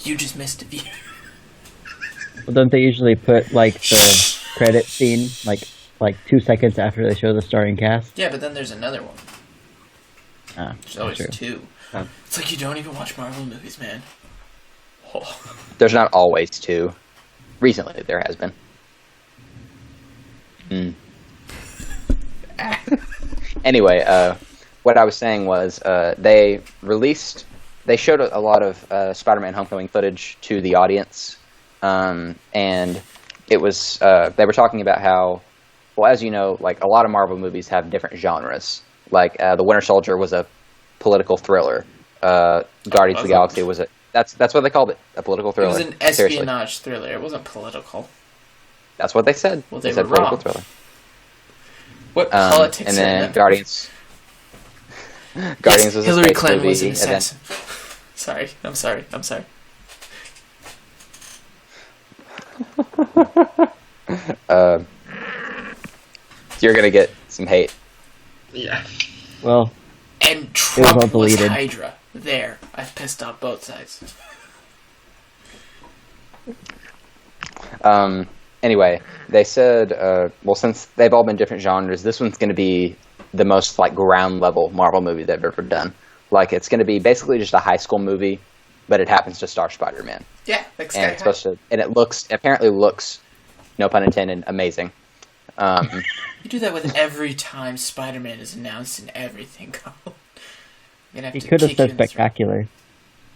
you just missed a view. Well, don't they usually put like the credit scene like 2 seconds after they show the starring cast? Yeah, but then there's another one. There's always true. two. Oh. It's like you don't even watch Marvel movies, man. Oh. There's not always two. Recently, there has been. Anyway, what I was saying was they showed a lot of Spider-Man: Homecoming footage to the audience, and it was they were talking about how, well, as you know, like a lot of Marvel movies have different genres. Like the Winter Soldier was a political thriller. Guardians of the Galaxy was that's what they called it, a political thriller. It was an espionage thriller. It wasn't political. That's what they said. Well, they said were political wrong. thriller. What politics? And then are Guardians. Yes, was Hillary a space Clinton movie, was an and then- assassin. Sorry, I'm sorry. You're gonna get some hate. Yeah. Well, And all Trump was deleted. Hydra. There, I've pissed off both sides. Anyway, they said, well, since they've all been different genres, this one's going to be the most like ground level Marvel movie they've ever done. Like it's going to be basically just a high school movie, but it happens to star Spider-Man, Yeah, like Sky and it's High. supposed to, and it apparently looks, no pun intended, amazing. You do that with every time Spider-Man is announced in everything, Colin. I'm gonna have he to could have kick said you in the throat. spectacular.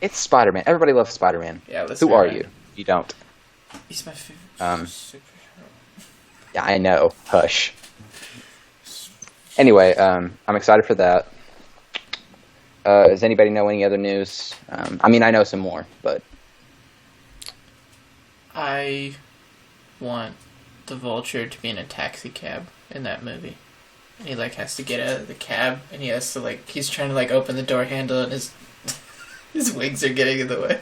It's Spider-Man. Everybody loves Spider-Man. Yeah, let's Who be are right. you? You don't. He's my favorite superhero. Yeah, I know. Hush. Anyway, I'm excited for that. Does anybody know any other news? I mean, I know some more, but I want the Vulture to be in a taxi cab in that movie. And he has to get out of the cab, and he has to he's trying to open the door handle, and his his wings are getting in the way.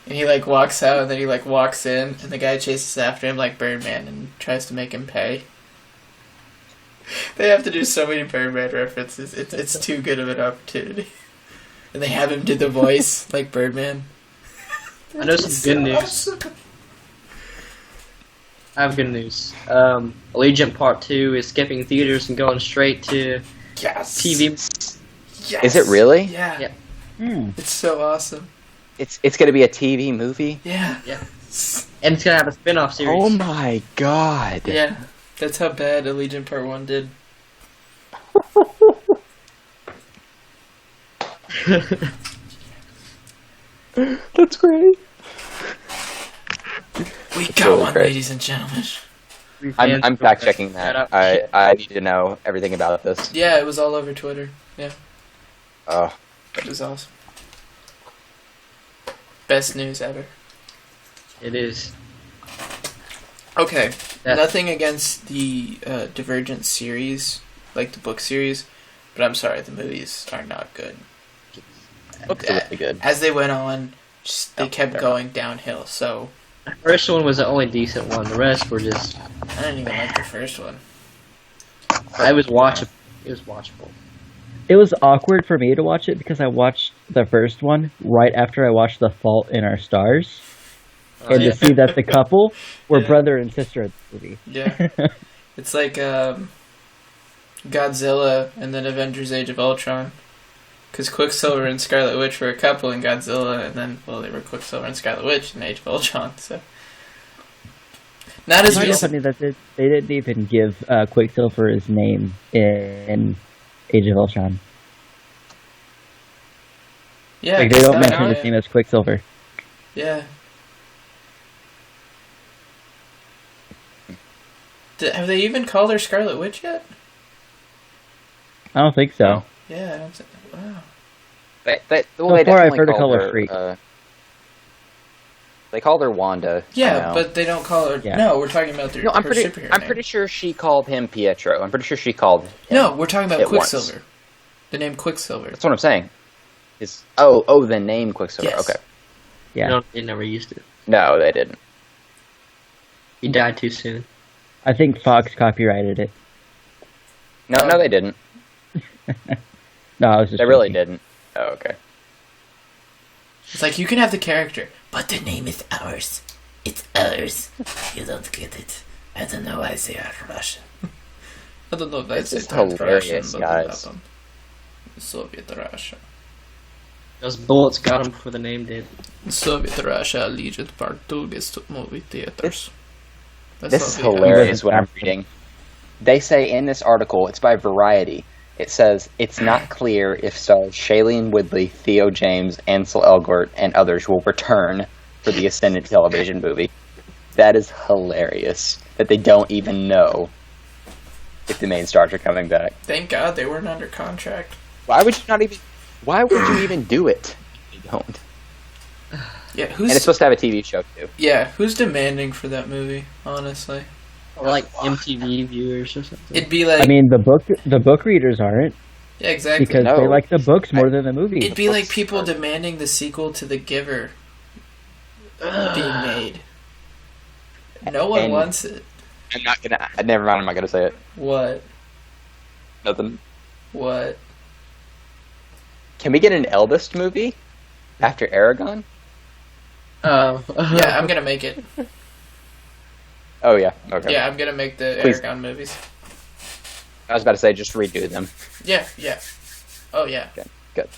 And he walks out, and then he walks in, and the guy chases after him like Birdman and tries to make him pay. They have to do so many Birdman references. It's too good of an opportunity. And they have him do the voice like Birdman. I know some good news. Awesome. I have good news. Allegiant Part 2 is skipping theaters and going straight to Yes. TV. Yes. is it really? Yeah. Yeah. It's so awesome. It's going to be a TV movie? Yeah. Yeah. And it's going to have a spin-off series. Oh my god. Yeah. That's how bad Allegiant Part 1 did. That's great. We got really one, great. ladies and gentlemen. I'm fact checking that. I need to know everything about this. Yeah, it was all over Twitter. Yeah. Oh, It was awesome. Best news ever. It is. Okay. Yeah. Nothing against the Divergent series, like the book series, but I'm sorry, the movies are not good. looks really good. As they went on, they kept fair going downhill, so The first one was the only decent one. The rest were just... I didn't even like the first one. It was watchable. It was watchable. It was awkward for me to watch it because I watched the first one right after I watched The Fault in Our Stars. and yeah. to see that the couple were Yeah. brother and sister in the movie. Yeah. It's like Godzilla and then Avengers Age of Ultron. Because Quicksilver and Scarlet Witch were a couple in Godzilla, and then, well, they were Quicksilver and Scarlet Witch in Age of Ultron, so. Not as It's recent. funny that they didn't even give Quicksilver his name in Age of Ultron. Yeah, Like, they don't it's mention not- his name as Quicksilver. Yeah. Have they even called her Scarlet Witch yet? I don't think so. Yeah, I don't think. Wow. They Before I've definitely heard her called call her Freak. They called her Wanda. I Yeah, know. but they don't call her. Yeah. No, we're talking about their, no, I'm her pretty. superhero I'm name. pretty sure she called him Pietro. I'm pretty sure she called him. No, we're talking about It once. Quicksilver. The name Quicksilver. That's what I'm saying. Is the name Quicksilver. Yes. Okay. Yeah, No, they never used it. No, they didn't. He died too soon. I think Fox copyrighted it. No, they didn't. No, I was just They really joking. didn't. Oh, okay. It's like you can have the character, but the name is ours. It's ours. You don't get it. I don't know why they are Russian. I don't know why This they is are hilarious, Russian, but guys. happened. Soviet Russia. Those bullets got him before the name did. Soviet Russia Legion Part 2 gets to movie theaters. That's This what is we have. hilarious what I'm reading. They say in this article, it's by Variety, it says, it's not clear if stars Shailene Woodley, Theo James, Ansel Elgort, and others will return for the Ascendant television movie. That is hilarious. That they don't even know if the main stars are coming back. Thank God they weren't under contract. Why would you even do it? You don't. Yeah, And it's supposed to have a TV show, too. who's demanding for that movie, honestly? Or like MTV viewers or something. It'd be like, I mean, the book readers aren't, yeah, exactly. because No. they like the books more than the movies. It'd be like people demanding the sequel to The Giver being made. No one And- wants it. I'm not gonna. Never mind. I'm not gonna say it. What? Nothing. What? Can we get an Eldest movie after Aragon? Oh. Yeah, I'm gonna make it. Oh yeah. Okay. Yeah, I'm gonna make the Please. Aragon movies. I was about to say just redo them. Yeah. Oh yeah. Good.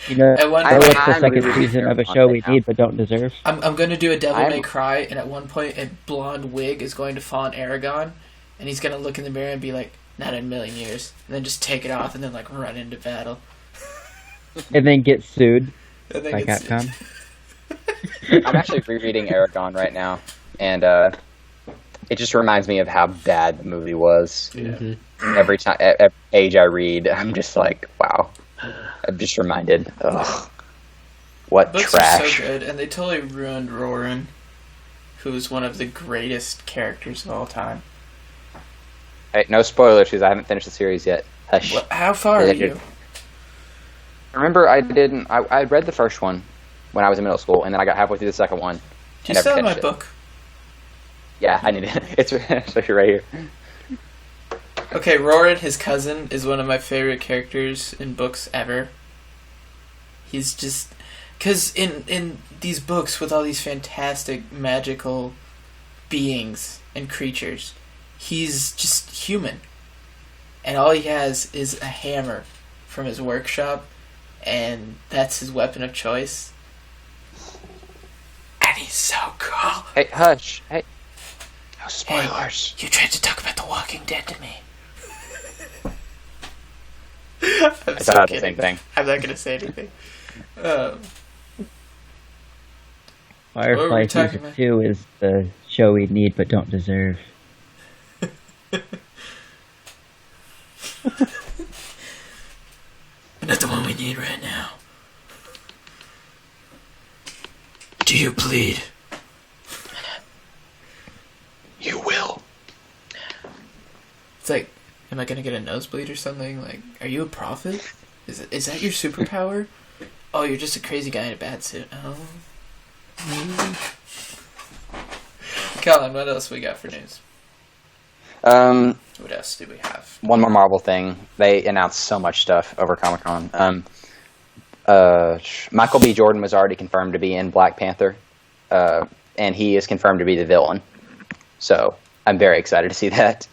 You know, At one that point, was the I'm second really season of a on show right we now. need but don't deserve. I'm gonna do a Devil I'm- May Cry, and at one point, a blonde wig is going to fall on Aragon, and he's gonna look in the mirror and be like, "Not in a million years," and then just take it off, and then like run into battle. And then get sued I think by it's Capcom. I'm actually rereading Aragon right now, and it just reminds me of how bad the movie was. Yeah. Mhm. Every time, every page I read, I'm just like, wow. I'm just reminded. Ugh, what Books trash. are so good, and they totally ruined Roran, who's one of the greatest characters of all time. Hey, no spoilers because I haven't finished the series yet. Hush. How far are Yeah, you? Remember, I read the first one when I was in middle school, and then I got halfway through the second one. Do and you never still have my finished it. book? Yeah, I need it. It's actually right here. Okay, Roran, his cousin, is one of my favorite characters in books ever. He's just... Because in these books with all these fantastic, magical beings and creatures, he's just human. And all he has is a hammer from his workshop, and that's his weapon of choice. And he's so cool. Hey, hush. Hey. No spoilers. You tried to talk about The Walking Dead to me. I'm I so thought the kidding. same thing. I'm not going to say anything. What were Firefly we talking Season about? 2 is the show we need but don't deserve. Not the one we need right now. Do you plead? You will. It's like, am I gonna get a nosebleed or something? Like, are you a prophet? Is that your superpower? Oh, you're just a crazy guy in a bad suit. Oh. Colin, what else we got for news? What else do we have? One more Marvel thing. They announced so much stuff over Comic-Con. Michael B. Jordan was already confirmed to be in Black Panther. and he is confirmed to be the villain. So I'm very excited to see that.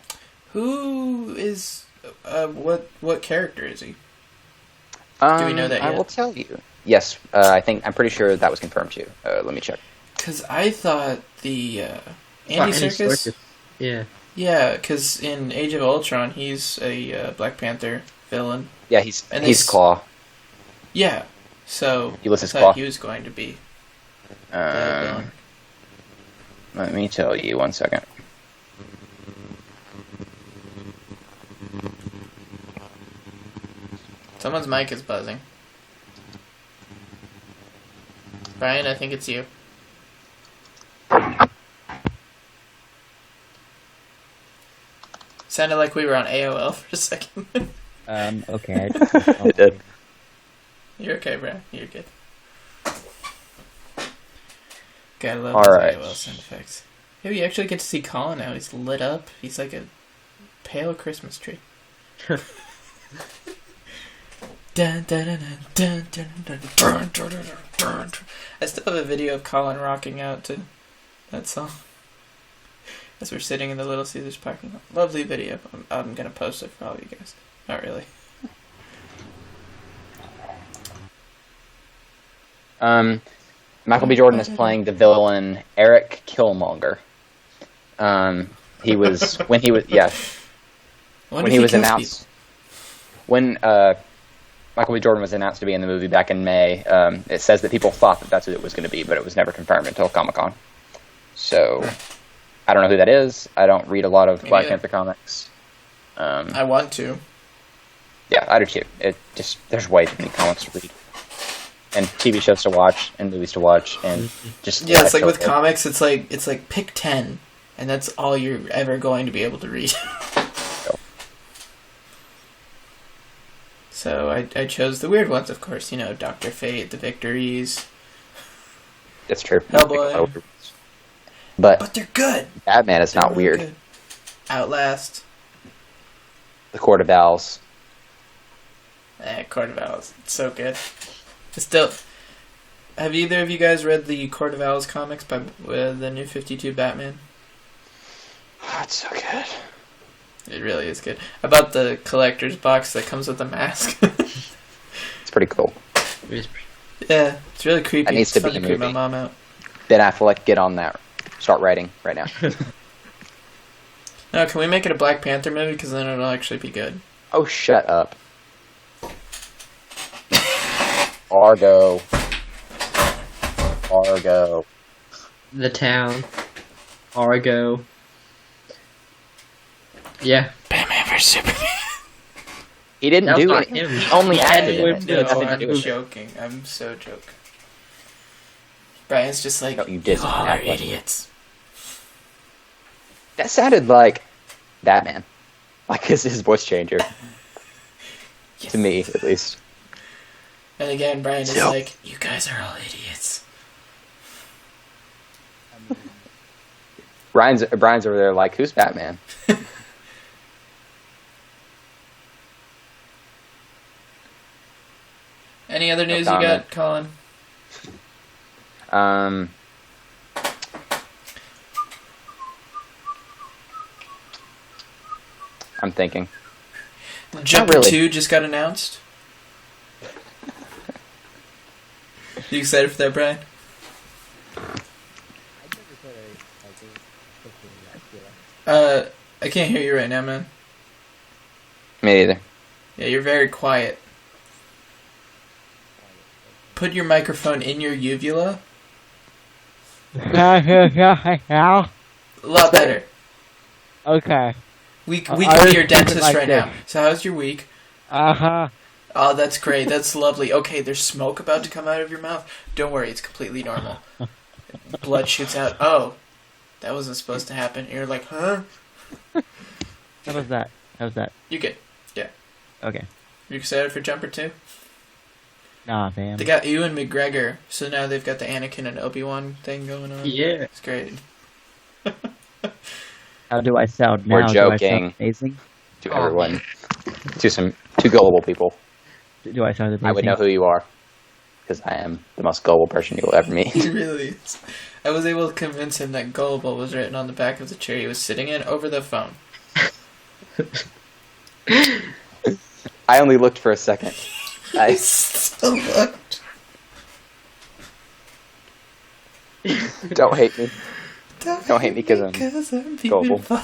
Who is what character is he? Do we know that I yet? will tell you. Yes, I'm pretty sure that was confirmed too. Let me check. Because I thought the Andy Serkis. Yeah. Yeah, because in Age of Ultron, he's a Black Panther villain. Yeah, he's And Claw. Yeah, so Ulysses I Claw. thought he was going to be the villain. Let me tell you 1 second. Someone's mic is buzzing. Brian, I think it's you. Sounded like we were on AOL for a second. Okay. It did. You're okay, Brian. You're good. Gotta love All those right. AOL sound effects. Hey, we actually get to see Colin now. He's lit up. He's like a pale Christmas tree. Dun, dun, dun, dun, dun, dun, dun, dun, dun, dun, dun. I still have a video of Colin rocking out to that song as we're sitting in the Little Caesars parking lot. Lovely video. I'm gonna post it for all you guys. Not really. Michael B. Jordan is playing the villain Eric Killmonger. He was when he was when he was announced when Michael B. Jordan was announced to be in the movie back in May. It says that people thought that that's what it was going to be, but it was never confirmed until Comic-Con. So I don't know who that is. I don't read a lot of Black Panther comics. I want to. Yeah, I do too. It just there's way too many comics to read, and TV shows to watch, and movies to watch, and just Yeah, it's like with comics, it's like pick 10, and that's all you're ever going to be able to read. So I chose the weird ones, of course. You know, Dr. Fate, The Victories. That's true. Hellboy. But They're good. Batman is not They're weird. good. Outlast. The Court of Owls. Court of Owls. It's so good. Still, have either of you guys read the Court of Owls comics by the New 52 Batman? Oh, it's so good. It really is good. I bought the collector's box that comes with the mask. It's pretty cool. Yeah, it's really creepy. That needs It's to fun be a creep my movie. mom out. Ben Affleck, get on that. Start writing right now. No, can we make it a Black Panther movie? Because then it'll actually be good. Oh, shut up. Argo. The Town. Argo. Yeah. Batman vs Superman. He didn't That was do not it. him. He only acted in Edward it. No, It had nothing to I'm do with it. joking. I'm so joking. Brian's just like, No, you didn't. all are Act like- idiots. That sounded like Batman. Like his voice changer. Yes. To me, at least. And again, Brian is Yep. like, you guys are all idiots. Brian's over there like, who's Batman? Any other news you comment. got, Colin? I'm thinking. Jumper really. 2 just got announced. You excited for that, Brian? I can't hear you right now, man. Me either. Yeah, you're very quiet. Put your microphone in your uvula. A lot better. Okay. We I can be was your thinking dentist like right this. now. So how's your week? Uh-huh. Oh, that's great. That's lovely. Okay, there's smoke about to come out of your mouth. Don't worry, it's completely normal. Blood shoots out. Oh, that wasn't supposed to happen. You're like, huh? How was that? You good. Okay. You excited for Jumper 2? Nah, man. They got Ewan McGregor, so now they've got the Anakin and Obi-Wan thing going on. Yeah. It's great. How do I sound now? We're Do I joking. sound amazing? To Oh, everyone. To two gullible people. Do I sound amazing? I would know who you are. Because I am the most gullible person you will ever meet. He really is. I was able to convince him that Gullible was written on the back of the chair he was sitting in over the phone. I only looked for a second. I still looked. Don't hate me. Don't hate me because I'm gullible. beautiful.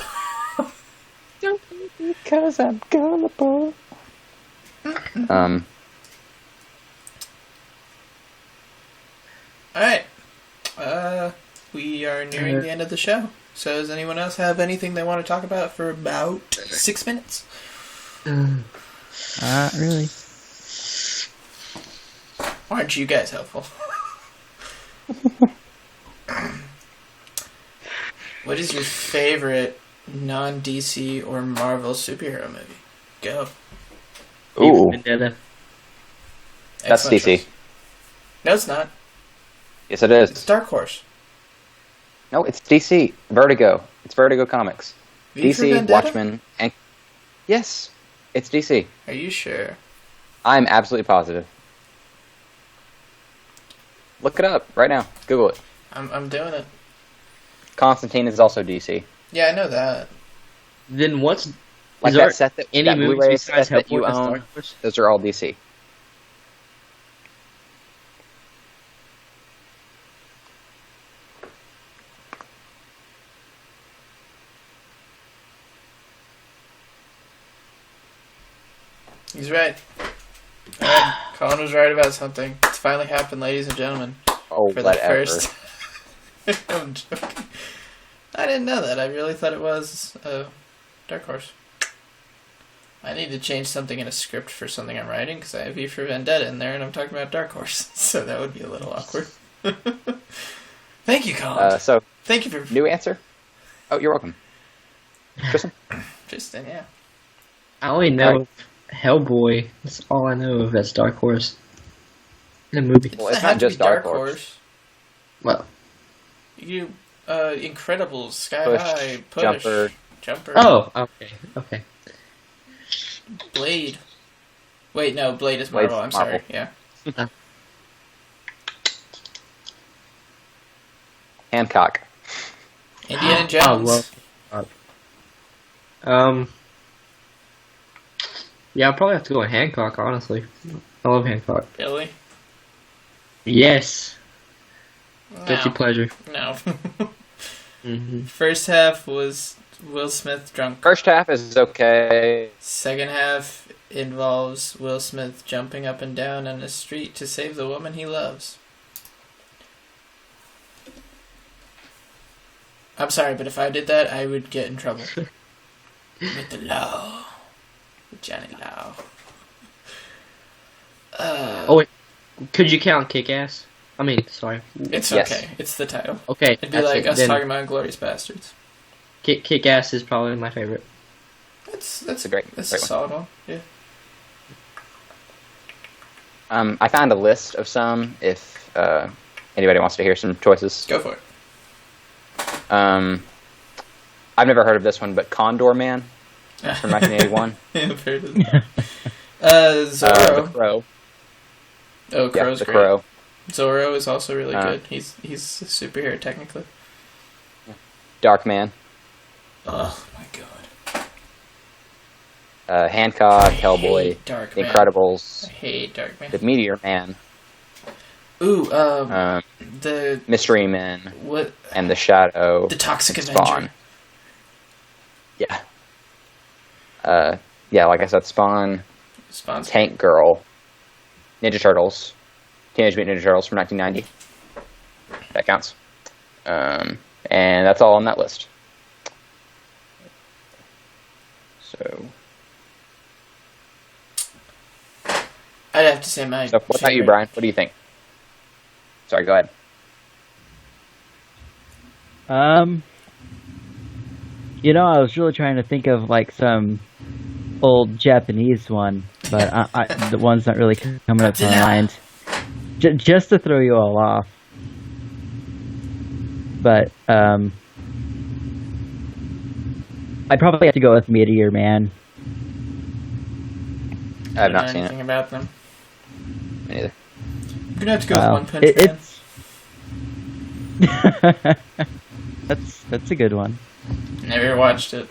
Don't hate me because I'm gullible. Alright. We are nearing the end of the show. So does anyone else have anything they want to talk about for about 6 minutes? Really. Aren't you guys helpful? What is your favorite non-DC or Marvel superhero movie? Go. Ooh, Vendetta. that's Excellent DC. choice. No, it's not. Yes, it It's is. Dark Horse. No, it's DC. Vertigo. It's Vertigo Comics. V for DC, Vendetta? Watchmen, and... Yes, it's DC. Are you sure? I'm absolutely positive. Look it up right now. Google it. I'm doing it. Constantine is also DC. Yeah, I know that. Then what's Like is there that set that, any that movies Blu-ray besides set that you Hellboy that's own, Dark Horse? those are all DC. He's right. Alright, Colin was right about something. It's finally happened, ladies and gentlemen. Oh, For the whatever. first... I'm joking. I didn't know that. I really thought it was Dark Horse. I need to change something in a script for something I'm writing, because I have V for Vendetta in there, and I'm talking about Dark Horse. So that would be a little awkward. Thank you, Colin. So, Thank you for... new answer? Oh, you're welcome. Tristan? Tristan, yeah. I only know Hellboy. That's all I know of. That's Dark Horse. The movie. Well, it's Doesn't not have to just be Dark Horse. Well, You, Incredibles, Sky Push, High, Push, Jumper. oh, okay. Blade. Wait, no, Blade is Blade's Marvel. I'm Marvel. sorry. Yeah. Hancock. Indiana Jones. Yeah, I'll probably have to go with Hancock, honestly. I love Hancock. Really? Yes. No. Guilty pleasure. No. Mm-hmm. First half was Will Smith drunk. First half is okay. Second half involves Will Smith jumping up and down on the street to save the woman he loves. I'm sorry, but if I did that, I would get in trouble. With the law. With Johnny Law. Oh, wait. Could you count Kick-Ass? I mean, sorry. It's Yes. okay. It's the title. Okay. It'd be like us then talking about Glorious Bastards. Kick-Ass is probably my favorite. That's a great a one. solid one. Yeah. I found a list of some if anybody wants to hear some choices. Go for it. I've never heard of this one, but Condor Man from 1981. Yeah, I've heard of that. Zorro. The Crow. Oh, Yeah, Crow's The great. Crow. Zorro is also really good. He's a superhero technically. Dark Man. Oh my god. Hancock, I Hellboy, hate Dark The Man. Incredibles, I hate Dark Man. The Meteor Man, Ooh, the Mystery Men, what? and The Shadow. The Toxic and Avenger. Spawn. Yeah. Yeah, like I said, Spawn, Spawn's Tank Girl, Ninja Turtles, Teenage Mutant Ninja Turtles from 1990. That counts. And that's all on that list. So, I'd have to say my. what about you, favorite- Brian? What do you think? Sorry, go ahead. You know, I was really trying to think of like some old Japanese one, but the one's not really coming up to my mind. Just to throw you all off. But I'd probably have to go with Meteor Man. I have don't not know seen anything it. about them. Me neither. You're gonna have to go with Wow. One Punch Man. It's That's a good one. Never watched it.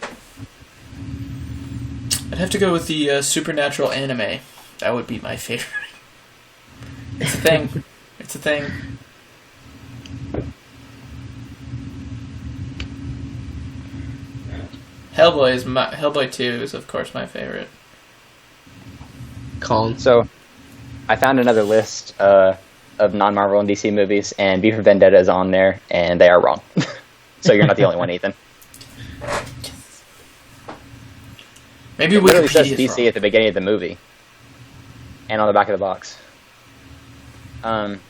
I'd have to go with the supernatural anime. That would be my favorite. It's a thing. It's a thing. Hellboy 2 is of course my favorite. Colin. So, I found another list of non-Marvel and DC movies, and V for Vendetta is on there, and they are wrong. So you're not the only one, Ethan. Maybe It literally says Wikipedia's DC wrong. at the beginning of the movie, and on the back of the box. I'm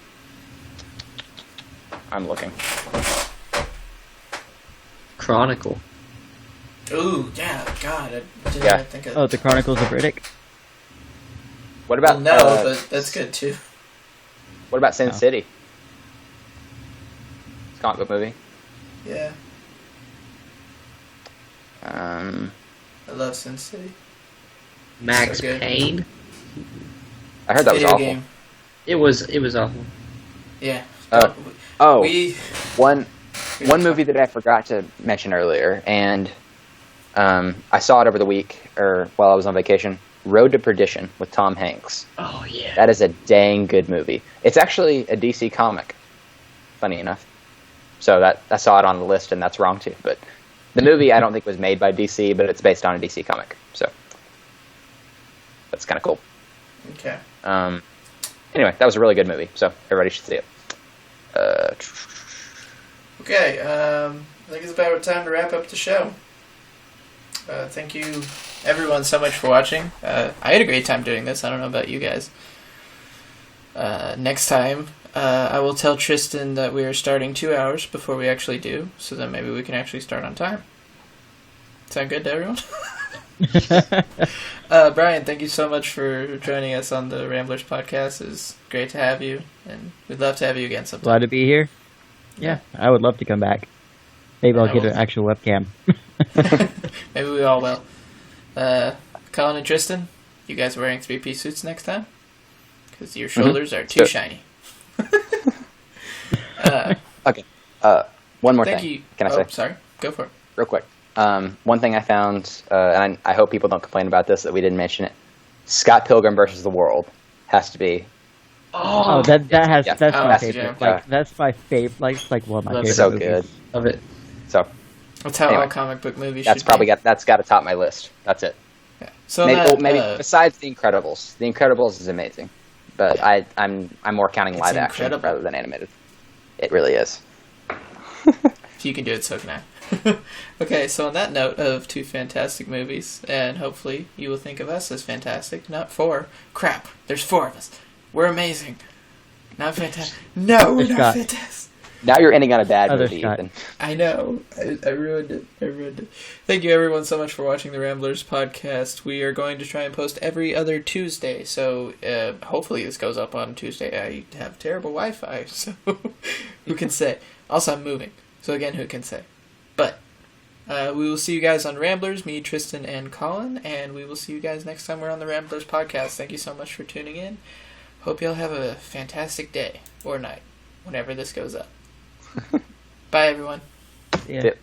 looking. Chronicle. Ooh, yeah, God, I didn't Yeah. even think of Oh, the Chronicles of Riddick. What about Well, no, but that's good too. what about Sin Oh. City? It's a comic book movie. Yeah, I love Sin City. Max So good. Payne. I heard that was Video awful. game. It was awful. Yeah. Oh, We one movie that I forgot to mention earlier, and I saw it over the week, or while I was on vacation. Road to Perdition with Tom Hanks. Oh yeah. That is a dang good movie. It's actually a DC comic, funny enough. So that I saw it on the list, and that's wrong too. But the movie I don't think was made by DC, but it's based on a DC comic. So that's kind of cool. Okay. Anyway, that was a really good movie, so everybody should see it. Okay. I think it's about time to wrap up the show. Thank you, everyone, so much for watching. I had a great time doing this. I don't know about you guys. Next time, I will tell Tristan that we are starting 2 hours before we actually do, so then maybe we can actually start on time. Sound good to everyone? Brian, thank you so much for joining us on the Ramblers Podcast. It's great to have you, and we'd love to have you again sometime. Glad to be here. Yeah, I would love to come back. Maybe I'll get an actual webcam. Maybe we all will. Colin and Tristan, you guys are wearing 3-piece suits next time? Because your shoulders are too Sure. shiny. Okay. One more Thank thing. you. Can I say? Sorry. Go for it. Real quick. One thing I found, and I hope people don't complain about this, that we didn't mention it. Scott Pilgrim versus the World has to be. Oh, that's my that's favorite. jam. Like that's my favorite. Like one of my Love favorite. it. So movies. good. Of it. So That's how Anyway, all comic book movies that's should probably be. that's got to top my list. That's it. Yeah. So Maybe, that, maybe besides The Incredibles. The Incredibles is amazing, but I'm more counting It's live action incredible. rather than animated. It really is. if you can do it, so can I. Okay, so on that note of 2 fantastic movies, and hopefully you will think of us as fantastic, not 4. Crap, there's 4 of us. We're amazing. Not fantastic. No, we're Other not Scott. fantastic. Now you're ending on a bad Other movie, Scott. Ethan. I know. I ruined it. I ruined it. Thank you, everyone, so much for watching the Ramblers podcast. We are going to try and post every other Tuesday, so hopefully this goes up on Tuesday. I have terrible Wi-Fi, so who can say? Also, I'm moving, so again, who can say? But we will see you guys on Ramblers, me, Tristan, and Colin, and we will see you guys next time we're on the Ramblers podcast. Thank you so much for tuning in. Hope y'all have a fantastic day or night, whenever this goes up. Bye, everyone. Yeah. Yep.